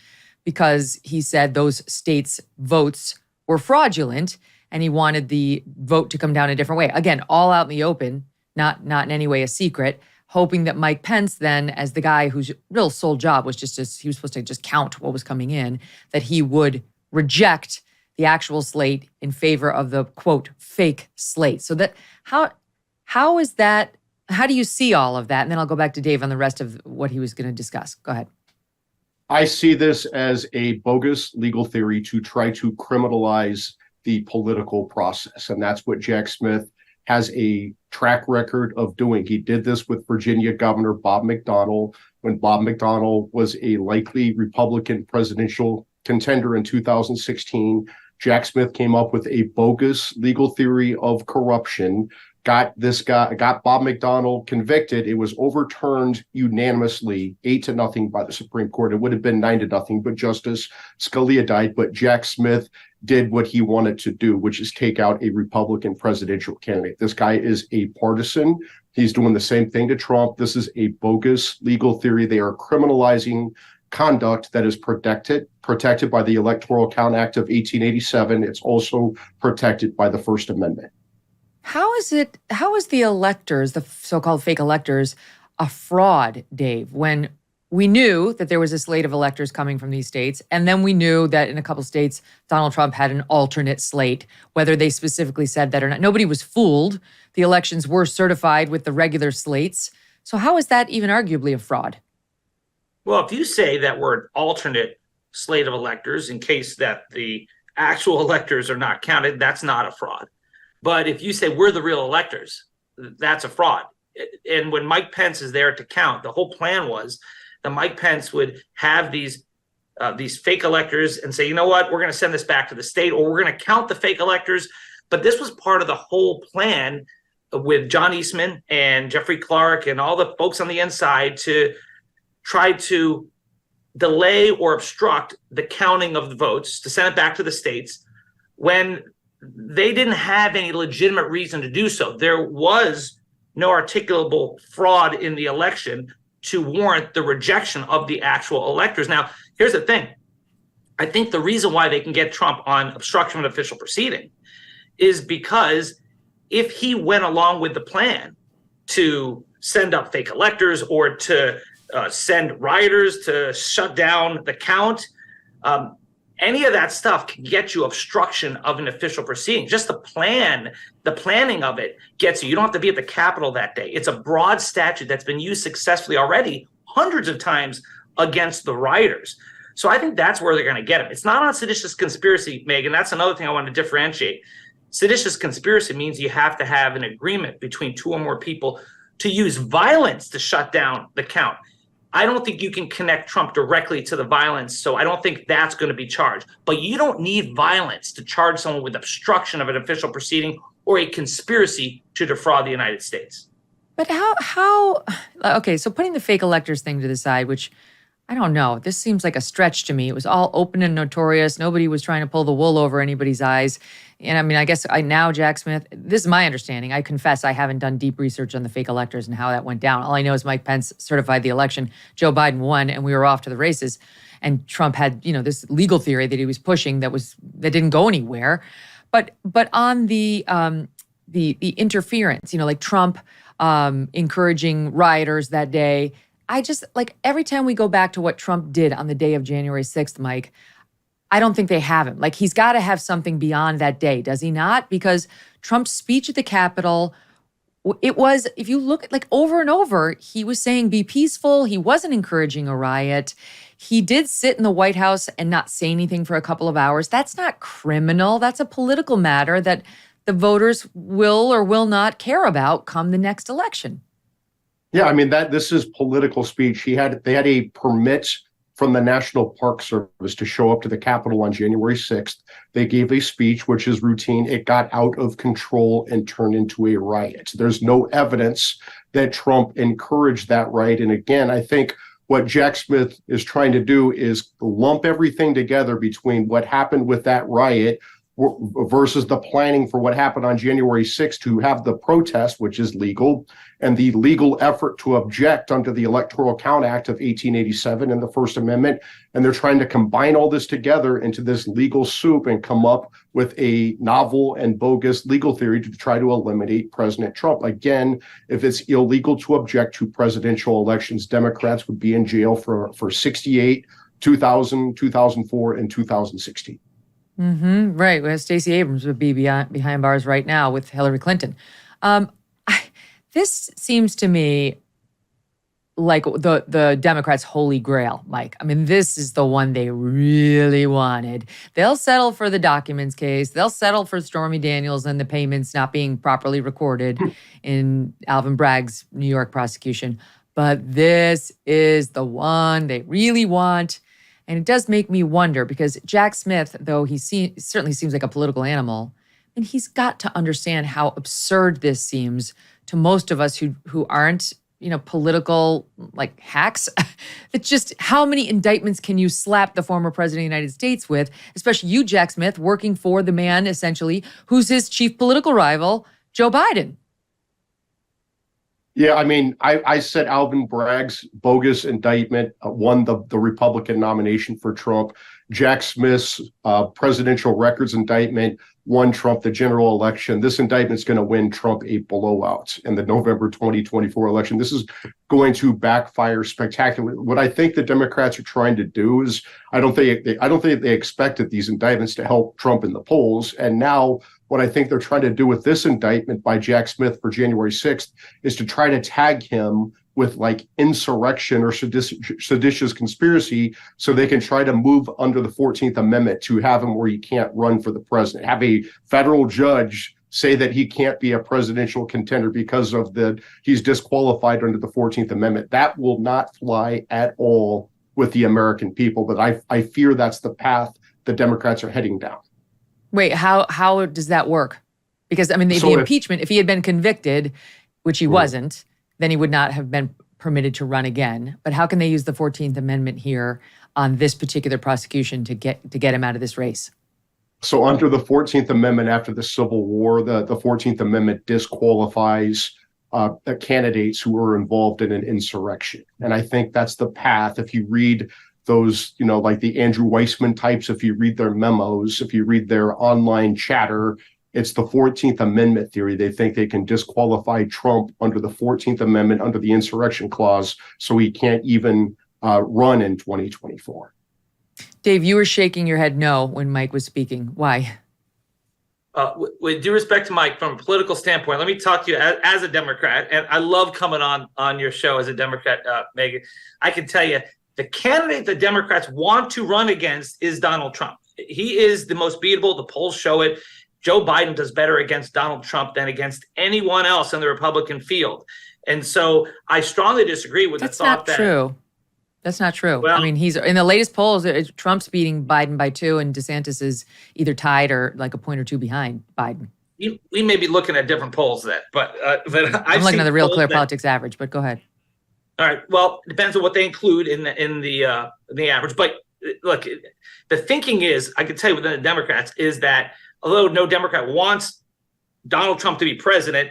because he said those states' votes were fraudulent and he wanted the vote to come down a different way. Again, all out in the open, not in any way a secret, hoping that Mike Pence then, as the guy whose real sole job was he was supposed to just count what was coming in, that he would reject the actual slate in favor of the, quote, fake slate. So that how is that, how do you see all of that? And then I'll go back to Dave on the rest of what he was going to discuss. Go ahead. I see this as a bogus legal theory to try to criminalize the political process. And that's what Jack Smith has a track record of doing. He did this with Virginia Governor Bob McDonnell when Bob McDonnell was a likely Republican presidential contender in 2016. Jack Smith came up with a bogus legal theory of corruption, got Bob McDonnell convicted. It was overturned unanimously, 8-0 by the Supreme Court. It would have been 9-0, but Justice Scalia died. But Jack Smith did what he wanted to do, which is take out a Republican presidential candidate. This guy is a partisan. He's doing the same thing to Trump. This is a bogus legal theory. They are criminalizing conduct that is protected by the Electoral Count Act of 1887. It's also protected by the First Amendment. How is the electors, the so-called fake electors, a fraud, Dave, when we knew that there was a slate of electors coming from these states, and then we knew that in a couple states, Donald Trump had an alternate slate, whether they specifically said that or not. Nobody was fooled. The elections were certified with the regular slates. So how is that even arguably a fraud? Well, if you say that we're an alternate slate of electors in case that the actual electors are not counted, that's not a fraud. But if you say we're the real electors, that's a fraud. And when Mike Pence is there to count, the whole plan was that Mike Pence would have these fake electors and say, you know what, we're going to send this back to the state, or we're going to count the fake electors. But this was part of the whole plan with John Eastman and Jeffrey Clark and all the folks on the inside to try to delay or obstruct the counting of the votes, to send it back to the states when they didn't have any legitimate reason to do so. There was no articulable fraud in the election to warrant the rejection of the actual electors. Now, here's the thing. I think the reason why they can get Trump on obstruction of an official proceeding is because if he went along with the plan to send up fake electors or to send rioters to shut down the count, any of that stuff can get you obstruction of an official proceeding. Just the planning of it gets you. You don't have to be at the Capitol that day. It's a broad statute that's been used successfully already hundreds of times against the rioters. So I think that's where they're going to get him. It's not on seditious conspiracy, Megyn. That's another thing I want to differentiate. Seditious conspiracy means you have to have an agreement between two or more people to use violence to shut down the count. I don't think you can connect Trump directly to the violence, so I don't think that's going to be charged. But you don't need violence to charge someone with obstruction of an official proceeding or a conspiracy to defraud the United States. But okay, so putting the fake electors thing to the side, which I don't know, this seems like a stretch to me. It was all open and notorious. Nobody was trying to pull the wool over anybody's eyes. And I mean, I guess now Jack Smith, this is my understanding. I confess I haven't done deep research on the fake electors and how that went down. All I know is Mike Pence certified the election. Joe Biden won, and we were off to the races. And Trump had, this legal theory that he was pushing that didn't go anywhere. But on the interference, like Trump encouraging rioters that day, I just, every time we go back to what Trump did on the day of January 6th, Mike, I don't think they have him. He's got to have something beyond that day, does he not? Because Trump's speech at the Capitol, it was, if you look at over and over, he was saying be peaceful. He wasn't encouraging a riot. He did sit in the White House and not say anything for a couple of hours. That's not criminal. That's a political matter that the voters will or will not care about come the next election. Yeah, I mean, this is political speech. They had a permit from the National Park Service to show up to the Capitol on January 6th. They gave a speech, which is routine. It got out of control and turned into a riot. There's no evidence that Trump encouraged that riot. And again, I think what Jack Smith is trying to do is lump everything together between what happened with that riot versus the planning for what happened on January 6th to have the protest, which is legal, and the legal effort to object under the Electoral Count Act of 1887 and the First Amendment. And they're trying to combine all this together into this legal soup and come up with a novel and bogus legal theory to try to eliminate President Trump. Again, if it's illegal to object to presidential elections, Democrats would be in jail for 68, 2000, 2004, and 2016. Mm-hmm. Right. Well, Stacey Abrams would be behind bars right now with Hillary Clinton. This seems to me like the Democrats' holy grail, Mike. I mean, this is the one they really wanted. They'll settle for the documents case. They'll settle for Stormy Daniels and the payments not being properly recorded in Alvin Bragg's New York prosecution. But this is the one they really want. And it does make me wonder, because Jack Smith, though he certainly seems like a political animal, and he's got to understand how absurd this seems to most of us who aren't, political hacks. That just how many indictments can you slap the former president of the United States with, especially you, Jack Smith, working for the man, essentially, who's his chief political rival, Joe Biden. Yeah, I mean, I said Alvin Bragg's bogus indictment won the Republican nomination for Trump. Jack Smith's presidential records indictment won Trump the general election. This indictment is going to win Trump a blowout in the November 2024 election. This is going to backfire spectacularly. What I think the Democrats are trying to do is, I don't think they expected these indictments to help Trump in the polls. And now what I think they're trying to do with this indictment by Jack Smith for January 6th is to try to tag him with insurrection or seditious conspiracy, so they can try to move under the 14th Amendment to have him where he can't run for the president. Have a federal judge say that he can't be a presidential contender because of he's disqualified under the 14th Amendment. That will not fly at all with the American people. But I fear that's the path the Democrats are heading down. Wait, how does that work? Because, I mean, the impeachment, if he had been convicted, which he wasn't, then he would not have been permitted to run again. But how can they use the 14th Amendment here on this particular prosecution to get him out of this race? So under the 14th Amendment, after the Civil War, the 14th Amendment disqualifies candidates who were involved in an insurrection. And I think that's the path. If you read those, like the Andrew Weissman types, if you read their memos, if you read their online chatter, it's the 14th Amendment theory. They think they can disqualify Trump under the 14th Amendment, under the insurrection clause, so he can't even run in 2024. Dave, you were shaking your head no when Mike was speaking. Why? With due respect to Mike, from a political standpoint, let me talk to you as a Democrat, and I love coming on your show as a Democrat, Megyn. I can tell you, the candidate the Democrats want to run against is Donald Trump. He is the most beatable. The polls show it. Joe Biden does better against Donald Trump than against anyone else in the Republican field. And so I strongly disagree with the thought that— That's not true. That's not true. Well, I mean, he's in the latest polls, Trump's beating Biden by 2 and DeSantis is either tied or like a point or 2 behind Biden. we may be looking at different polls then, but I'm looking at the Real Clear Politics average, but go ahead. All right. Well, it depends on what they include in the average. But look, the thinking is, I can tell you within the Democrats, is that although no Democrat wants Donald Trump to be president,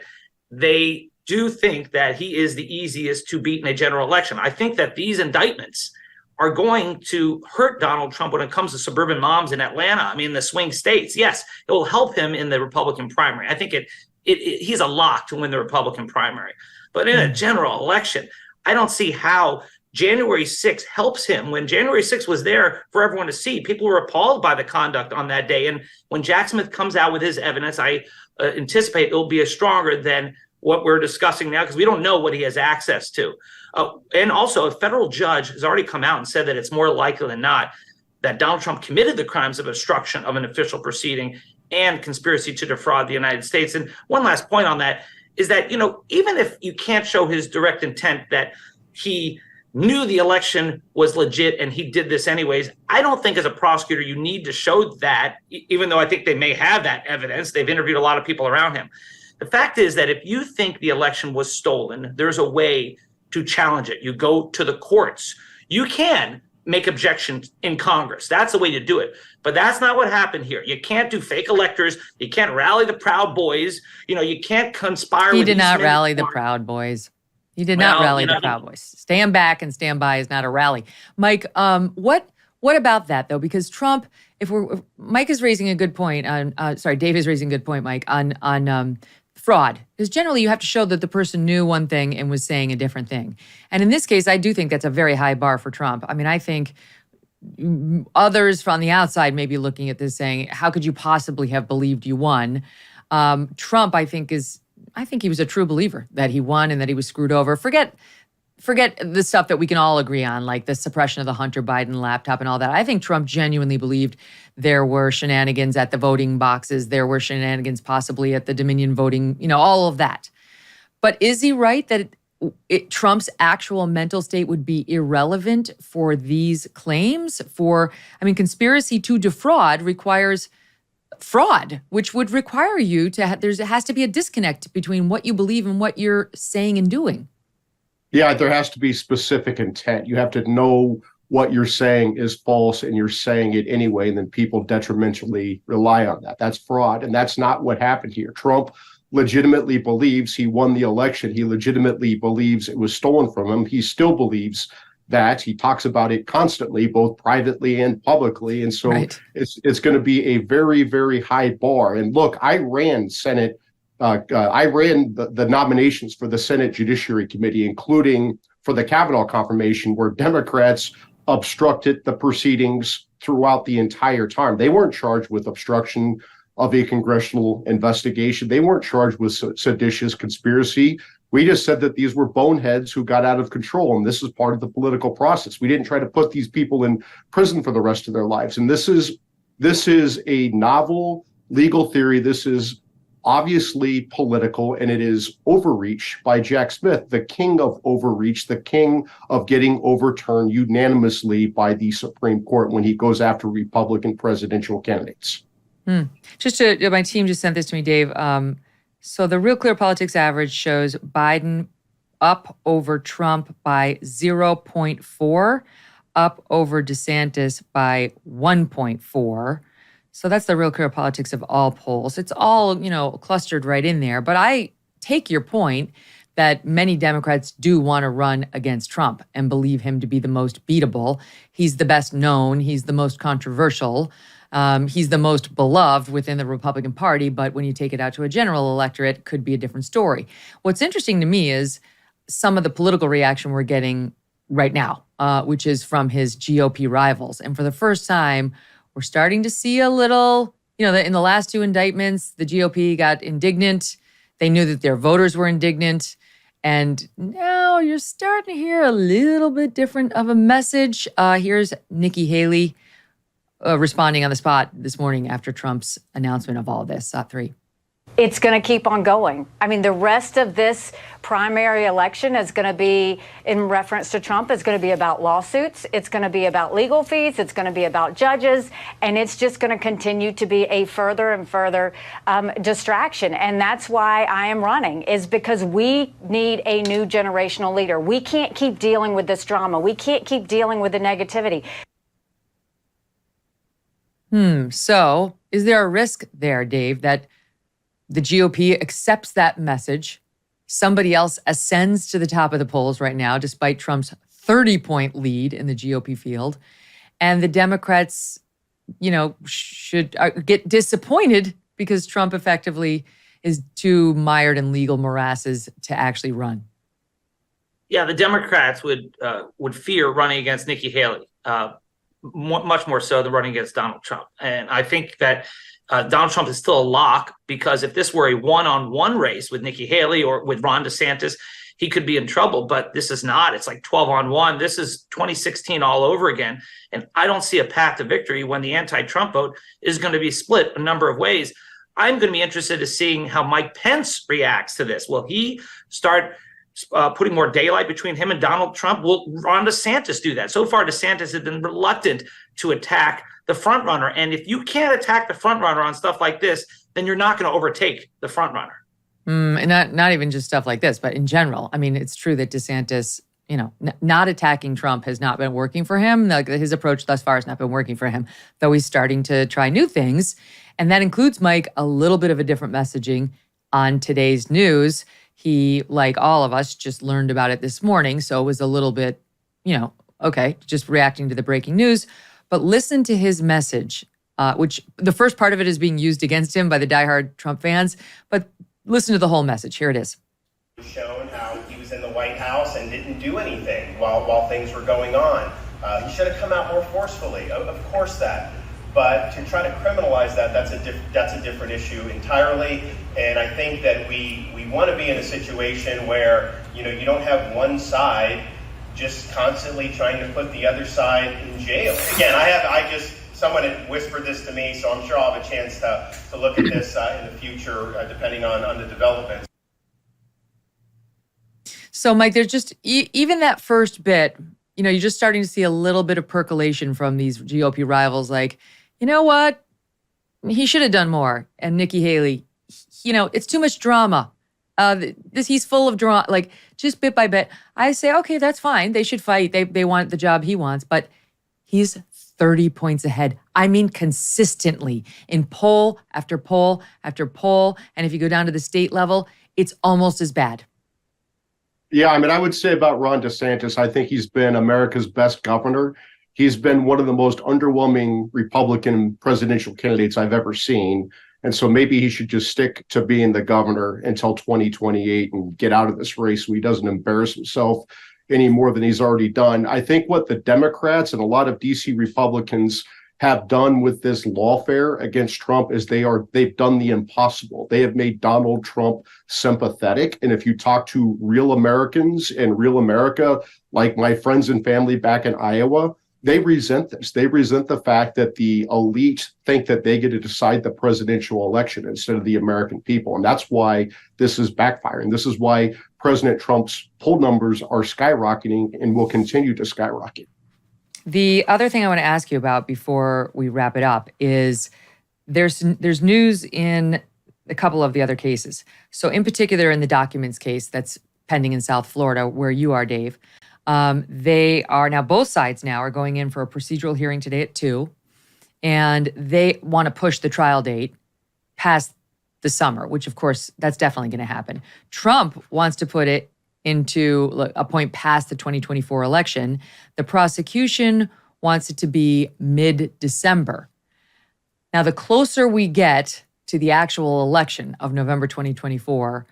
they do think that he is the easiest to beat in a general election. I think that these indictments are going to hurt Donald Trump when it comes to suburban moms in Atlanta. I mean, the swing states. Yes, it will help him in the Republican primary. I think he's a lock to win the Republican primary. But in a general election, I don't see how January 6th helps him. When January 6th was there for everyone to see, people were appalled by the conduct on that day. And when Jack Smith comes out with his evidence, I anticipate it will be stronger than what we're discussing now, because we don't know what he has access to. And also, a federal judge has already come out and said that it's more likely than not that Donald Trump committed the crimes of obstruction of an official proceeding and conspiracy to defraud the United States. And one last point on that is that, even if you can't show his direct intent that he knew the election was legit and he did this anyways, I don't think as a prosecutor you need to show that, even though I think they may have that evidence. They've interviewed a lot of people around him. The fact is that if you think the election was stolen, there's a way to challenge it. You go to the courts. You can make objections in Congress. That's the way to do it. But that's not what happened here. You can't do fake electors. You can't rally the Proud Boys. You can't conspire. He did not rally the Proud Boys. He did not rally the Proud Boys. Stand back and stand by is not a rally. Mike, what about that though? Because Trump, Mike is raising a good point on, Dave is raising a good point, Mike, on fraud. Because generally you have to show that the person knew one thing and was saying a different thing. And in this case, I do think that's a very high bar for Trump. I mean, I think others from the outside may be looking at this saying, how could you possibly have believed you won? Trump, I think he was a true believer that he won and that he was screwed over. Forget the stuff that we can all agree on, like the suppression of the Hunter Biden laptop and all that. I think Trump genuinely believed there were shenanigans at the voting boxes. There were shenanigans possibly at the Dominion voting, all of that. But is he right that Trump's actual mental state would be irrelevant for these claims? Conspiracy to defraud requires fraud, which would require you to, there has to be a disconnect between what you believe and what you're saying and doing. Yeah, there has to be specific intent. You have to know what you're saying is false and you're saying it anyway, and then people detrimentally rely on that. That's fraud, and that's not what happened here. Trump legitimately believes he won the election. He legitimately believes it was stolen from him. He still believes that. He talks about it constantly, both privately and publicly. And so it's going to be a very, very high bar. And look, I ran the nominations for the Senate Judiciary Committee, including for the Kavanaugh confirmation, where Democrats obstructed the proceedings throughout the entire time. They weren't charged with obstruction of a congressional investigation. They weren't charged with seditious conspiracy. We just said that these were boneheads who got out of control, and this is part of the political process. We didn't try to put these people in prison for the rest of their lives. And this is a novel legal theory. This is obviously political, and it is overreach by Jack Smith, the king of overreach, the king of getting overturned unanimously by the Supreme Court when he goes after Republican presidential candidates. My team just sent this to me, Dave. So the Real Clear Politics average shows Biden up over Trump by 0.4, up over DeSantis by 1.4. So that's the Real Clear Politics of all polls. It's all, clustered right in there. But I take your point that many Democrats do want to run against Trump and believe him to be the most beatable. He's the best known. He's the most controversial. He's the most beloved within the Republican Party. But when you take it out to a general electorate, it could be a different story. What's interesting to me is some of the political reaction we're getting right now, which is from his GOP rivals. And for the first time, we're starting to see a little, in the last 2 indictments, the GOP got indignant. They knew that their voters were indignant. And now you're starting to hear a little bit different of a message. Here's Nikki Haley responding on the spot this morning after Trump's announcement of all of this. 3. It's going to keep on going. I mean, the rest of this primary election is going to be, in reference to Trump, is going to be about lawsuits. It's going to be about legal fees. It's going to be about judges. And it's just going to continue to be a further and further distraction. And that's why I am running, is because we need a new generational leader. We can't keep dealing with this drama. We can't keep dealing with the negativity. So is there a risk there, Dave, that the GOP accepts that message? Somebody else ascends to the top of the polls right now, despite Trump's 30-point lead in the GOP field. And the Democrats, should get disappointed because Trump effectively is too mired in legal morasses to actually run. Yeah, the Democrats would fear running against Nikki Haley, much more so than running against Donald Trump. And I think that Donald Trump is still a lock, because if this were a one-on-one race with Nikki Haley or with Ron DeSantis, he could be in trouble. But this is not. It's like 12-on-1. This is 2016 all over again. And I don't see a path to victory when the anti-Trump vote is going to be split a number of ways. I'm going to be interested in seeing how Mike Pence reacts to this. Will he start putting more daylight between him and Donald Trump? Will Ron DeSantis do that? So far, DeSantis has been reluctant to attack the front runner. And if you can't attack the front runner on stuff like this, then you're not going to overtake the front runner. And not even just stuff like this, but in general. I mean, it's true that DeSantis, not attacking Trump has not been working for him. Like, his approach thus far has not been working for him, though he's starting to try new things. And that includes, Mike, a little bit of a different messaging on today's news. He, like all of us, just learned about it this morning. So it was a little bit, okay, just reacting to the breaking news. But listen to his message, which the first part of it is being used against him by the diehard Trump fans. But listen to the whole message. Here it is. Shown how he was in the White House and didn't do anything while things were going on. He should have come out more forcefully. Of course that. But to try to criminalize that's a different issue entirely. And I think that we want to be in a situation where you don't have one side just constantly trying to put the other side in jail. Again, someone had whispered this to me, so I'm sure I'll have a chance to look at this in the future, depending on the developments. So, Mike, there's just even that first bit, you're just starting to see a little bit of percolation from these GOP rivals. Like, you know what? He should have done more. And Nikki Haley, it's too much drama. He's full of drama, like just bit by bit. I say, okay, that's fine. They should fight. They want the job he wants, but he's 30 points ahead. I mean, consistently in poll after poll after poll. And if you go down to the state level, it's almost as bad. Yeah, I would say about Ron DeSantis, I think he's been America's best governor. He's been one of the most underwhelming Republican presidential candidates I've ever seen. And so maybe he should just stick to being the governor until 2028 and get out of this race so he doesn't embarrass himself any more than he's already done. I think what the Democrats and a lot of DC Republicans have done with this lawfare against Trump is they've done the impossible. They have made Donald Trump sympathetic. And if you talk to real Americans and real America, like my friends and family back in Iowa, they resent this. They resent the fact that the elite think that they get to decide the presidential election instead of the American people. And that's why this is backfiring. This is why President Trump's poll numbers are skyrocketing and will continue to skyrocket. The other thing I want to ask you about before we wrap it up is there's news in a couple of the other cases. So in particular, in the documents case that's pending in South Florida, where you are, Dave, they are now, both sides now are going in for a procedural hearing today at 2, and they want to push the trial date past the summer, which of course, that's definitely going to happen. Trump wants to put it into a point past the 2024 election. The prosecution wants it to be mid-December. Now, the closer we get to the actual election of November 2024,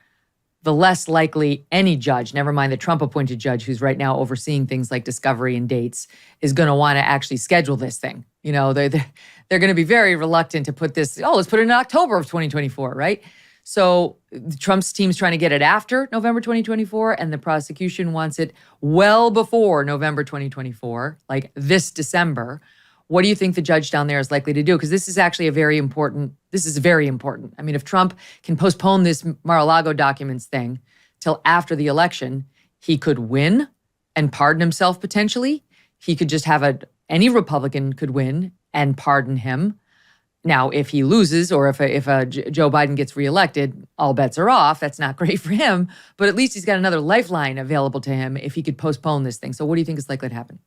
the less likely any judge, never mind the Trump-appointed judge who's right now overseeing things like discovery and dates, is going to want to actually schedule this thing. They're going to be very reluctant to put this, let's put it in October of 2024, right? So Trump's team's trying to get it after November 2024, and the prosecution wants it well before November 2024, like this December, What do you think the judge down there is likely to do? Because this is actually very important. I mean, if Trump can postpone this Mar-a-Lago documents thing till after the election, he could win and pardon himself potentially. He could just have any Republican could win and pardon him. Now, if he loses or if Joe Biden gets reelected, all bets are off. That's not great for him. But at least he's got another lifeline available to him if he could postpone this thing. So what do you think is likely to happen?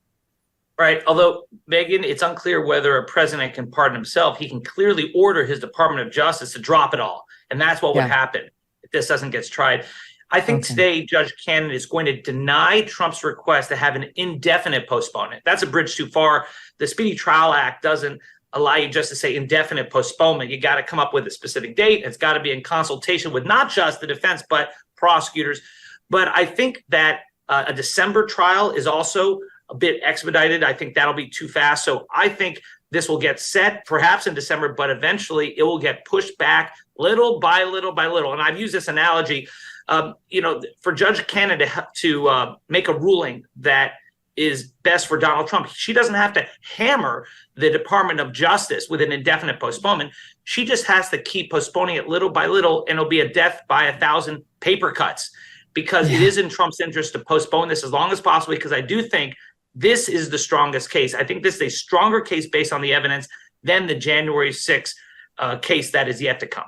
Right. Although, Megyn, it's unclear whether a president can pardon himself. He can clearly order his Department of Justice to drop it all. And that's what would happen if this doesn't get tried. I think today Judge Cannon is going to deny Trump's request to have an indefinite postponement. That's a bridge too far. The Speedy Trial Act doesn't allow you just to say indefinite postponement. You got to come up with a specific date. It's got to be in consultation with not just the defense, but prosecutors. But I think that a December trial is also a bit expedited. I think that'll be too fast. So I think this will get set perhaps in December, but eventually it will get pushed back little by little by little. And I've used this analogy, for Judge Cannon to make a ruling that is best for Donald Trump. She doesn't have to hammer the Department of Justice with an indefinite postponement. She just has to keep postponing it little by little, and it'll be a death by 1,000 paper cuts, because it is in Trump's interest to postpone this as long as possible, because I do think this is the strongest case. I think this is a stronger case based on the evidence than the January 6th case that is yet to come.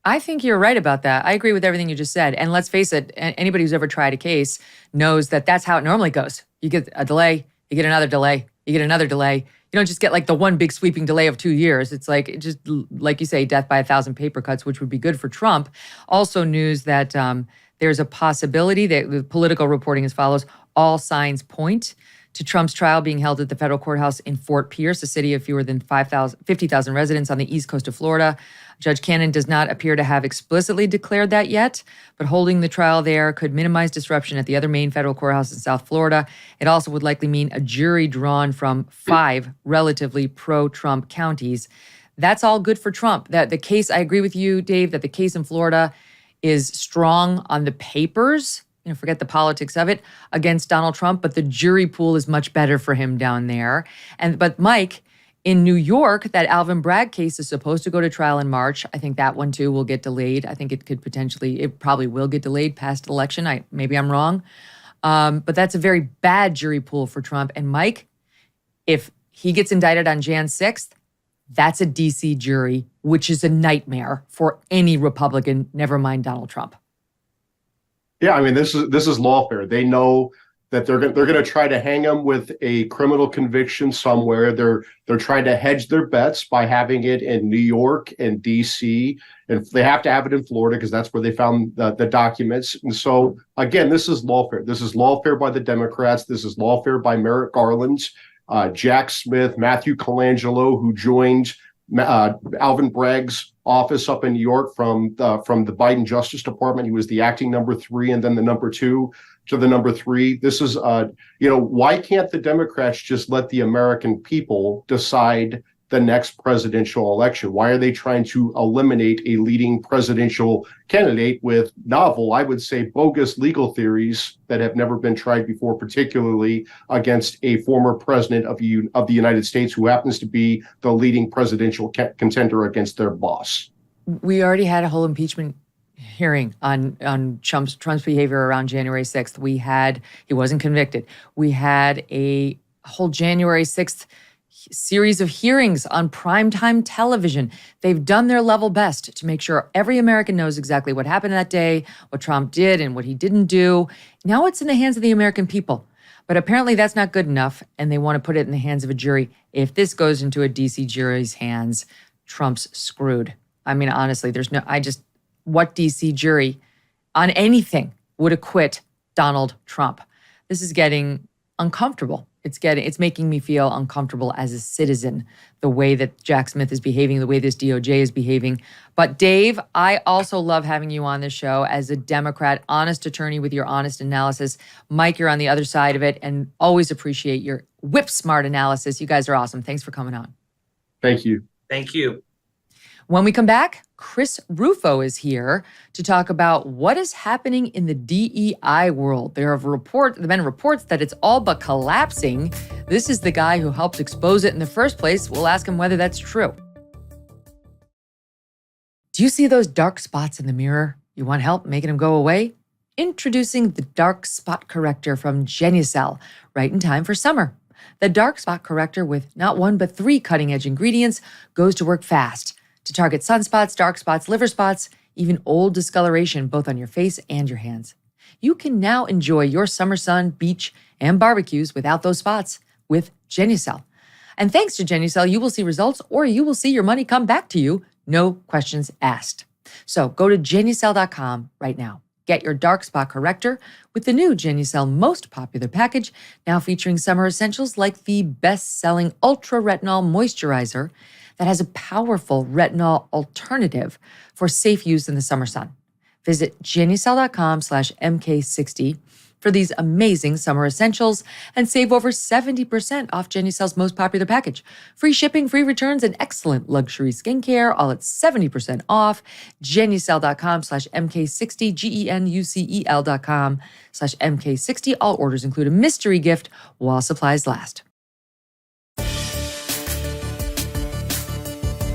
I think you're right about that. I agree with everything you just said. And let's face it, anybody who's ever tried a case knows that that's how it normally goes. You get a delay, you get another delay, you get another delay. You don't just get like the one big sweeping delay of 2 years. It's like, just like you say, death by 1,000 paper cuts, which would be good for Trump. Also news that there's a possibility that the political reporting as follows: all signs point to Trump's trial being held at the federal courthouse in Fort Pierce, a city of fewer than 50,000 residents on the east coast of Florida. Judge Cannon does not appear to have explicitly declared that yet, but holding the trial there could minimize disruption at the other main federal courthouse in South Florida. It also would likely mean a jury drawn from 5 relatively pro-Trump counties. That's all good for Trump. That the case, I agree with you, Dave, that the case in Florida is strong on the papers, forget the politics of it, against Donald Trump, but the jury pool is much better for him down there. But Mike, in New York, that Alvin Bragg case is supposed to go to trial in March. I think that one too will get delayed. I think it probably will get delayed past election. Maybe I'm wrong. But that's a very bad jury pool for Trump. And Mike, if he gets indicted on Jan 6th, that's a DC jury, which is a nightmare for any Republican, never mind Donald Trump. Yeah, I mean, this is lawfare. They know that they're going to try to hang him with a criminal conviction somewhere. They're trying to hedge their bets by having it in New York and D.C. and they have to have it in Florida because that's where they found the documents. And so again, this is lawfare. This is lawfare by the Democrats. This is lawfare by Merrick Garland, Jack Smith, Matthew Colangelo, who joined Alvin Bragg's office up in New York from the Biden Justice Department. He was the acting number 3 and then the number 2 to the number 3. This is, why can't the Democrats just let the American people decide the next presidential election? Why are they trying to eliminate a leading presidential candidate with novel, I would say, bogus legal theories that have never been tried before, particularly against a former president of the United States who happens to be the leading presidential contender against their boss? We already had a whole impeachment hearing on Trump's behavior around January 6th. He wasn't convicted. We had a whole January 6th series of hearings on primetime television. They've done their level best to make sure every American knows exactly what happened that day, what Trump did and what he didn't do. Now it's in the hands of the American people. But apparently that's not good enough, and they want to put it in the hands of a jury. If this goes into a DC jury's hands, Trump's screwed. I mean, honestly, what DC jury on anything would acquit Donald Trump? This is getting uncomfortable. It's making me feel uncomfortable as a citizen, the way that Jack Smith is behaving, the way this DOJ is behaving. But Dave, I also love having you on the show as a Democrat, honest attorney with your honest analysis. Mike, you're on the other side of it, and always appreciate your whip smart analysis. You guys are awesome. Thanks for coming on. Thank you. Thank you. When we come back, Chris Rufo is here to talk about what is happening in the DEI world. There have been reports that it's all but collapsing. This is the guy who helped expose it in the first place. We'll ask him whether that's true. Do you see those dark spots in the mirror? You want help making them go away? Introducing the Dark Spot Corrector from Genucel, right in time for summer. The Dark Spot Corrector, with not one but 3 cutting-edge ingredients, goes to work fast to target sunspots, dark spots, liver spots, even old discoloration, both on your face and your hands. You can now enjoy your summer sun, beach, and barbecues without those spots with Genucel. And thanks to Genucel, you will see results, or you will see your money come back to you, no questions asked. So go to Genucel.com right now. Get your dark spot corrector with the new Genucel most popular package, now featuring summer essentials like the best-selling Ultra Retinol Moisturizer that has a powerful retinol alternative for safe use in the summer sun. Visit Genucel.com/MK60 for these amazing summer essentials and save over 70% off Genucel's most popular package. Free shipping, free returns, and excellent luxury skincare, all at 70% off. Genucel.com/MK60, GENUCEL.com/MK60. All orders include a mystery gift while supplies last.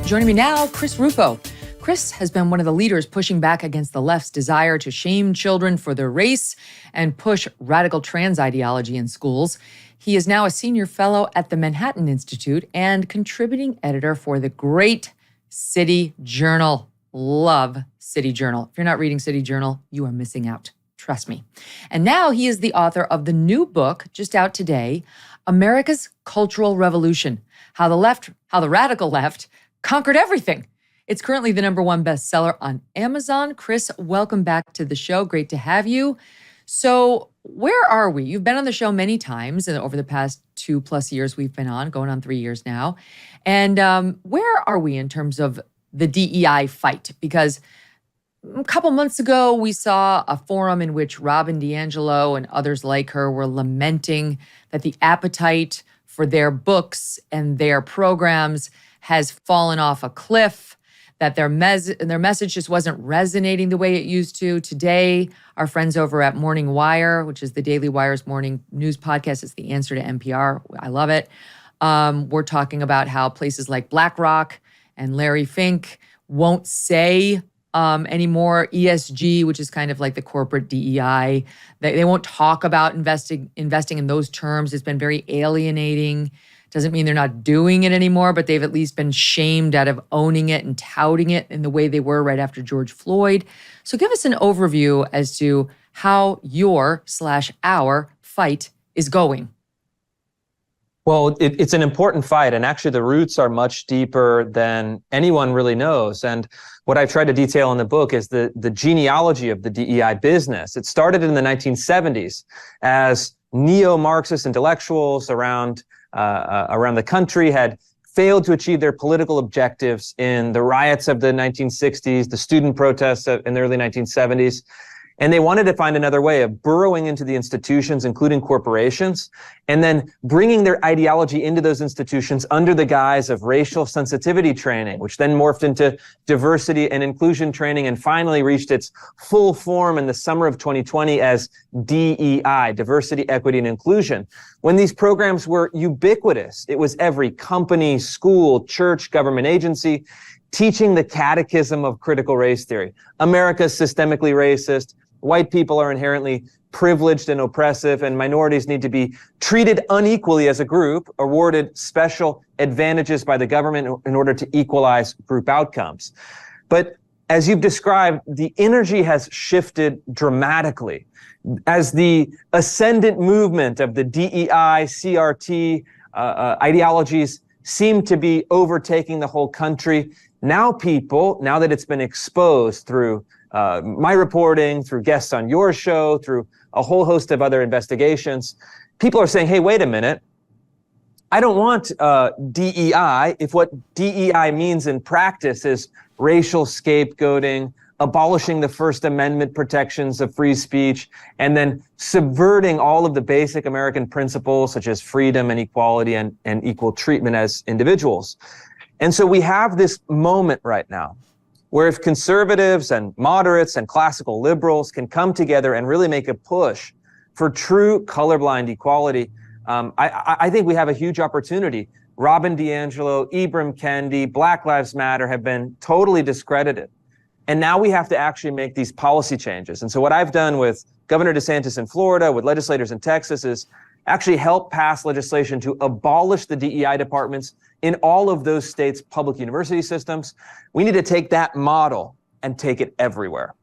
Joining me now, Chris Rufo. Chris has been one of the leaders pushing back against the left's desire to shame children for their race and push radical trans ideology in schools. He is now a senior fellow at the Manhattan Institute and contributing editor for the great City Journal. Love City Journal. If you're not reading City Journal, you are missing out. Trust me. And now he is the author of the new book, just out today, America's Cultural Revolution, How the Radical Left Conquered Everything. It's currently the #1 bestseller on Amazon. Chris, welcome back to the show. Great to have you. So where are we? You've been on the show many times over the past 2+ years we've been on, going on 3 years now. And where are we in terms of the DEI fight? Because a couple months ago, we saw a forum in which Robin DiAngelo and others like her were lamenting that the appetite for their books and their programs has fallen off a cliff, that their message just wasn't resonating the way it used to. Today, our friends over at Morning Wire, which is the Daily Wire's morning news podcast, it's the answer to NPR. I love it. We're talking about how places like BlackRock and Larry Fink won't say anymore ESG, which is kind of like the corporate DEI. They won't talk about investing in those terms. It's been very alienating. Doesn't mean they're not doing it anymore, but they've at least been shamed out of owning it and touting it in the way they were right after George Floyd. So give us an overview as to how your/our fight is going. Well, it's an important fight, and actually the roots are much deeper than anyone really knows. And what I've tried to detail in the book is the genealogy of the DEI business. It started in the 1970s as neo-Marxist intellectuals around the country had failed to achieve their political objectives in the riots of the 1960s, the student protests in the early 1970s. And they wanted to find another way of burrowing into the institutions, including corporations, and then bringing their ideology into those institutions under the guise of racial sensitivity training, which then morphed into diversity and inclusion training and finally reached its full form in the summer of 2020 as DEI, diversity, equity, and inclusion. When these programs were ubiquitous, it was every company, school, church, government agency teaching the catechism of critical race theory. America's systemically racist. White people are inherently privileged and oppressive, and minorities need to be treated unequally as a group, awarded special advantages by the government in order to equalize group outcomes. But as you've described, the energy has shifted dramatically. As the ascendant movement of the DEI, CRT ideologies seem to be overtaking the whole country, now that it's been exposed through my reporting, through guests on your show, through a whole host of other investigations, people are saying, hey, wait a minute. I don't want DEI if what DEI means in practice is racial scapegoating, abolishing the First Amendment protections of free speech, and then subverting all of the basic American principles such as freedom and equality and equal treatment as individuals. And so we have this moment right now where if conservatives and moderates and classical liberals can come together and really make a push for true colorblind equality, I think we have a huge opportunity. Robin DiAngelo, Ibram Kendi, Black Lives Matter have been totally discredited. And now we have to actually make these policy changes. And so what I've done with Governor DeSantis in Florida, with legislators in Texas, is actually help pass legislation to abolish the DEI departments in all of those states' public university systems. We need to take that model and take it everywhere.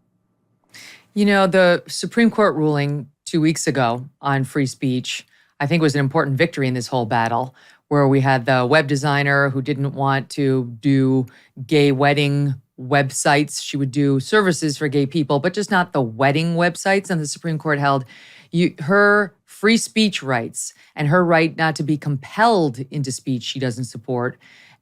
You know, the Supreme Court ruling 2 weeks ago on free speech, I think was an important victory in this whole battle, where we had the web designer who didn't want to do gay wedding websites. She would do services for gay people, but just not the wedding websites. And the Supreme Court held her free speech rights and her right not to be compelled into speech she doesn't support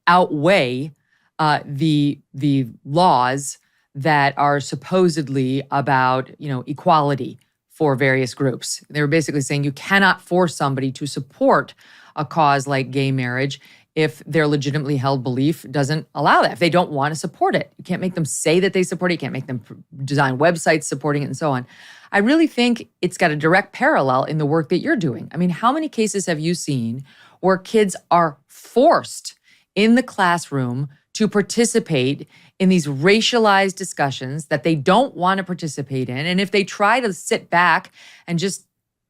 outweigh the laws that are supposedly about, equality for various groups. They were basically saying you cannot force somebody to support a cause like gay marriage if their legitimately held belief doesn't allow that, if they don't want to support it. You can't make them say that they support it. You can't make them design websites supporting it and so on. I really think it's got a direct parallel in the work that you're doing. I mean, how many cases have you seen where kids are forced in the classroom to participate in these racialized discussions that they don't want to participate in? And if they try to sit back and just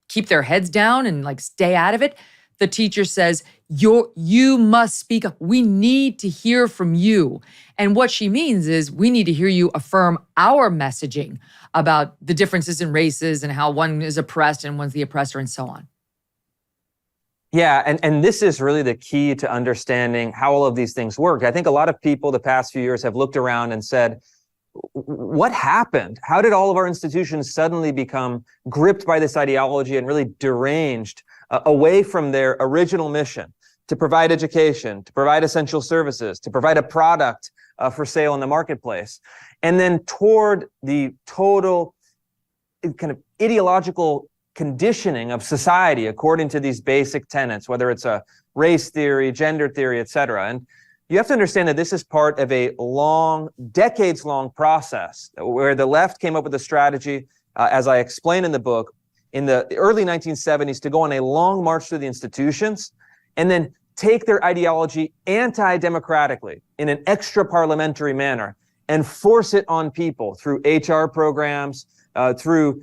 keep their heads down and stay out of it, the teacher says, you must speak up. We need to hear from you. And what she means is we need to hear you affirm our messaging about the differences in races and how one is oppressed and one's the oppressor and so on. Yeah, and this is really the key to understanding how all of these things work. I think a lot of people the past few years have looked around and said, what happened? How did all of our institutions suddenly become gripped by this ideology and really deranged away from their original mission to provide education, to provide essential services, to provide a product for sale in the marketplace, and then toward the total kind of ideological conditioning of society according to these basic tenets, whether it's a race theory, gender theory, et cetera. And you have to understand that this is part of a long, decades-long process where the left came up with a strategy, as I explain in the book, in the early 1970s to go on a long march through the institutions and then take their ideology anti-democratically in an extra-parliamentary manner and force it on people through HR programs, through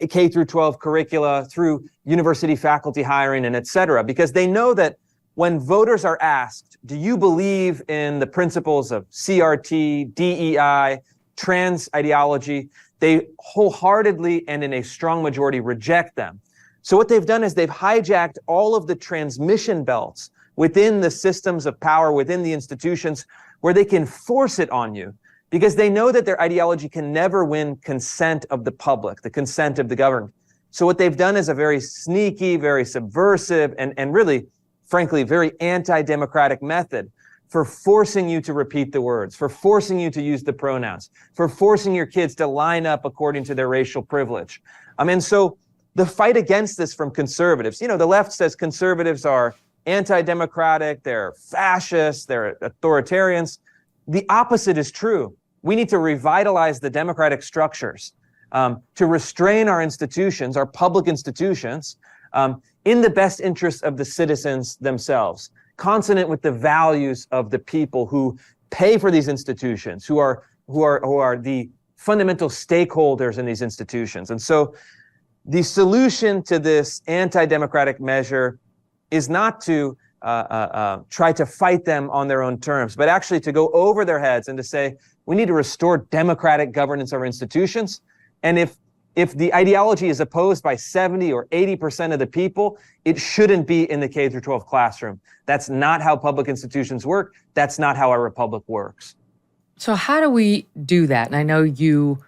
K through 12 curricula, through university faculty hiring, and et cetera, because they know that when voters are asked, do you believe in the principles of CRT, DEI, trans ideology, they wholeheartedly and in a strong majority reject them. So what they've done is they've hijacked all of the transmission belts within the systems of power, within the institutions, where they can force it on you because they know that their ideology can never win consent of the public, the consent of the governed. So what they've done is a very sneaky, very subversive, and really, frankly, very anti-democratic method for forcing you to repeat the words, for forcing you to use the pronouns, for forcing your kids to line up according to their racial privilege. And so the fight against this from conservatives, the left says conservatives are anti-democratic, they're fascists, they're authoritarians. The opposite is true. We need to revitalize the democratic structures to restrain our institutions, our public institutions, in the best interest of the citizens themselves, consonant with the values of the people who pay for these institutions, who are the fundamental stakeholders in these institutions. And so the solution to this anti-democratic measure is not to try to fight them on their own terms, but actually to go over their heads and to say, we need to restore democratic governance of our institutions. And if the ideology is opposed by 70 or 80% of the people, it shouldn't be in the K through 12 classroom. That's not how public institutions work. That's not how our republic works. So how do we do that? And I know you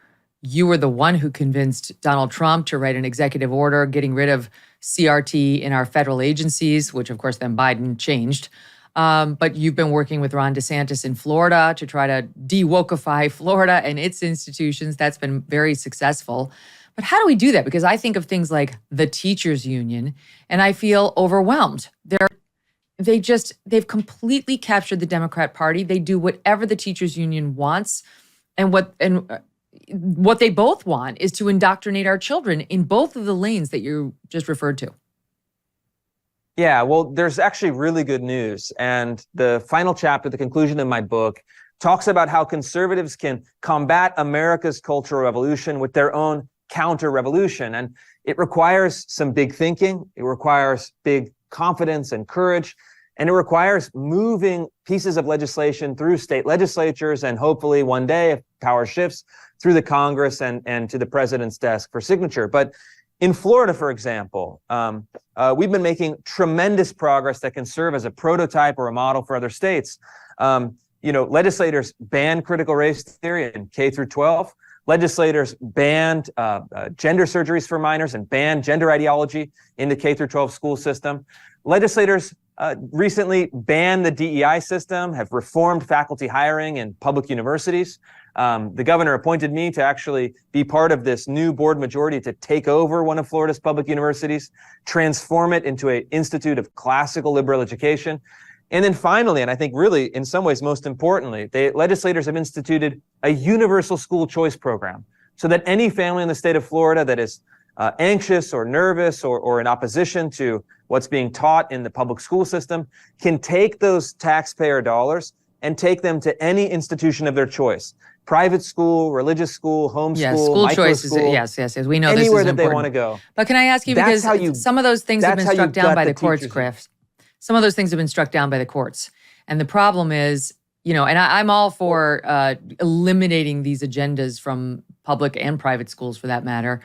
were the one who convinced Donald Trump to write an executive order getting rid of CRT in our federal agencies, which of course then Biden changed. But you've been working with Ron DeSantis in Florida to try to de-wokeify Florida and its institutions. That's been very successful. But how do we do that? Because I think of things like the teachers union and I feel overwhelmed. they've completely captured the Democrat Party. They do whatever the teachers union wants, and what they both want is to indoctrinate our children in both of the lanes that you just referred to. Yeah, well, there's actually really good news. And the final chapter, the conclusion of my book, talks about how conservatives can combat America's cultural revolution with their own counter-revolution. And it requires some big thinking. It requires big confidence and courage. And it requires moving pieces of legislation through state legislatures and hopefully one day, if power shifts, through the Congress and to the president's desk for signature. But in Florida, for example, we've been making tremendous progress that can serve as a prototype or a model for other states. Legislators banned critical race theory in K through 12. Legislators banned gender surgeries for minors and banned gender ideology in the K through 12 school system. Legislators recently banned the DEI system, have reformed faculty hiring in public universities. The governor appointed me to actually be part of this new board majority to take over one of Florida's public universities, transform it into an institute of classical liberal education. And then finally, and I think really in some ways most importantly, legislators have instituted a universal school choice program so that any family in the state of Florida that is anxious or nervous or in opposition to what's being taught in the public school system can take those taxpayer dollars and take them to any institution of their choice. Private school, religious school, homeschool, yes, school choice is, yes. We know this is anywhere that important. they want to go. But can I ask you, because some of those things have been struck down by the courts, Griff. Some of those things have been struck down by the courts. And the problem is, and I'm all for eliminating these agendas from public and private schools for that matter.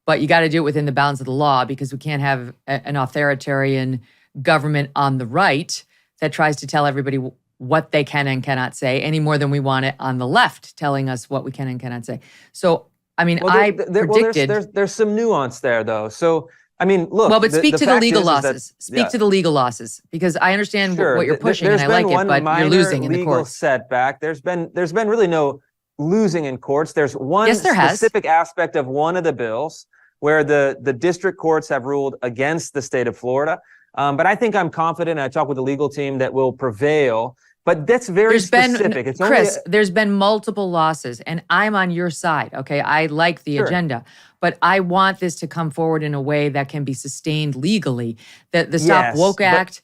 But you got to do it within the bounds of the law, because we can't have an authoritarian government on the right that tries to tell everybody what they can and cannot say any more than we want it on the left telling us what we can and cannot say. So, I mean, predicted... There's some nuance there, though. So, I mean, look... Well, but speak to the legal losses. Speak to the legal losses, because I understand what you're pushing and I like it, but you're losing in the courts. Setback. There's been really no losing in courts. There's one specific aspect of one of the bills where the district courts have ruled against the state of Florida. But I think I'm confident, and I talk with the legal team, that will prevail. But that's very specific. There's been multiple losses, and I'm on your side, okay? I like the agenda, but I want this to come forward in a way that can be sustained legally. The Stop Woke Act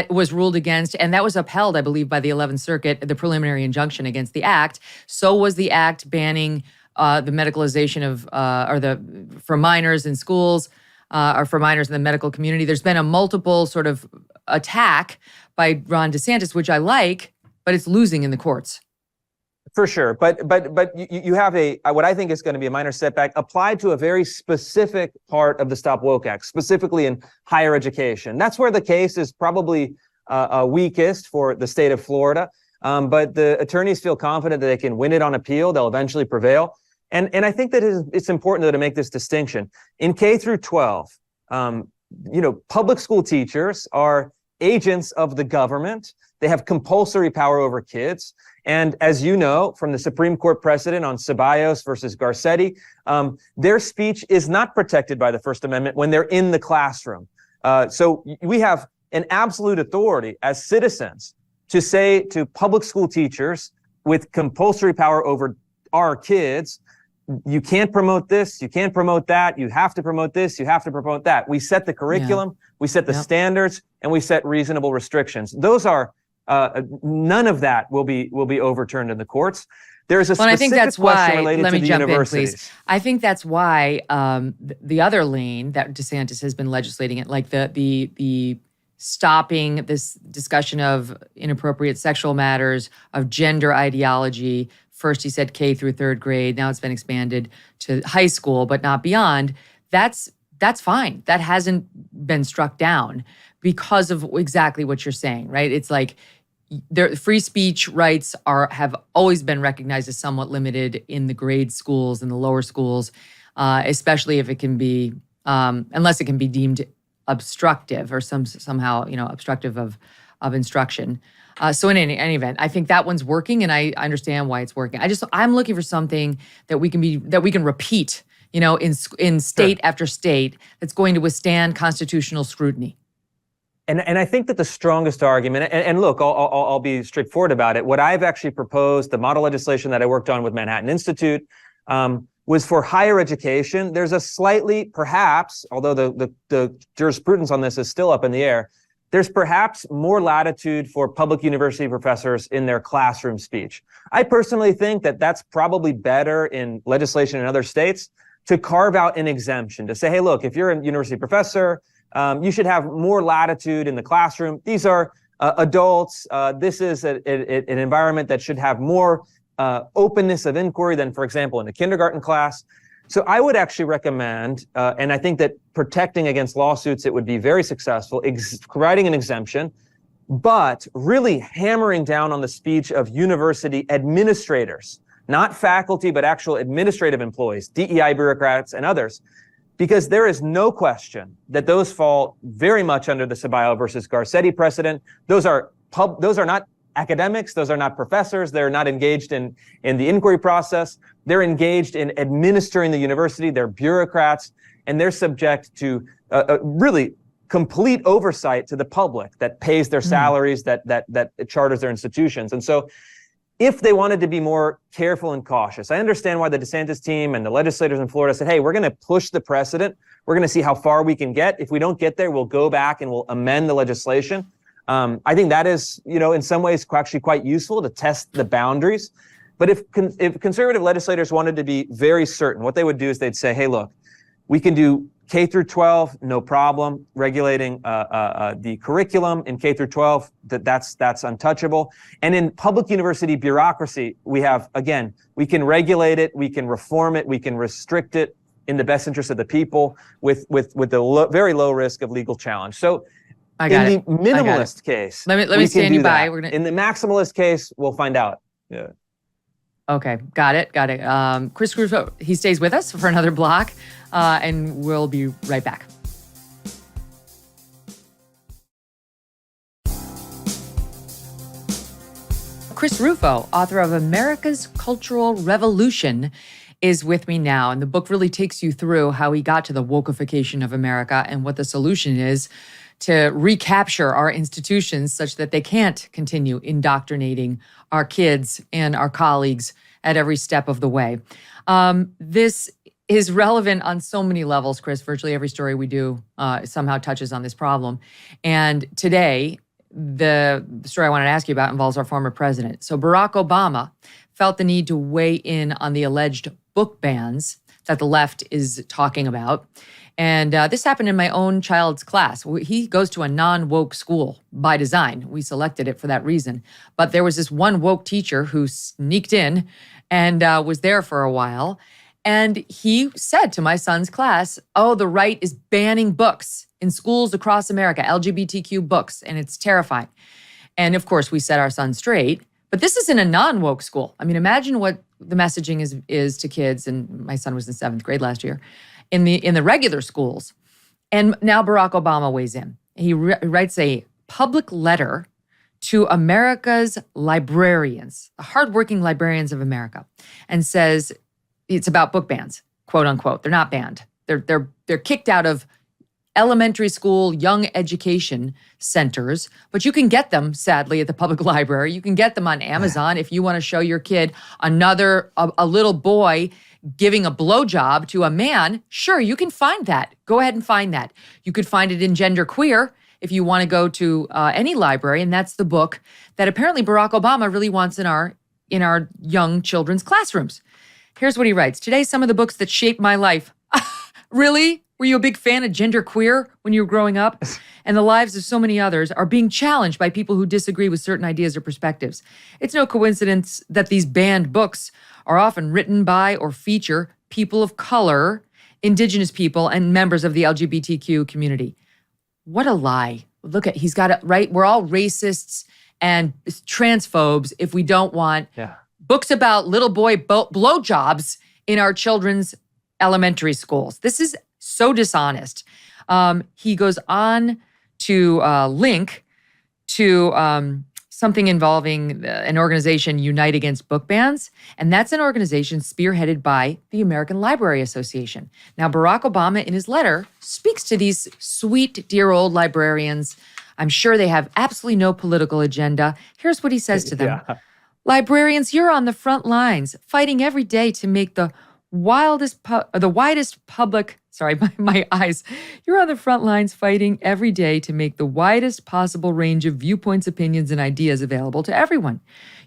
was ruled against, and that was upheld, I believe, by the 11th Circuit, the preliminary injunction against the act. So was the act banning the medicalization of, for minors in schools, or for minors in the medical community. There's been a multiple sort of attack by Ron DeSantis, which I like, but it's losing in the courts. For sure. But you have what I think is going to be a minor setback applied to a very specific part of the Stop Woke Act, specifically in higher education. That's where the case is probably weakest for the state of Florida. But the attorneys feel confident that they can win it on appeal. They'll eventually prevail. And I think that it's important to make this distinction. In K through 12, public school teachers are agents of the government. They have compulsory power over kids. And as you know, from the Supreme Court precedent on Ceballos versus Garcetti, their speech is not protected by the First Amendment when they're in the classroom. So we have an absolute authority as citizens to say to public school teachers with compulsory power over our kids, you can't promote this, you can't promote that, you have to promote this, you have to promote that. We set the curriculum, we set the standards, and we set reasonable restrictions. Those are none of that will be overturned in the courts. There's a specific question related to the universities. I think that's why the other lane that DeSantis has been legislating it, like the stopping this discussion of inappropriate sexual matters, of gender ideology. First, he said K through third grade. Now it's been expanded to high school, but not beyond. That's fine. That hasn't been struck down because of exactly what you're saying, right? It's like free speech rights have always been recognized as somewhat limited in the grade schools and the lower schools, especially if it can be, unless it can be deemed obstructive or somehow obstructive of instruction. So in any event, I think that one's working, and I understand why it's working. I'm looking for something that we can repeat, in state after state, that's going to withstand constitutional scrutiny. And I think that the strongest argument, and look, I'll be straightforward about it. What I've actually proposed, the model legislation that I worked on with Manhattan Institute, was for higher education. There's a slightly, perhaps, although the jurisprudence on this is still up in the air, there's perhaps more latitude for public university professors in their classroom speech. I personally think that that's probably better in legislation in other states to carve out an exemption, to say, hey, look, if you're a university professor, you should have more latitude in the classroom. These are adults. This is an environment that should have more openness of inquiry than, for example, in a kindergarten class. So I would actually recommend, and I think that protecting against lawsuits, it would be very successful, providing an exemption, but really hammering down on the speech of university administrators, not faculty, but actual administrative employees, DEI bureaucrats and others, because there is no question that those fall very much under the Ceballos versus Garcetti precedent. Those are not academics. Those are not professors. They're not engaged in the inquiry process. They're engaged in administering the university. They're bureaucrats, and they're subject to really complete oversight to the public that pays their salaries, that charters their institutions. And so if they wanted to be more careful and cautious, I understand why the DeSantis team and the legislators in Florida said, hey, we're going to push the precedent. We're going to see how far we can get. If we don't get there, we'll go back and we'll amend the legislation. I think that is, in some ways actually quite useful to test the boundaries. But if conservative legislators wanted to be very certain, what they would do is they'd say, hey, look, we can do K through 12, no problem. Regulating the curriculum in K through 12, that's untouchable. And in public university bureaucracy, we have, again, we can regulate it, we can reform it, we can restrict it in the best interest of the people with the very low risk of legal challenge. So in the minimalist case, let me stand you by. In the maximalist case, we'll find out. Yeah. Okay, got it. Chris Russo, he stays with us for another block, and we'll be right back. Chris Rufo, author of America's Cultural Revolution, is with me now. And the book really takes you through how he got to the wokeification of America and what the solution is to recapture our institutions such that they can't continue indoctrinating our kids and our colleagues at every step of the way. This is relevant on so many levels, Chris. Virtually every story we do somehow touches on this problem. And today, the story I wanted to ask you about involves our former president. So Barack Obama felt the need to weigh in on the alleged book bans that the left is talking about. And this happened in my own child's class. He goes to a non-woke school by design. We selected it for that reason. But there was this one woke teacher who sneaked in and was there for a while. And he said to my son's class, oh, the right is banning books in schools across America, LGBTQ books, and it's terrifying. And of course, we set our son straight. But this is in a non-woke school. I mean, imagine what the messaging is to kids. And my son was in 7th grade last year. In the regular schools. And now Barack Obama weighs in. He writes a public letter to America's librarians, the hardworking librarians of America, and says it's about book bans, quote unquote. They're not banned. They're kicked out of elementary school, young education centers, but you can get them, sadly, at the public library. You can get them on Amazon if you want to show your kid a little boy giving a blowjob to a man. Sure, you can find that. Go ahead and find that. You could find it in Gender Queer if you want to go to any library, and that's the book that apparently Barack Obama really wants in our young children's classrooms. Here's what he writes. Today, some of the books that shaped my life. Really? Were you a big fan of Gender Queer when you were growing up? And the lives of so many others are being challenged by people who disagree with certain ideas or perspectives. It's no coincidence that these banned books are often written by or feature people of color, indigenous people, and members of the LGBTQ community. What a lie. Look at, he's got it right. We're all racists and transphobes if we don't want books about little boy blowjobs in our children's elementary schools. This is so dishonest. He goes on to link to something involving an organization, Unite Against Book Bans, and that's an organization spearheaded by the American Library Association. Now, Barack Obama, in his letter, speaks to these sweet, dear old librarians I'm sure they have absolutely no political agenda. Here's what he says to them. Librarians, you're on the front lines, fighting every day to make the widest public, sorry, my eyes. You're on the front lines fighting every day to make the widest possible range of viewpoints, opinions, and ideas available to everyone.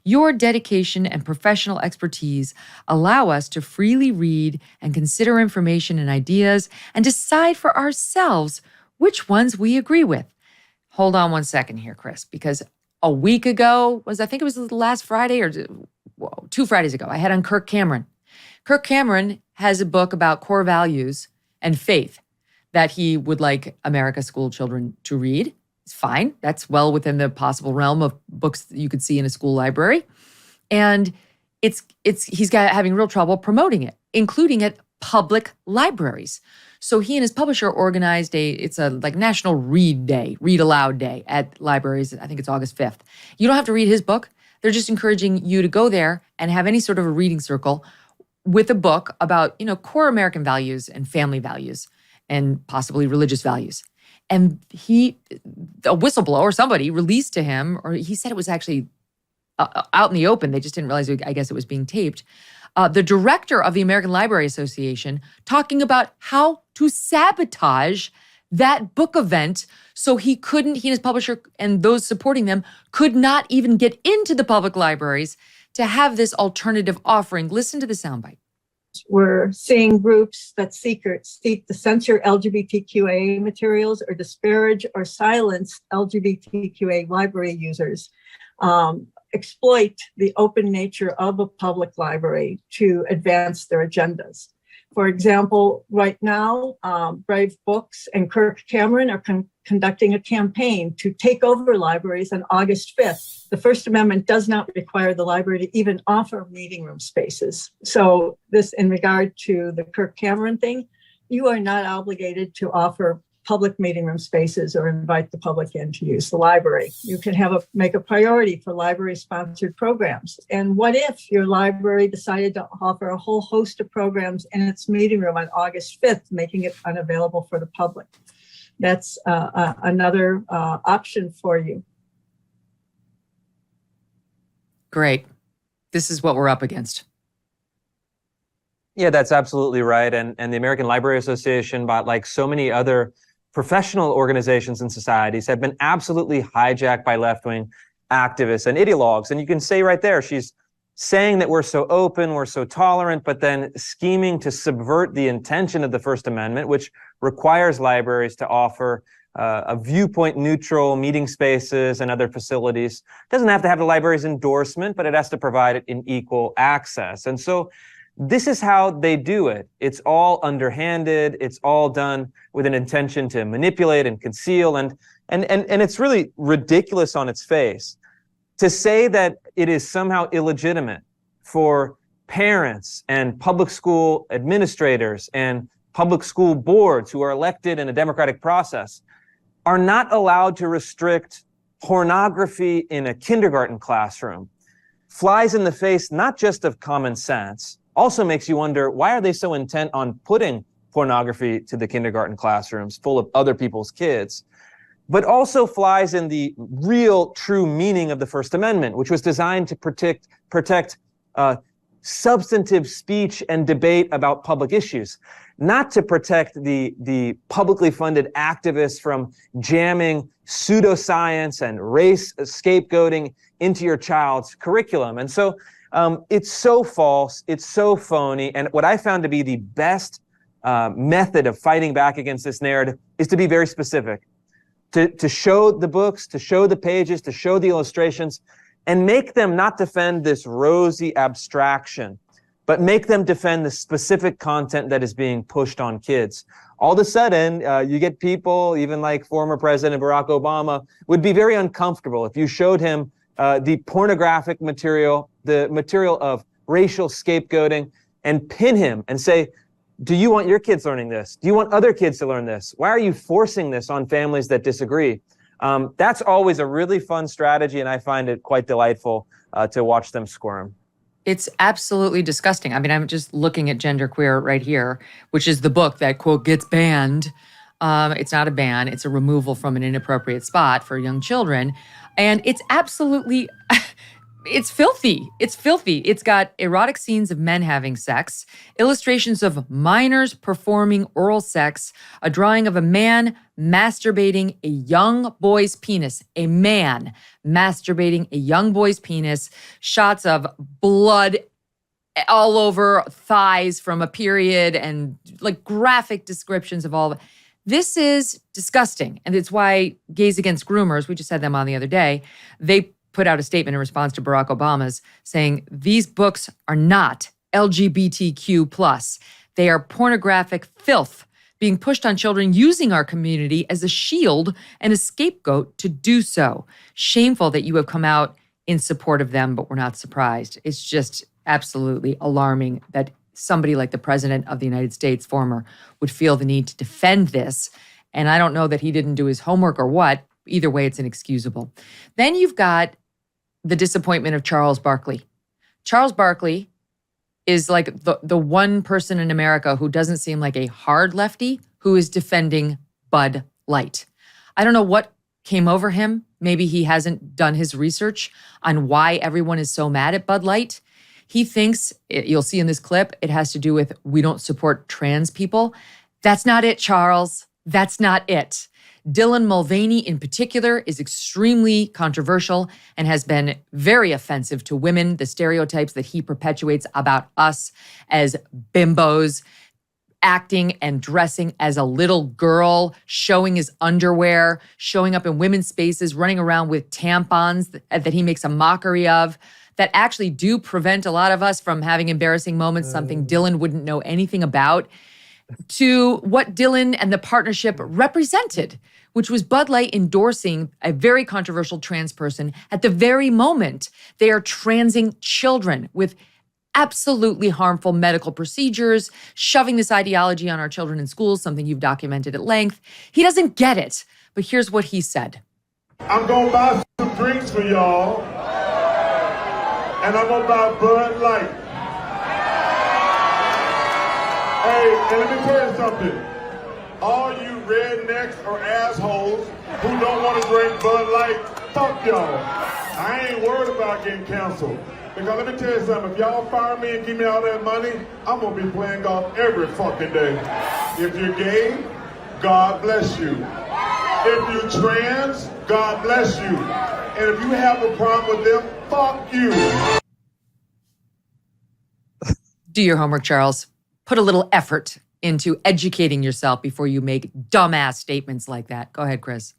Your dedication and professional expertise allow us to freely read and consider information and ideas and decide for ourselves which ones we agree with. Hold on one second here, Chris, because a week ago, I think it was last Friday or 2 Fridays ago, I had on Kirk Cameron. Kirk Cameron has a book about core values and faith that he would like America school children to read. It's fine. That's well within the possible realm of books that you could see in a school library. And he's having real trouble promoting it, including at public libraries. So he and his publisher organized it's a National Read Day, Read Aloud Day at libraries. I think it's August 5th. You don't have to read his book. They're just encouraging you to go there and have any sort of a reading circle with a book about, core American values and family values and possibly religious values. And a whistleblower, somebody released to him, or he said it was actually out in the open. They just didn't realize, I guess it was being taped. The director of the American Library Association talking about how to sabotage that book event so he and his publisher and those supporting them could not even get into the public libraries to have this alternative offering. Listen to the soundbite. We're seeing groups that seek to censor LGBTQA materials or disparage or silence LGBTQA library users, exploit the open nature of a public library to advance their agendas. For example, right now, Brave Books and Kirk Cameron are conducting a campaign to take over libraries on August 5th. The First Amendment does not require the library to even offer meeting room spaces. So this, in regard to the Kirk Cameron thing, you are not obligated to offer public meeting room spaces or invite the public in to use the library. You can make a priority for library-sponsored programs. And what if your library decided to offer a whole host of programs in its meeting room on August 5th, making it unavailable for the public? That's another option for you. Great. This is what we're up against. Yeah, that's absolutely right. And the American Library Association, but like so many other professional organizations and societies, have been absolutely hijacked by left-wing activists and ideologues. And you can say right there, she's saying that we're so open, we're so tolerant, but then scheming to subvert the intention of the First Amendment, which requires libraries to offer a viewpoint neutral meeting spaces and other facilities. It doesn't have to have the library's endorsement, but it has to provide it in equal access. And so this is how they do it. It's all underhanded. It's all done with an intention to manipulate and conceal. And it's really ridiculous on its face to say that it is somehow illegitimate for parents and public school administrators and public school boards who are elected in a democratic process are not allowed to restrict pornography in a kindergarten classroom. Flies in the face not just of common sense, also makes you wonder, why are they so intent on putting pornography to the kindergarten classrooms full of other people's kids? But also flies in the real true meaning of the First Amendment, which was designed to protect substantive speech and debate about public issues, not to protect the publicly funded activists from jamming pseudoscience and race scapegoating into your child's curriculum. And so it's so false, it's so phony, and what I found to be the best method of fighting back against this narrative is to be very specific, to show the books, to show the pages, to show the illustrations, and make them not defend this rosy abstraction, but make them defend the specific content that is being pushed on kids. All of a sudden, you get people, even like former President Barack Obama, would be very uncomfortable if you showed him the pornographic material, the material of racial scapegoating, and pin him and say, do you want your kids learning this? Do you want other kids to learn this? Why are you forcing this on families that disagree? That's always a really fun strategy, and I find it quite delightful to watch them squirm. It's absolutely disgusting. I mean, I'm just looking at Genderqueer right here, which is the book that, quote, gets banned. It's not a ban. It's a removal from an inappropriate spot for young children. And it's absolutely, it's filthy. It's filthy. It's got erotic scenes of men having sex, illustrations of minors performing oral sex, a drawing of a man masturbating a young boy's penis, a man masturbating a young boy's penis, shots of blood all over thighs from a period, and like graphic descriptions of all of it. This is disgusting. And it's why Gays Against Groomers, we just had them on the other day, they put out a statement in response to Barack Obama's saying these books are not LGBTQ+. They are pornographic filth being pushed on children using our community as a shield and a scapegoat to do so. Shameful that you have come out in support of them, but we're not surprised. It's just absolutely alarming that somebody like the President of the United States, former, would feel the need to defend this. And I don't know that he didn't do his homework or what. Either way, it's inexcusable. Then you've got the disappointment of Charles Barkley. Charles Barkley is like the one person in America who doesn't seem like a hard lefty who is defending Bud Light. I don't know what came over him. Maybe he hasn't done his research on why everyone is so mad at Bud Light. He thinks, you'll see in this clip, it has to do with we don't support trans people. That's not it, Charles. That's not it. Dylan Mulvaney in particular is extremely controversial and has been very offensive to women, the stereotypes that he perpetuates about us as bimbos, acting and dressing as a little girl, showing his underwear, showing up in women's spaces, running around with tampons that he makes a mockery of, that actually do prevent a lot of us from having embarrassing moments, something Dylan wouldn't know anything about, to what Dylan and the partnership represented, which was Bud Light endorsing a very controversial trans person at the very moment they are transing children with absolutely harmful medical procedures, shoving this ideology on our children in schools, something you've documented at length. He doesn't get it, but here's what he said. I'm gonna buy some drinks for y'all, and I'm gonna buy Bud Light. Hey, and let me tell you something. All you rednecks or assholes who don't want to drink Bud Light, fuck y'all. I ain't worried about getting canceled. Because let me tell you something, if y'all fire me and give me all that money, I'm going to be playing golf every fucking day. If you're gay, God bless you. If you're trans, God bless you. And if you have a problem with them, fuck you. Do your homework, Charles. Put a little effort into educating yourself before you make dumbass statements like that. Go ahead, Chris.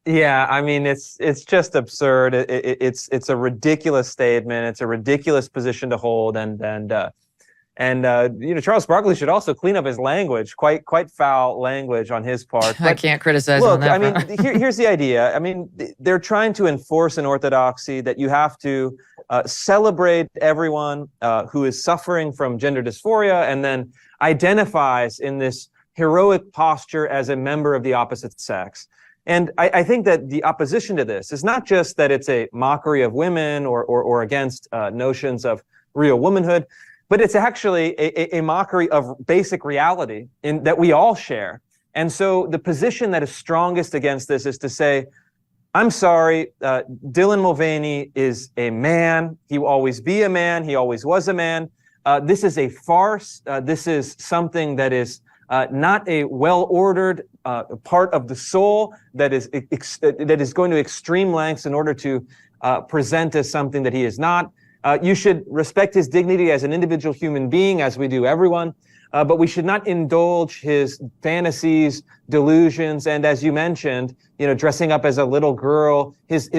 Yeah, I mean, it's just absurd. It's a ridiculous statement. It's a ridiculous position to hold, and you know, Charles Barkley should also clean up his language. Quite foul language on his part. But I can't criticize look, on that. I mean, here's the idea. I mean, they're trying to enforce an orthodoxy that you have to celebrate everyone who is suffering from gender dysphoria and then identifies in this heroic posture as a member of the opposite sex. And I think that the opposition to this is not just that it's a mockery of women or against notions of real womanhood, but it's actually a mockery of basic reality that we all share. And so the position that is strongest against this is to say, I'm sorry, Dylan Mulvaney is a man. He will always be a man. He always was a man. This is a farce. This is something that is not a well-ordered part of the soul that is going to extreme lengths in order to present as something that he is not. You should respect his dignity as an individual human being, as we do everyone, but we should not indulge his fantasies, delusions, and as you mentioned, you know, dressing up as a little girl, his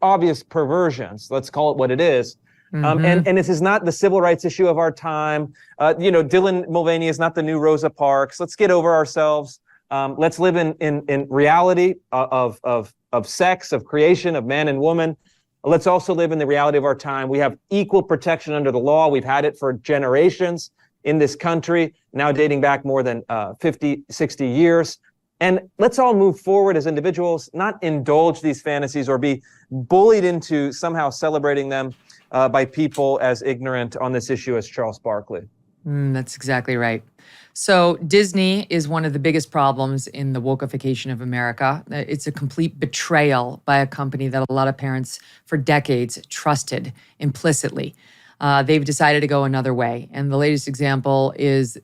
obvious perversions. Let's call it what it is. Mm-hmm. And this is not the civil rights issue of our time. You know, Dylan Mulvaney is not the new Rosa Parks. Let's get over ourselves. Let's live in reality of sex, of creation, of man and woman. Let's also live in the reality of our time. We have equal protection under the law. We've had it for generations in this country, now dating back more than 50, 60 years. And let's all move forward as individuals, not indulge these fantasies or be bullied into somehow celebrating them by people as ignorant on this issue as Charles Barkley. That's exactly right. So Disney is one of the biggest problems in the wokeification of America. It's a complete betrayal by a company that a lot of parents for decades trusted implicitly. They've decided to go another way. And the latest example is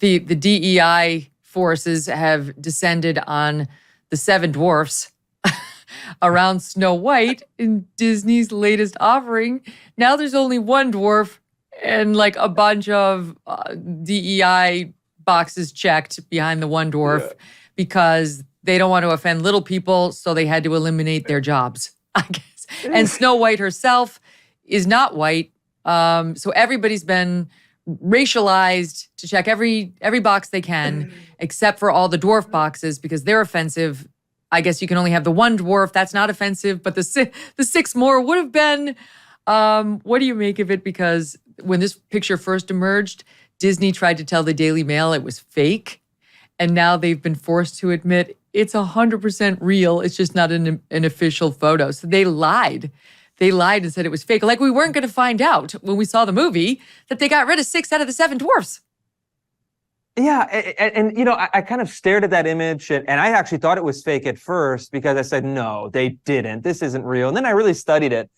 the DEI forces have descended on the seven dwarfs around Snow White in Disney's latest offering. Now there's only one dwarf and like a bunch of DEI boxes checked behind the one dwarf because they don't want to offend little people, so they had to eliminate their jobs, I guess. And Snow White herself is not white, so everybody's been racialized to check every box they can, except for all the dwarf boxes because they're offensive. I guess you can only have the one dwarf. That's not offensive, but the six more would have been. What do you make of it? Because when this picture first emerged, Disney tried to tell the Daily Mail it was fake. And now they've been forced to admit it's 100% real. It's just not an official photo. So they lied. They lied and said it was fake. Like we weren't going to find out when we saw the movie that they got rid of 6 out of the 7 dwarfs. Yeah, and you know, I kind of stared at that image and I actually thought it was fake at first because I said, no, they didn't. This isn't real. And then I really studied it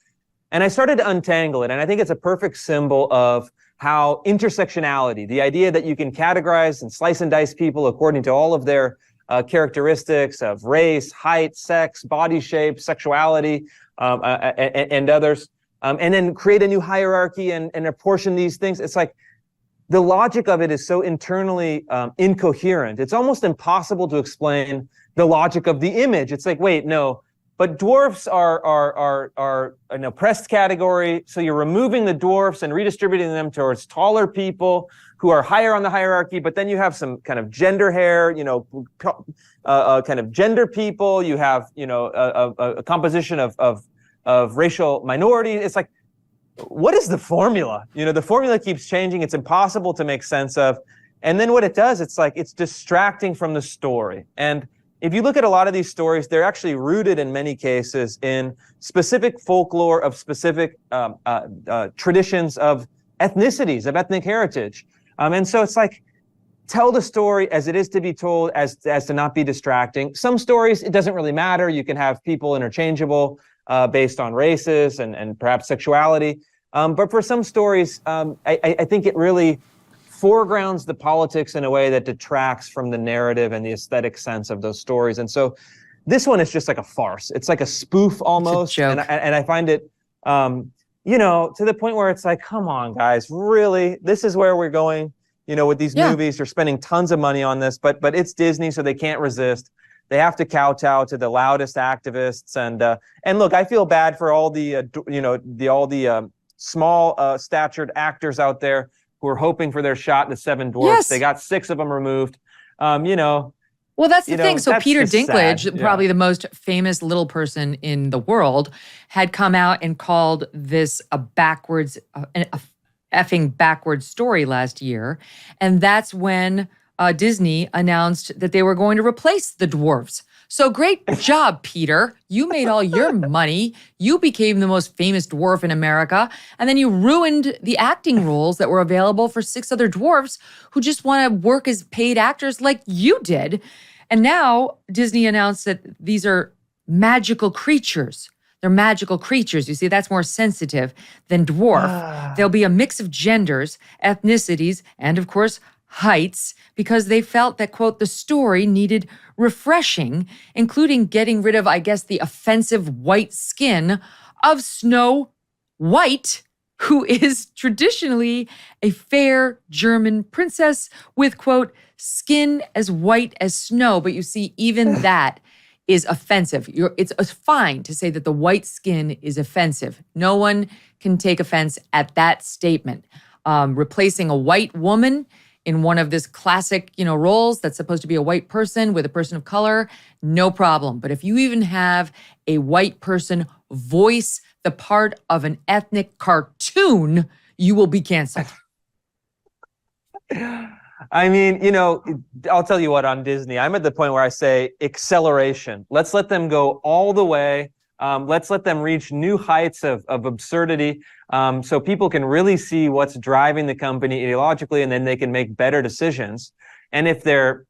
and I started to untangle it. And I think it's a perfect symbol of how intersectionality, the idea that you can categorize and slice and dice people according to all of their characteristics of race, height, sex, body shape, sexuality, and others, and then create a new hierarchy and apportion these things. It's like, the logic of it is so internally incoherent. It's almost impossible to explain the logic of the image. It's like, wait, no, but dwarfs are an oppressed category. So you're removing the dwarfs and redistributing them towards taller people who are higher on the hierarchy. But then you have some kind of gender hair, you know, kind of gender people. You have, you know, a composition of racial minorities. It's like, what is the formula? You know, the formula keeps changing. It's impossible to make sense of. And then what it does, it's like, it's distracting from the story. And if you look at a lot of these stories, they're actually rooted in many cases in specific folklore of specific traditions of ethnicities, of ethnic heritage. And so it's like, tell the story as it is to be told, as to not be distracting. Some stories, it doesn't really matter. You can have people interchangeable based on races and perhaps sexuality. But for some stories, I think it really foregrounds the politics in a way that detracts from the narrative and the aesthetic sense of those stories. And so this one is just like a farce. It's like a spoof almost. And I find it, you know, to the point where it's like, come on, guys, really? This is where we're going, you know, with these movies. You're spending tons of money on this, but it's Disney, so they can't resist. They have to kowtow to the loudest activists, and look, I feel bad for all the small statured actors out there who are hoping for their shot in the 7 dwarfs. Yes. They got 6 of them removed. You know. Well, that's the thing. So Peter Dinklage, probably the most famous little person in the world, had come out and called this a effing backwards story last year, and that's when Disney announced that they were going to replace the dwarves. So great job, Peter. You made all your money. You became the most famous dwarf in America. And then you ruined the acting roles that were available for 6 other dwarfs who just want to work as paid actors like you did. And now Disney announced that these are magical creatures. They're magical creatures. You see, that's more sensitive than dwarf. There'll be a mix of genders, ethnicities, and of course, heights, because they felt that, quote, the story needed refreshing, including getting rid of, I guess, the offensive white skin of Snow White, who is traditionally a fair German princess with, quote, skin as white as snow. But you see, even that is offensive. It's fine to say that the white skin is offensive. No one can take offense at that statement. Replacing a white woman in one of this classic, you know, roles that's supposed to be a white person with a person of color, no problem. But if you even have a white person voice the part of an ethnic cartoon, you will be canceled. I mean, you know, I'll tell you what, on Disney, I'm at the point where I say acceleration. Let's let them go all the way. Let's let them reach new heights of absurdity, so people can really see what's driving the company ideologically, and then they can make better decisions. And if their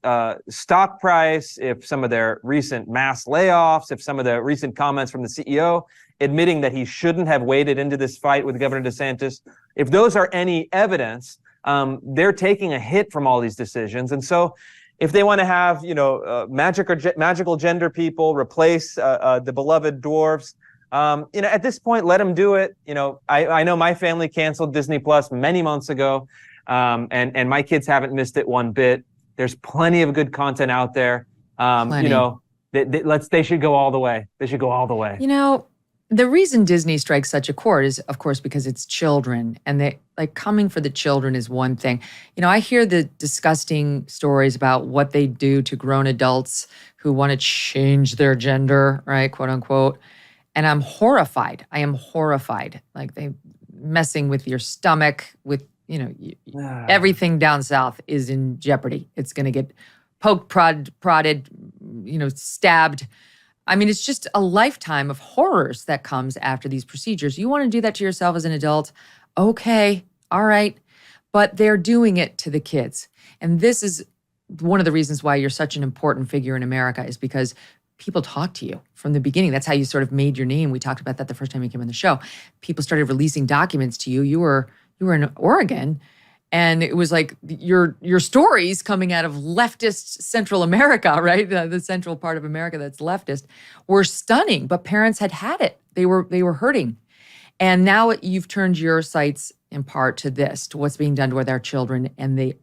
stock price, if some of their recent mass layoffs, if some of the recent comments from the CEO admitting that he shouldn't have waded into this fight with Governor DeSantis, if those are any evidence, they're taking a hit from all these decisions. And so if they want to have, magical gender people replace the beloved dwarves, at this point, let them do it. I know my family canceled Disney Plus many months ago, and my kids haven't missed it one bit. There's plenty of good content out there. They should go all the way. They should go all the way. The reason Disney strikes such a chord is, of course, because it's children, and they coming for the children is one thing. I hear the disgusting stories about what they do to grown adults who want to change their gender, right, quote unquote. And I'm horrified. I am horrified. Like they messing with your stomach, with everything down south is in jeopardy. It's going to get poked, prodded, stabbed. I mean, it's just a lifetime of horrors that comes after these procedures. You want to do that to yourself as an adult? Okay, all right. But they're doing it to the kids. And this is one of the reasons why you're such an important figure in America, is because people talk to you from the beginning. That's how you sort of made your name. We talked about that the first time you came on the show. People started releasing documents to you. You were in Oregon, and it was like your stories coming out of leftist Central America, right? The central part of America that's leftist, were stunning. But parents had it. They were hurting. And now you've turned your sights in part to this, to what's being done with our children and the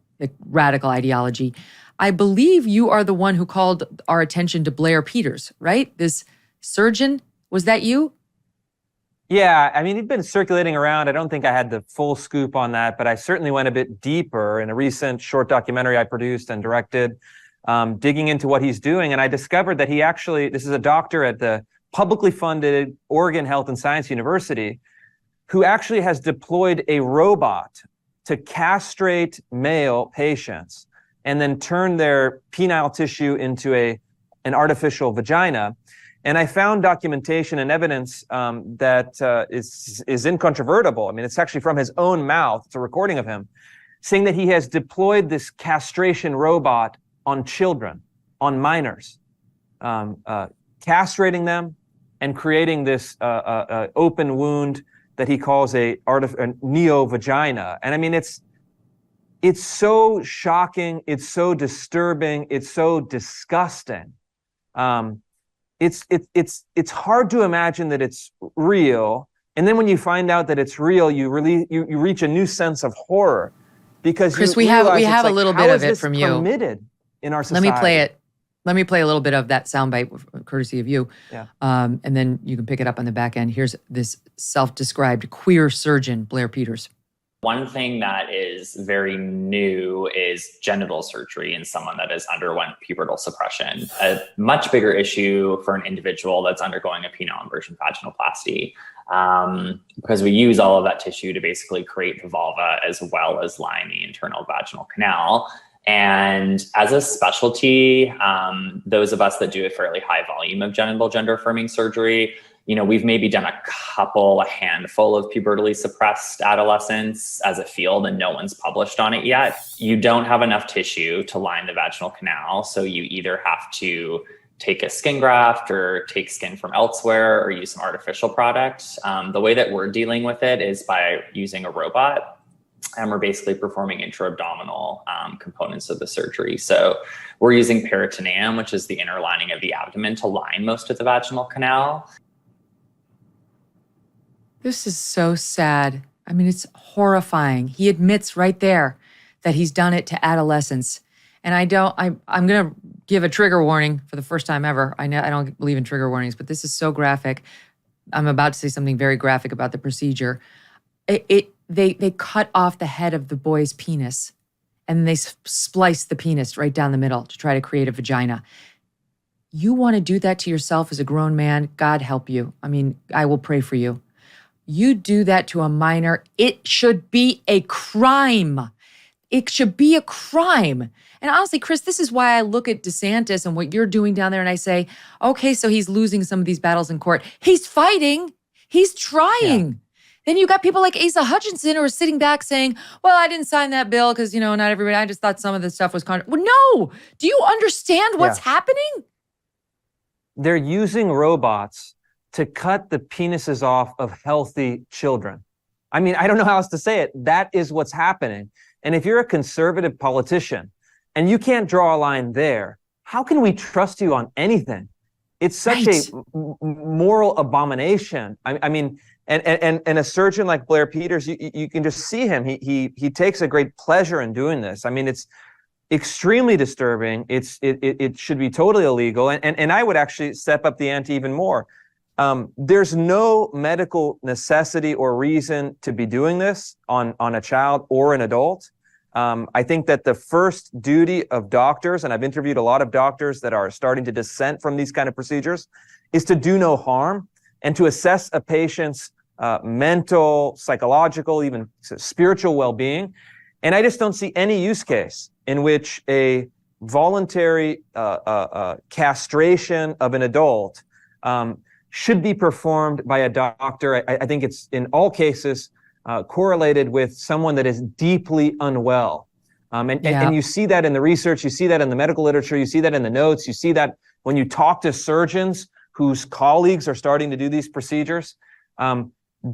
radical ideology. I believe you are the one who called our attention to Blair Peters, right? This surgeon, was that you? Yeah, I mean, he'd been circulating around. I don't think I had the full scoop on that, but I certainly went a bit deeper in a recent short documentary I produced and directed, digging into what he's doing. And I discovered that this is a doctor at the publicly funded Oregon Health and Science University, who actually has deployed a robot to castrate male patients and then turn their penile tissue into an artificial vagina. And I found documentation and evidence that is incontrovertible. I mean, it's actually from his own mouth. It's a recording of him saying that he has deployed this castration robot on children, on minors, castrating them and creating this open wound that he calls a neo-vagina. And I mean, it's so shocking. It's so disturbing. It's so disgusting. It's hard to imagine that it's real, and then when you find out that it's real, you reach a new sense of horror, because Chris, we have a little bit of it from you. Permitted in our society. Let me play it. Let me play a little bit of that soundbite, courtesy of you, and then you can pick it up on the back end. Here's this self-described queer surgeon, Blair Peters. One thing that is very new is genital surgery in someone that has underwent pubertal suppression, a much bigger issue for an individual that's undergoing a penile inversion vaginoplasty, because we use all of that tissue to basically create the vulva as well as line the internal vaginal canal. And as a specialty, those of us that do a fairly high volume of genital gender affirming surgery, we've maybe done a handful of pubertally suppressed adolescents as a field, and no one's published on it yet. You don't have enough tissue to line the vaginal canal, so you either have to take a skin graft or take skin from elsewhere or use some artificial product. The way that we're dealing with it is by using a robot, and we're basically performing intra-abdominal components of the surgery. So we're using peritoneum, which is the inner lining of the abdomen, to line most of the vaginal canal. This is so sad. I mean, it's horrifying. He admits right there that he's done it to adolescents. And I'm going to give a trigger warning for the first time ever. I don't believe in trigger warnings, but this is so graphic. I'm about to say something very graphic about the procedure. They cut off the head of the boy's penis, and they splice the penis right down the middle to try to create a vagina. You want to do that to yourself as a grown man? God help you. I mean, I will pray for you. You do that to a minor, it should be a crime. It should be a crime. And honestly, Chris, this is why I look at DeSantis and what you're doing down there and I say, okay, so he's losing some of these battles in court. He's fighting. He's trying. Yeah. Then you got people like Asa Hutchinson who are sitting back saying, well, I didn't sign that bill because, not everybody, I just thought some of the stuff was well, no. Do you understand what's happening? They're using robots to cut the penises off of healthy children. I mean, I don't know how else to say it. That is what's happening. And if you're a conservative politician and you can't draw a line there, how can we trust you on anything? It's such a moral abomination. I mean, and a surgeon like Blair Peters, you can just see him. He takes a great pleasure in doing this. I mean, it's extremely disturbing. It should be totally illegal. And I would actually step up the ante even more. There's no medical necessity or reason to be doing this on a child or an adult. I think that the first duty of doctors, and I've interviewed a lot of doctors that are starting to dissent from these kind of procedures, is to do no harm and to assess a patient's mental, psychological, even spiritual well-being. And I just don't see any use case in which a voluntary castration of an adult should be performed by a doctor. I think it's in all cases correlated with someone that is deeply unwell. And you see that in the research, you see that in the medical literature, you see that in the notes, you see that when you talk to surgeons whose colleagues are starting to do these procedures.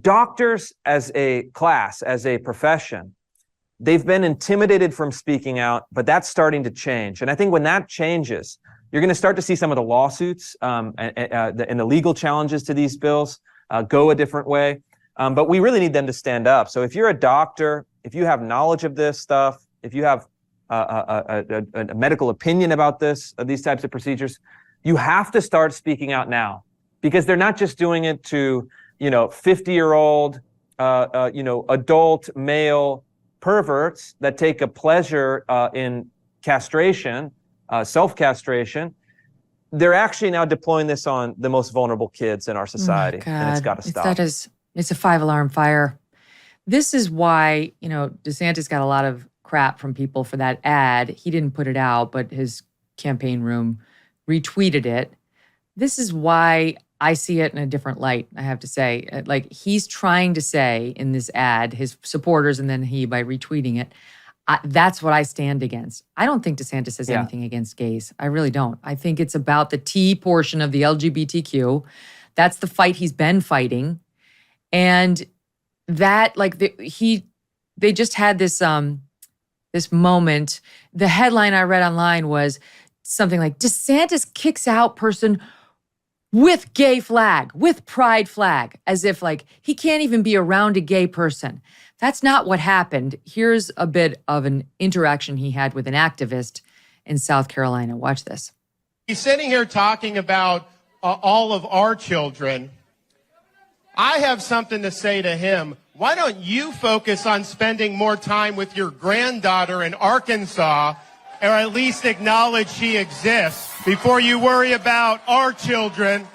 Doctors as a class, as a profession, they've been intimidated from speaking out, but that's starting to change. And I think when that changes, you're going to start to see some of the lawsuits and the legal challenges to these bills go a different way. But we really need them to stand up. So if you're a doctor, if you have knowledge of this stuff, if you have a medical opinion about these types of procedures, you have to start speaking out now, because they're not just doing it to 50-year-old adult male perverts that take a pleasure in castration, self-castration. They're actually now deploying this on the most vulnerable kids in our society, and it's got to stop. It's a 5-alarm fire. This is why, DeSantis got a lot of crap from people for that ad. He didn't put it out, but his campaign room retweeted it. This is why I see it in a different light, I have to say. Like, he's trying to say in this ad, his supporters, and then he by retweeting it, that's what I stand against. I don't think DeSantis has anything against gays. I really don't. I think it's about the T portion of the LGBTQ. That's the fight he's been fighting. And that, they just had this moment. The headline I read online was something like, DeSantis kicks out person with gay flag, with pride flag, as if he can't even be around a gay person. That's not what happened. Here's a bit of an interaction he had with an activist in South Carolina. Watch this. He's sitting here talking about all of our children. I have something to say to him. Why don't you focus on spending more time with your granddaughter in Arkansas, or at least acknowledge she exists, before you worry about our children?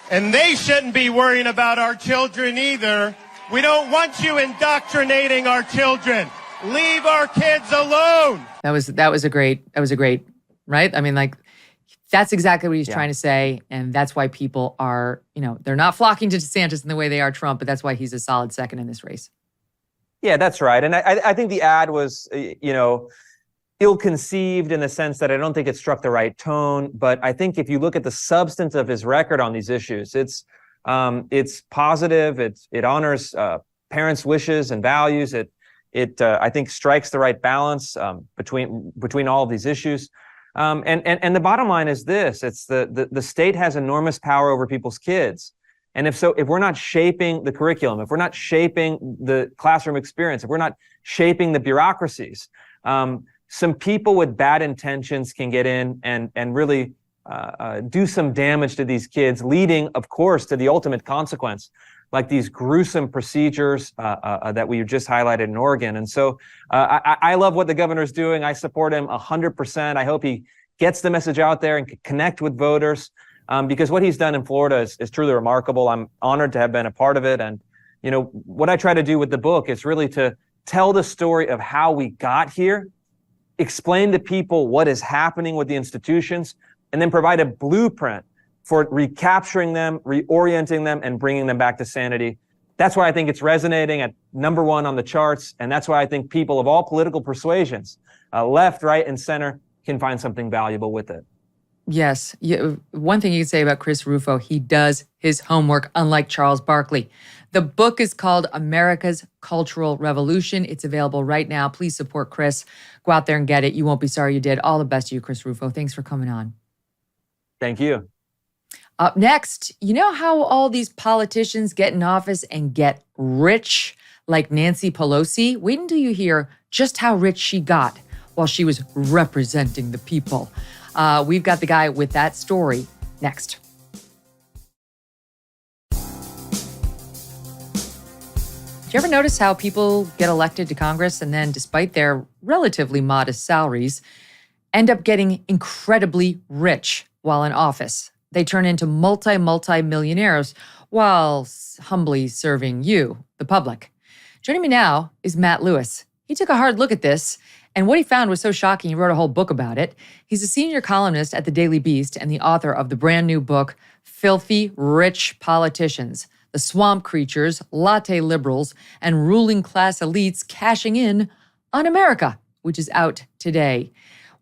And they shouldn't be worrying about our children either. We don't want you indoctrinating our children. Leave our kids alone. That was a great, right? I mean, that's exactly what he's trying to say. And that's why people are, they're not flocking to DeSantis in the way they are Trump, but that's why he's a solid second in this race. Yeah, that's right. And I think the ad was, ill-conceived in the sense that I don't think it struck the right tone. But I think if you look at the substance of his record on these issues, it's positive. It honors parents' wishes and values. It I think strikes the right balance between all of these issues. And the bottom line is this: it's the state has enormous power over people's kids. And if we're not shaping the curriculum, if we're not shaping the classroom experience, if we're not shaping the bureaucracies, some people with bad intentions can get in and really do some damage to these kids, leading, of course, to the ultimate consequence, like these gruesome procedures that we just highlighted in Oregon. And so I love what the governor's doing. I support him 100%. I hope he gets the message out there and can connect with voters, because what he's done in Florida is truly remarkable. I'm honored to have been a part of it. And, what I try to do with the book is really to tell the story of how we got here, explain to people what is happening with the institutions, and then provide a blueprint for recapturing them, reorienting them, and bringing them back to sanity. That's why I think it's resonating at #1 on the charts, and that's why I think people of all political persuasions, left, right, and center, can find something valuable with it. Yes. One thing you can say about Chris Rufo, he does his homework, unlike Charles Barkley. The book is called America's Cultural Revolution. It's available right now. Please support Chris. Go out there and get it. You won't be sorry you did. All the best to you, Chris Rufo. Thanks for coming on. Thank you. Up next, you know how all these politicians get in office and get rich, like Nancy Pelosi? Wait until you hear just how rich she got while she was representing the people. We've got the guy with that story next. Do you ever notice how people get elected to Congress and then, despite their relatively modest salaries, end up getting incredibly rich while in office? They turn into multi-millionaires while humbly serving you, the public. Joining me now is Matt Lewis. He took a hard look at this, and what he found was so shocking, he wrote a whole book about it. He's a senior columnist at the Daily Beast and the author of the brand new book, Filthy Rich Politicians: The Swamp Creatures, Latte Liberals, and Ruling Class Elites Cashing In on America, which is out today.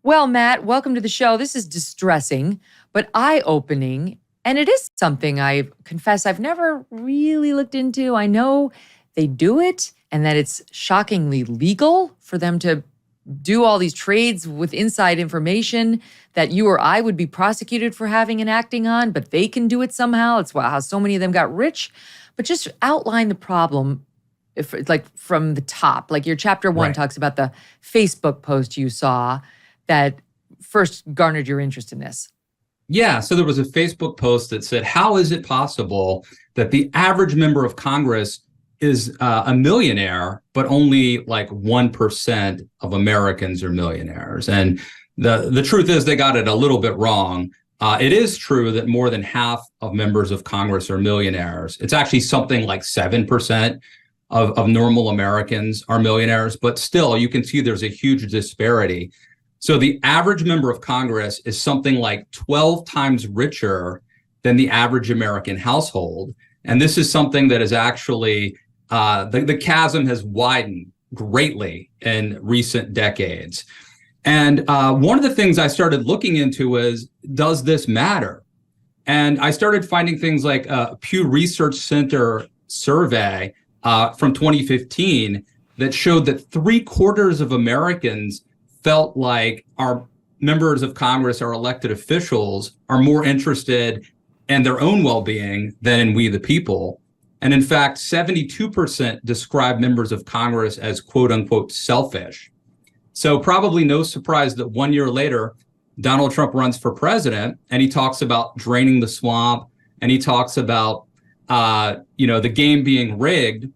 Well, Matt, welcome to the show. This is distressing, but eye-opening, and it is something I confess I've never really looked into. I know they do it and that it's shockingly legal for them to do all these trades with inside information that you or I would be prosecuted for having and acting on, but they can do it somehow. It's how so many of them got rich. But just outline the problem, from the top. Like your chapter 1 talks about the Facebook post you saw that first garnered your interest in this. Yeah, so there was a Facebook post that said, how is it possible that the average member of Congress is a millionaire, but only like 1% of Americans are millionaires? And the truth is they got it a little bit wrong. It is true that more than half of members of Congress are millionaires. It's actually something like 7% of normal Americans are millionaires, but still you can see there's a huge disparity. So the average member of Congress is something like 12 times richer than the average American household. And this is something that is actually, the chasm has widened greatly in recent decades. And one of the things I started looking into is, does this matter? And I started finding things like a Pew Research Center survey from 2015 that showed that 3/4 of Americans felt like our members of Congress, our elected officials, are more interested in their own well-being than in we the people. And in fact, 72% describe members of Congress as quote unquote selfish. So probably no surprise that 1 year later, Donald Trump runs for president and he talks about draining the swamp and he talks about, the game being rigged.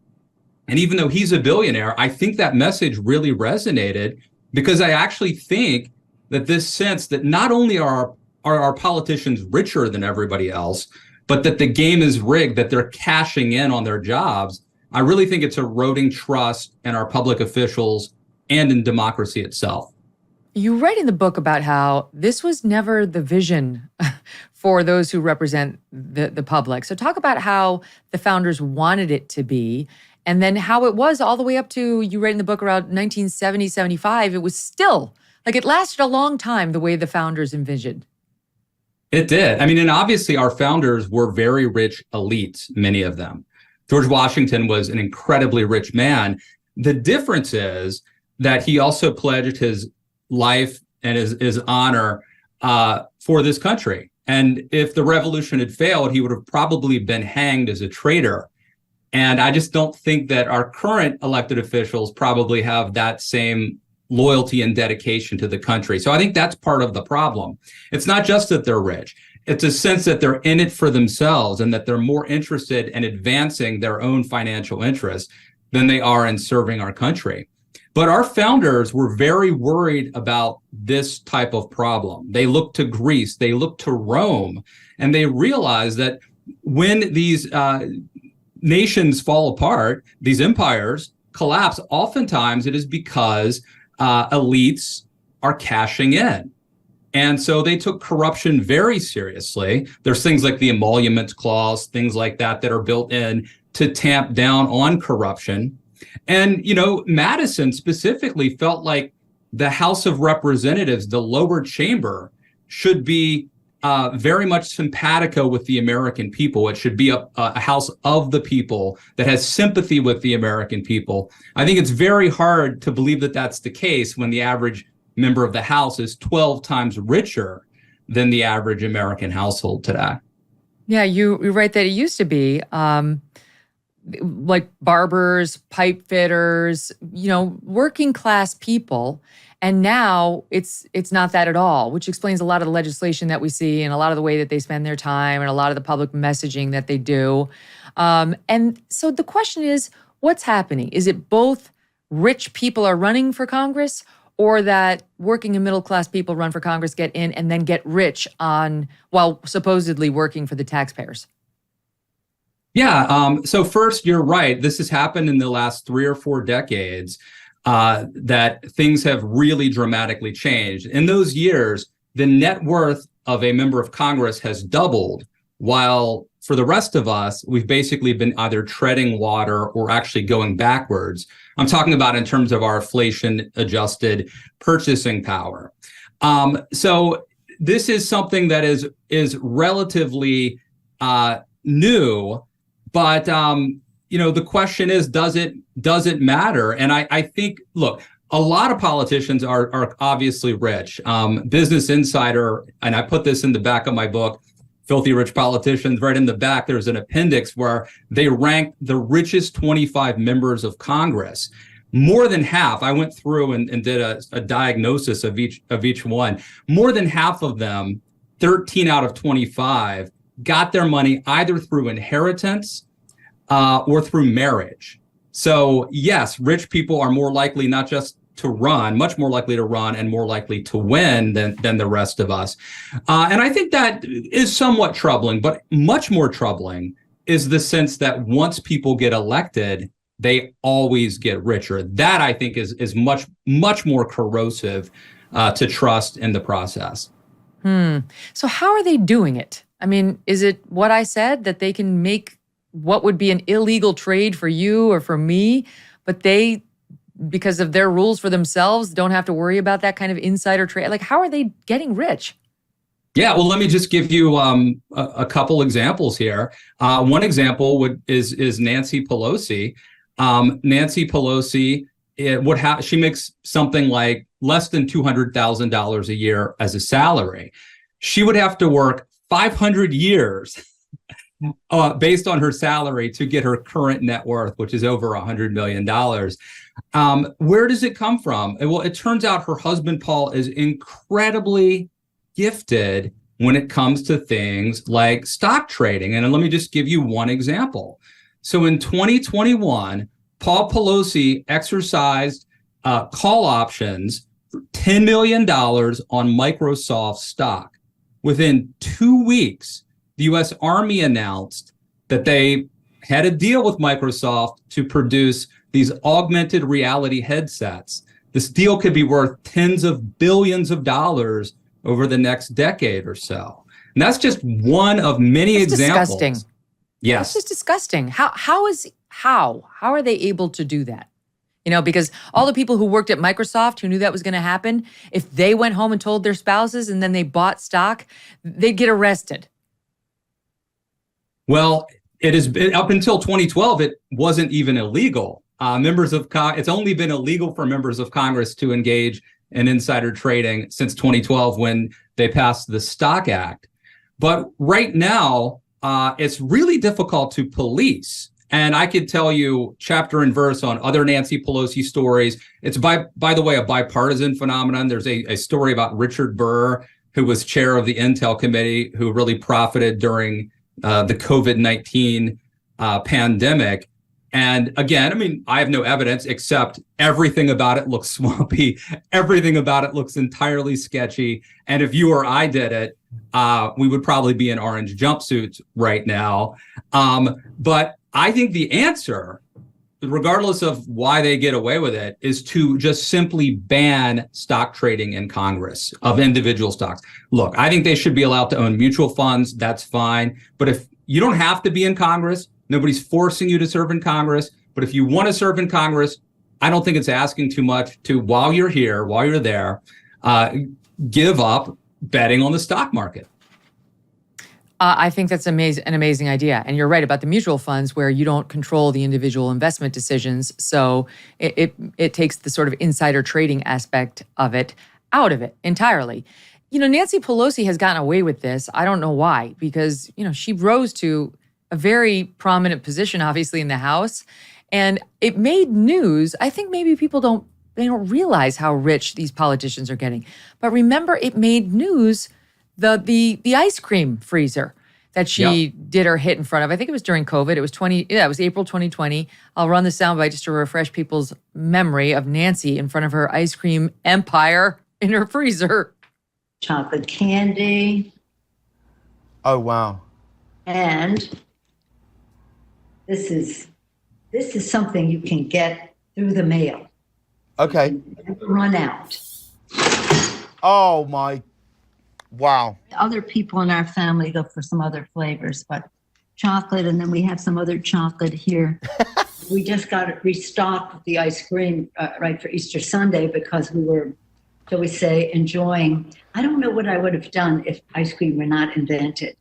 And even though he's a billionaire, I think that message really resonated, because I actually think that this sense that not only are our politicians richer than everybody else, but that the game is rigged, that they're cashing in on their jobs, I really think it's eroding trust in our public officials and in democracy itself. You write in the book about how this was never the vision for those who represent the public. So talk about how the founders wanted it to be, and then how it was all the way up to, you write in the book, around 1970, 75, it was still, it lasted a long time the way the founders envisioned. It did. I mean, and obviously our founders were very rich elites, many of them. George Washington was an incredibly rich man. The difference is that he also pledged his life and his honor for this country. And if the revolution had failed, he would have probably been hanged as a traitor. And I just don't think that our current elected officials probably have that same loyalty and dedication to the country. So I think that's part of the problem. It's not just that they're rich. It's a sense that they're in it for themselves and that they're more interested in advancing their own financial interests than they are in serving our country. But our founders were very worried about this type of problem. They looked to Greece, they looked to Rome, and they realized that when these nations fall apart, these empires collapse, oftentimes it is because elites are cashing in. And so they took corruption very seriously. There's things like the emolument clause, things like that are built in to tamp down on corruption. And, Madison specifically felt like the House of Representatives, the lower chamber, should be very much simpatico with the American people. It should be a house of the people that has sympathy with the American people. I think it's very hard to believe that that's the case when the average member of the House is 12 times richer than the average American household today. Yeah, you're right that it used to be like barbers, pipe fitters, working class people. And now it's not that at all, which explains a lot of the legislation that we see and a lot of the way that they spend their time and a lot of the public messaging that they do. And so the question is, what's happening? Is it both rich people are running for Congress, or that working and middle class people run for Congress, get in, and then get rich while supposedly working for the taxpayers? Yeah. So first, you're right. This has happened in the last 3 or 4 decades. That things have really dramatically changed. In those years, the net worth of a member of Congress has doubled, while for the rest of us, we've basically been either treading water or actually going backwards. I'm talking about in terms of our inflation-adjusted purchasing power. So this is something that is relatively new, but the question is, does it matter? And I think, look, a lot of politicians are obviously rich. Business Insider, and I put this in the back of my book, Filthy Rich Politicians, right in the back, there's an appendix where they rank the richest 25 members of Congress. More than half, I went through and did a diagnosis of each one. More than half of them, 13 out of 25, got their money either through inheritance or through marriage. So yes, rich people are more likely not just to run, much more likely to run and more likely to win than the rest of us. And I think that is somewhat troubling, but much more troubling is the sense that once people get elected, they always get richer. That, I think, is much, much more corrosive to trust in the process. So how are they doing it? I mean, is it what I said, that they can make what would be an illegal trade for you or for me, but they, because of their rules for themselves, don't have to worry about that kind of insider trade? Like, how are they getting rich? Yeah, well, let me just give you a couple examples here. One example is Nancy Pelosi. Nancy Pelosi, she makes something like less than $200,000 a year as a salary. She would have to work 500 years based on her salary to get her current net worth, which is over $100 million. Where does it come from? Well, it turns out her husband, Paul, is incredibly gifted when it comes to things like stock trading. And let me just give you one example. So in 2021, Paul Pelosi exercised call options for $10 million on Microsoft stock. Within 2 weeks, the U.S. Army announced that they had a deal with Microsoft to produce these augmented reality headsets. This deal could be worth tens of billions of dollars over the next decade or so. And that's just one of many examples. Disgusting. Yes. It's just disgusting. How are they able to do that? Because all the people who worked at Microsoft who knew that was going to happen, if they went home and told their spouses and then they bought stock, they'd get arrested. Well, it is up until 2012, it wasn't even illegal. It's only been illegal for members of Congress to engage in insider trading since 2012 when they passed the Stock Act. But right now, it's really difficult to police. And I could tell you chapter and verse on other Nancy Pelosi stories. It's, by the way, a bipartisan phenomenon. There's a story about Richard Burr, who was chair of the Intel Committee, who really profited during the COVID-19 pandemic. And again, I mean, I have no evidence except everything about it looks swampy. Everything about it looks entirely sketchy. And if you or I did it, we would probably be in orange jumpsuits right now. But I think the answer, regardless of why they get away with it, is to just simply ban stock trading in Congress of individual stocks. Look, I think they should be allowed to own mutual funds. That's fine. But if you don't have to be in Congress, nobody's forcing you to serve in Congress. But if you want to serve in Congress, I don't think it's asking too much to, while you're here, while you're there, give up betting on the stock market. I think that's an amazing idea. And you're right about the mutual funds where you don't control the individual investment decisions. So it takes the sort of insider trading aspect of it out of it entirely. You know, Nancy Pelosi has gotten away with this. I don't know why, because, you know, she rose to a very prominent position, obviously, in the House. And it made news. I think maybe people don't realize how rich these politicians are getting. But remember, it made news, the ice cream freezer that she did her hit in front of. I think it was during COVID. It was April 2020. I'll run the soundbite just to refresh people's memory of Nancy in front of her ice cream empire in her freezer. Chocolate candy. Oh, wow. And this is something you can get through the mail. Okay. Run out. Oh, my. Wow. Other people in our family go for some other flavors, but chocolate, and then we have some other chocolate here. We just got it restocked with the ice cream right for Easter Sunday because we were, shall we say, enjoying. I don't know what I would have done if ice cream were not invented.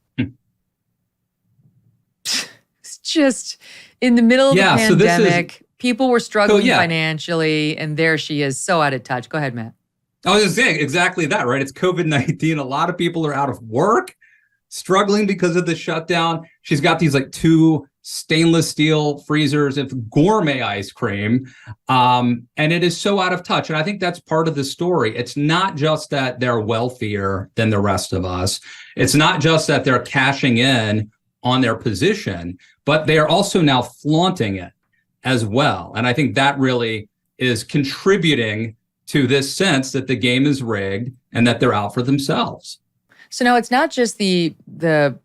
It's just in the middle of the pandemic, people were struggling financially, and there she is, so out of touch. Go ahead, Matt. I was just saying exactly that, right? It's COVID-19. A lot of people are out of work, struggling because of the shutdown. She's got these like 2 stainless steel freezers of gourmet ice cream. And it is so out of touch. And I think that's part of the story. It's not just that they're wealthier than the rest of us. It's not just that they're cashing in on their position, but they are also now flaunting it as well. And I think that really is contributing to this sense that the game is rigged and that they're out for themselves. So now it's not just the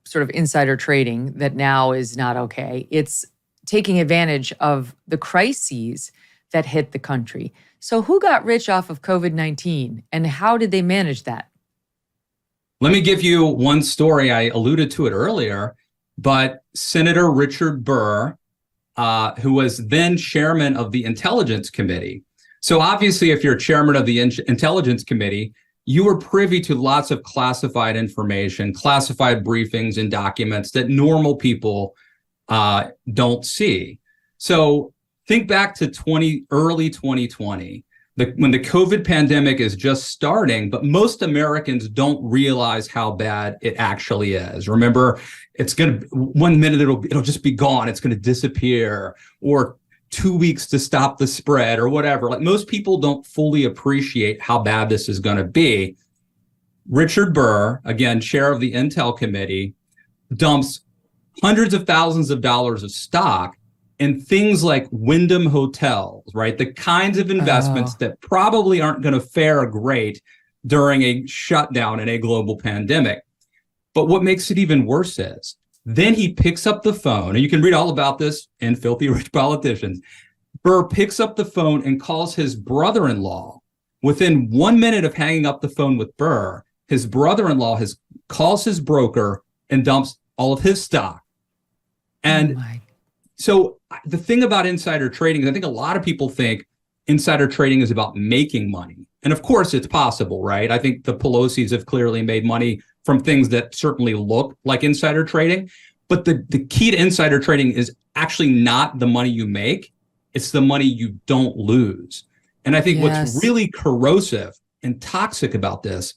sort of insider trading that now is not okay. It's taking advantage of the crises that hit the country. So who got rich off of COVID-19 and how did they manage that? Let me give you one story. I alluded to it earlier, but Senator Richard Burr, who was then chairman of the Intelligence Committee. So obviously, if you're chairman of the Intelligence Committee, you were privy to lots of classified information, classified briefings and documents that normal people don't see. So think back to early 2020, when the COVID pandemic is just starting, but most Americans don't realize how bad it actually is. Remember, it's going to, 1 minute it'll just be gone. It's going to disappear, or 2 weeks to stop the spread or whatever. Like, most people don't fully appreciate how bad this is going to be. Richard Burr, again, chair of the Intel Committee, dumps hundreds of thousands of dollars of stock in things like Wyndham Hotels, right? The kinds of investments that probably aren't going to fare great during a shutdown in a global pandemic. But what makes it even worse is, then he picks up the phone, and you can read all about this in Filthy Rich Politicians. Burr picks up the phone and calls his brother-in-law. Within 1 minute of hanging up the phone with Burr, his brother-in-law calls his broker and dumps all of his stock. And so the thing about insider trading is, I think a lot of people think insider trading is about making money. And of course, it's possible, right? I think the Pelosi's have clearly made money from things that certainly look like insider trading. But the key to insider trading is actually not the money you make. It's the money you don't lose. And I think what's really corrosive and toxic about this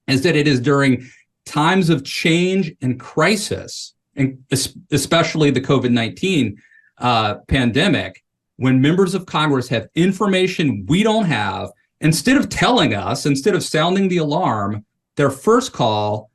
is that it is during times of change and crisis, and especially the COVID-19 pandemic, when members of Congress have information we don't have, instead of telling us, instead of sounding the alarm, their first call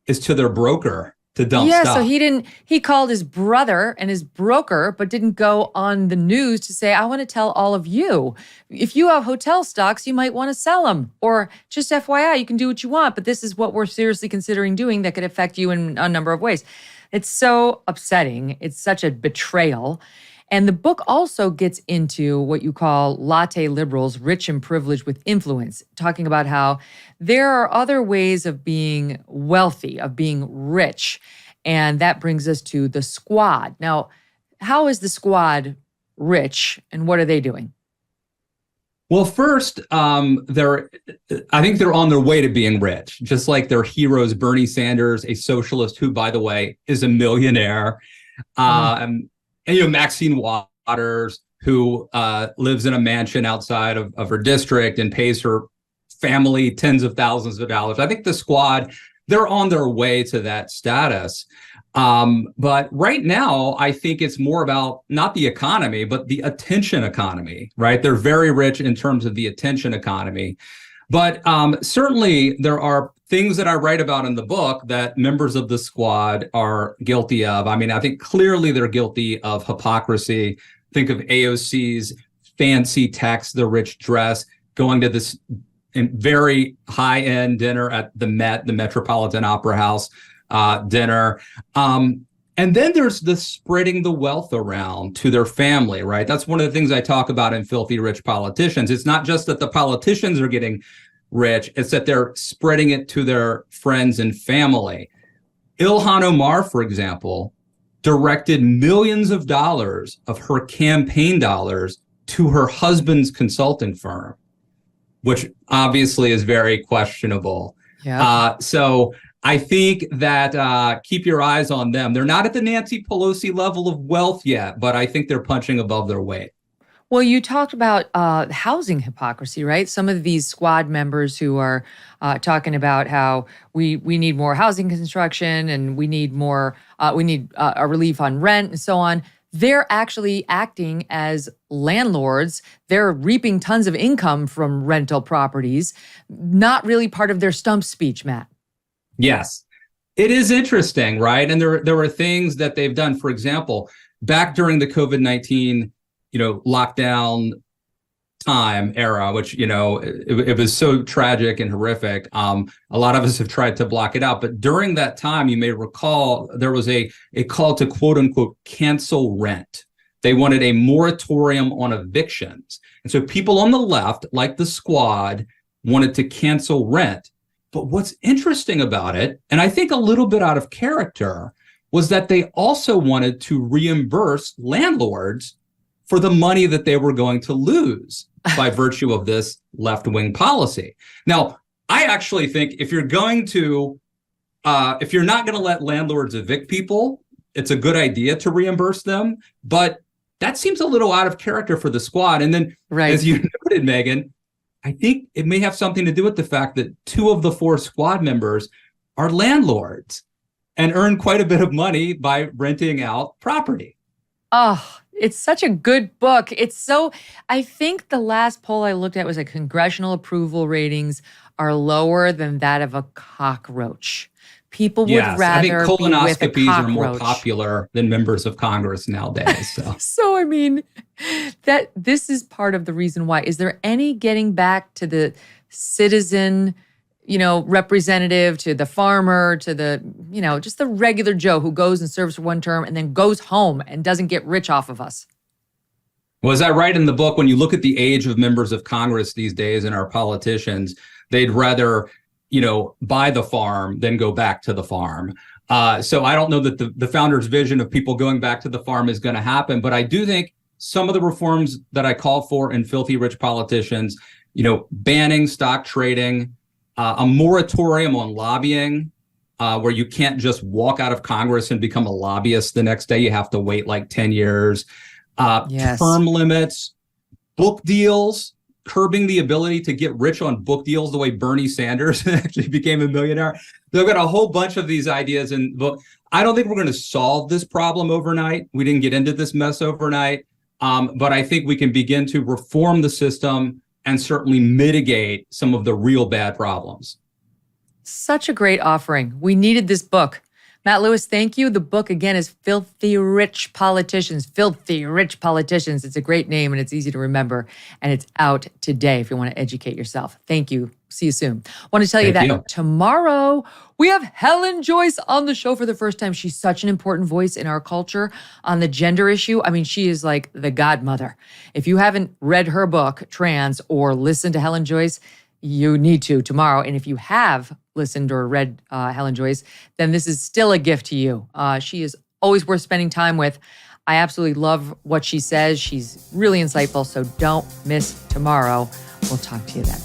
is to their broker to dump yeah, stuff. so he called his brother and his broker, but didn't go on the news to say, I want to tell all of you, if you have hotel stocks, you might want to sell them. Or just FYI, you can do what you want, but this is what we're seriously considering doing that could affect you in a number of ways. It's so upsetting. It's such a betrayal. And the book also gets into what you call latte liberals, rich and privileged with influence, talking about how there are other ways of being wealthy, of being rich. And that brings us to the Squad. Now, how is the Squad rich and what are they doing? Well, first, I think they're on their way to being rich, just like their heroes, Bernie Sanders, a socialist who, by the way, is a millionaire. And, Maxine Waters, who lives in a mansion outside of her district and pays her family tens of thousands of dollars. I think the Squad, they're on their way to that status. But right now, I think it's more about not the economy, but the attention economy, right? They're very rich in terms of the attention economy. But certainly there are things that I write about in the book that members of the Squad are guilty of. I mean, I think clearly they're guilty of hypocrisy. Think of AOC's fancy text, the rich dress, going to this very high-end dinner at the Met, the Metropolitan Opera House dinner. And then there's the spreading the wealth around to their family, right? That's one of the things I talk about in Filthy Rich Politicians. It's not just that the politicians are getting rich, it's that they're spreading it to their friends and family. Ilhan Omar, for example, directed millions of dollars of her campaign dollars to her husband's consulting firm, which obviously is very questionable. Yeah. So I think that keep your eyes on them. They're not at the Nancy Pelosi level of wealth yet, but I think they're punching above their weight. Well, you talked about housing hypocrisy, right? Some of these Squad members who are talking about how we need more housing construction and we need more, a relief on rent and so on. They're actually acting as landlords. They're reaping tons of income from rental properties, not really part of their stump speech, Matt. Yes, it is interesting, right? And there were things that they've done. For example, back during the COVID-19 lockdown time era, which, it was so tragic and horrific. A lot of us have tried to block it out. But during that time, you may recall, there was a call to quote unquote cancel rent. They wanted a moratorium on evictions. And so people on the left, like the Squad, wanted to cancel rent. But what's interesting about it, and I think a little bit out of character, was that they also wanted to reimburse landlords for the money that they were going to lose by virtue of this left-wing policy. Now, I actually think if you're not going to let landlords evict people, it's a good idea to reimburse them. But that seems a little out of character for the Squad. And then, as you noted, Megyn, I think it may have something to do with the fact that 2 of the 4 Squad members are landlords and earn quite a bit of money by renting out property. Oh, it's such a good book. I think the last poll I looked at was like congressional approval ratings are lower than that of a cockroach. People would rather I think be with a colonoscopies are more cockroach. popular than members of Congress nowadays. So, So, I mean, this is part of the reason why. Is there any getting back to the citizen, representative, to the farmer, to the, just the regular Joe who goes and serves for one term and then goes home and doesn't get rich off of us? was I right in the book, when you look at the age of members of Congress these days and our politicians, they'd rather, buy the farm than go back to the farm. So I don't know that the founder's vision of people going back to the farm is going to happen, but I do think some of the reforms that I call for in Filthy Rich Politicians, banning stock trading, a moratorium on lobbying, where you can't just walk out of Congress and become a lobbyist the next day. You have to wait like 10 years. Term limits, book deals, curbing the ability to get rich on book deals the way Bernie Sanders actually became a millionaire. They've got a whole bunch of these ideas in the book. I don't think we're going to solve this problem overnight. We didn't get into this mess overnight. But I think we can begin to reform the system and certainly mitigate some of the real bad problems. Such a great offering. We needed this book. Matt Lewis, thank you. The book, again, is Filthy Rich Politicians. Filthy Rich Politicians. It's a great name and it's easy to remember. And it's out today if you want to educate yourself. Thank you. See you soon. Want to tell you that tomorrow we have Helen Joyce on the show for the first time. She's such an important voice in our culture on the gender issue. I mean, she is like the godmother. If you haven't read her book, Trans, or listened to Helen Joyce, you need to tomorrow. And if you have listened or read Helen Joyce, then this is still a gift to you. She is always worth spending time with. I absolutely love what she says. She's really insightful. So don't miss tomorrow. We'll talk to you then.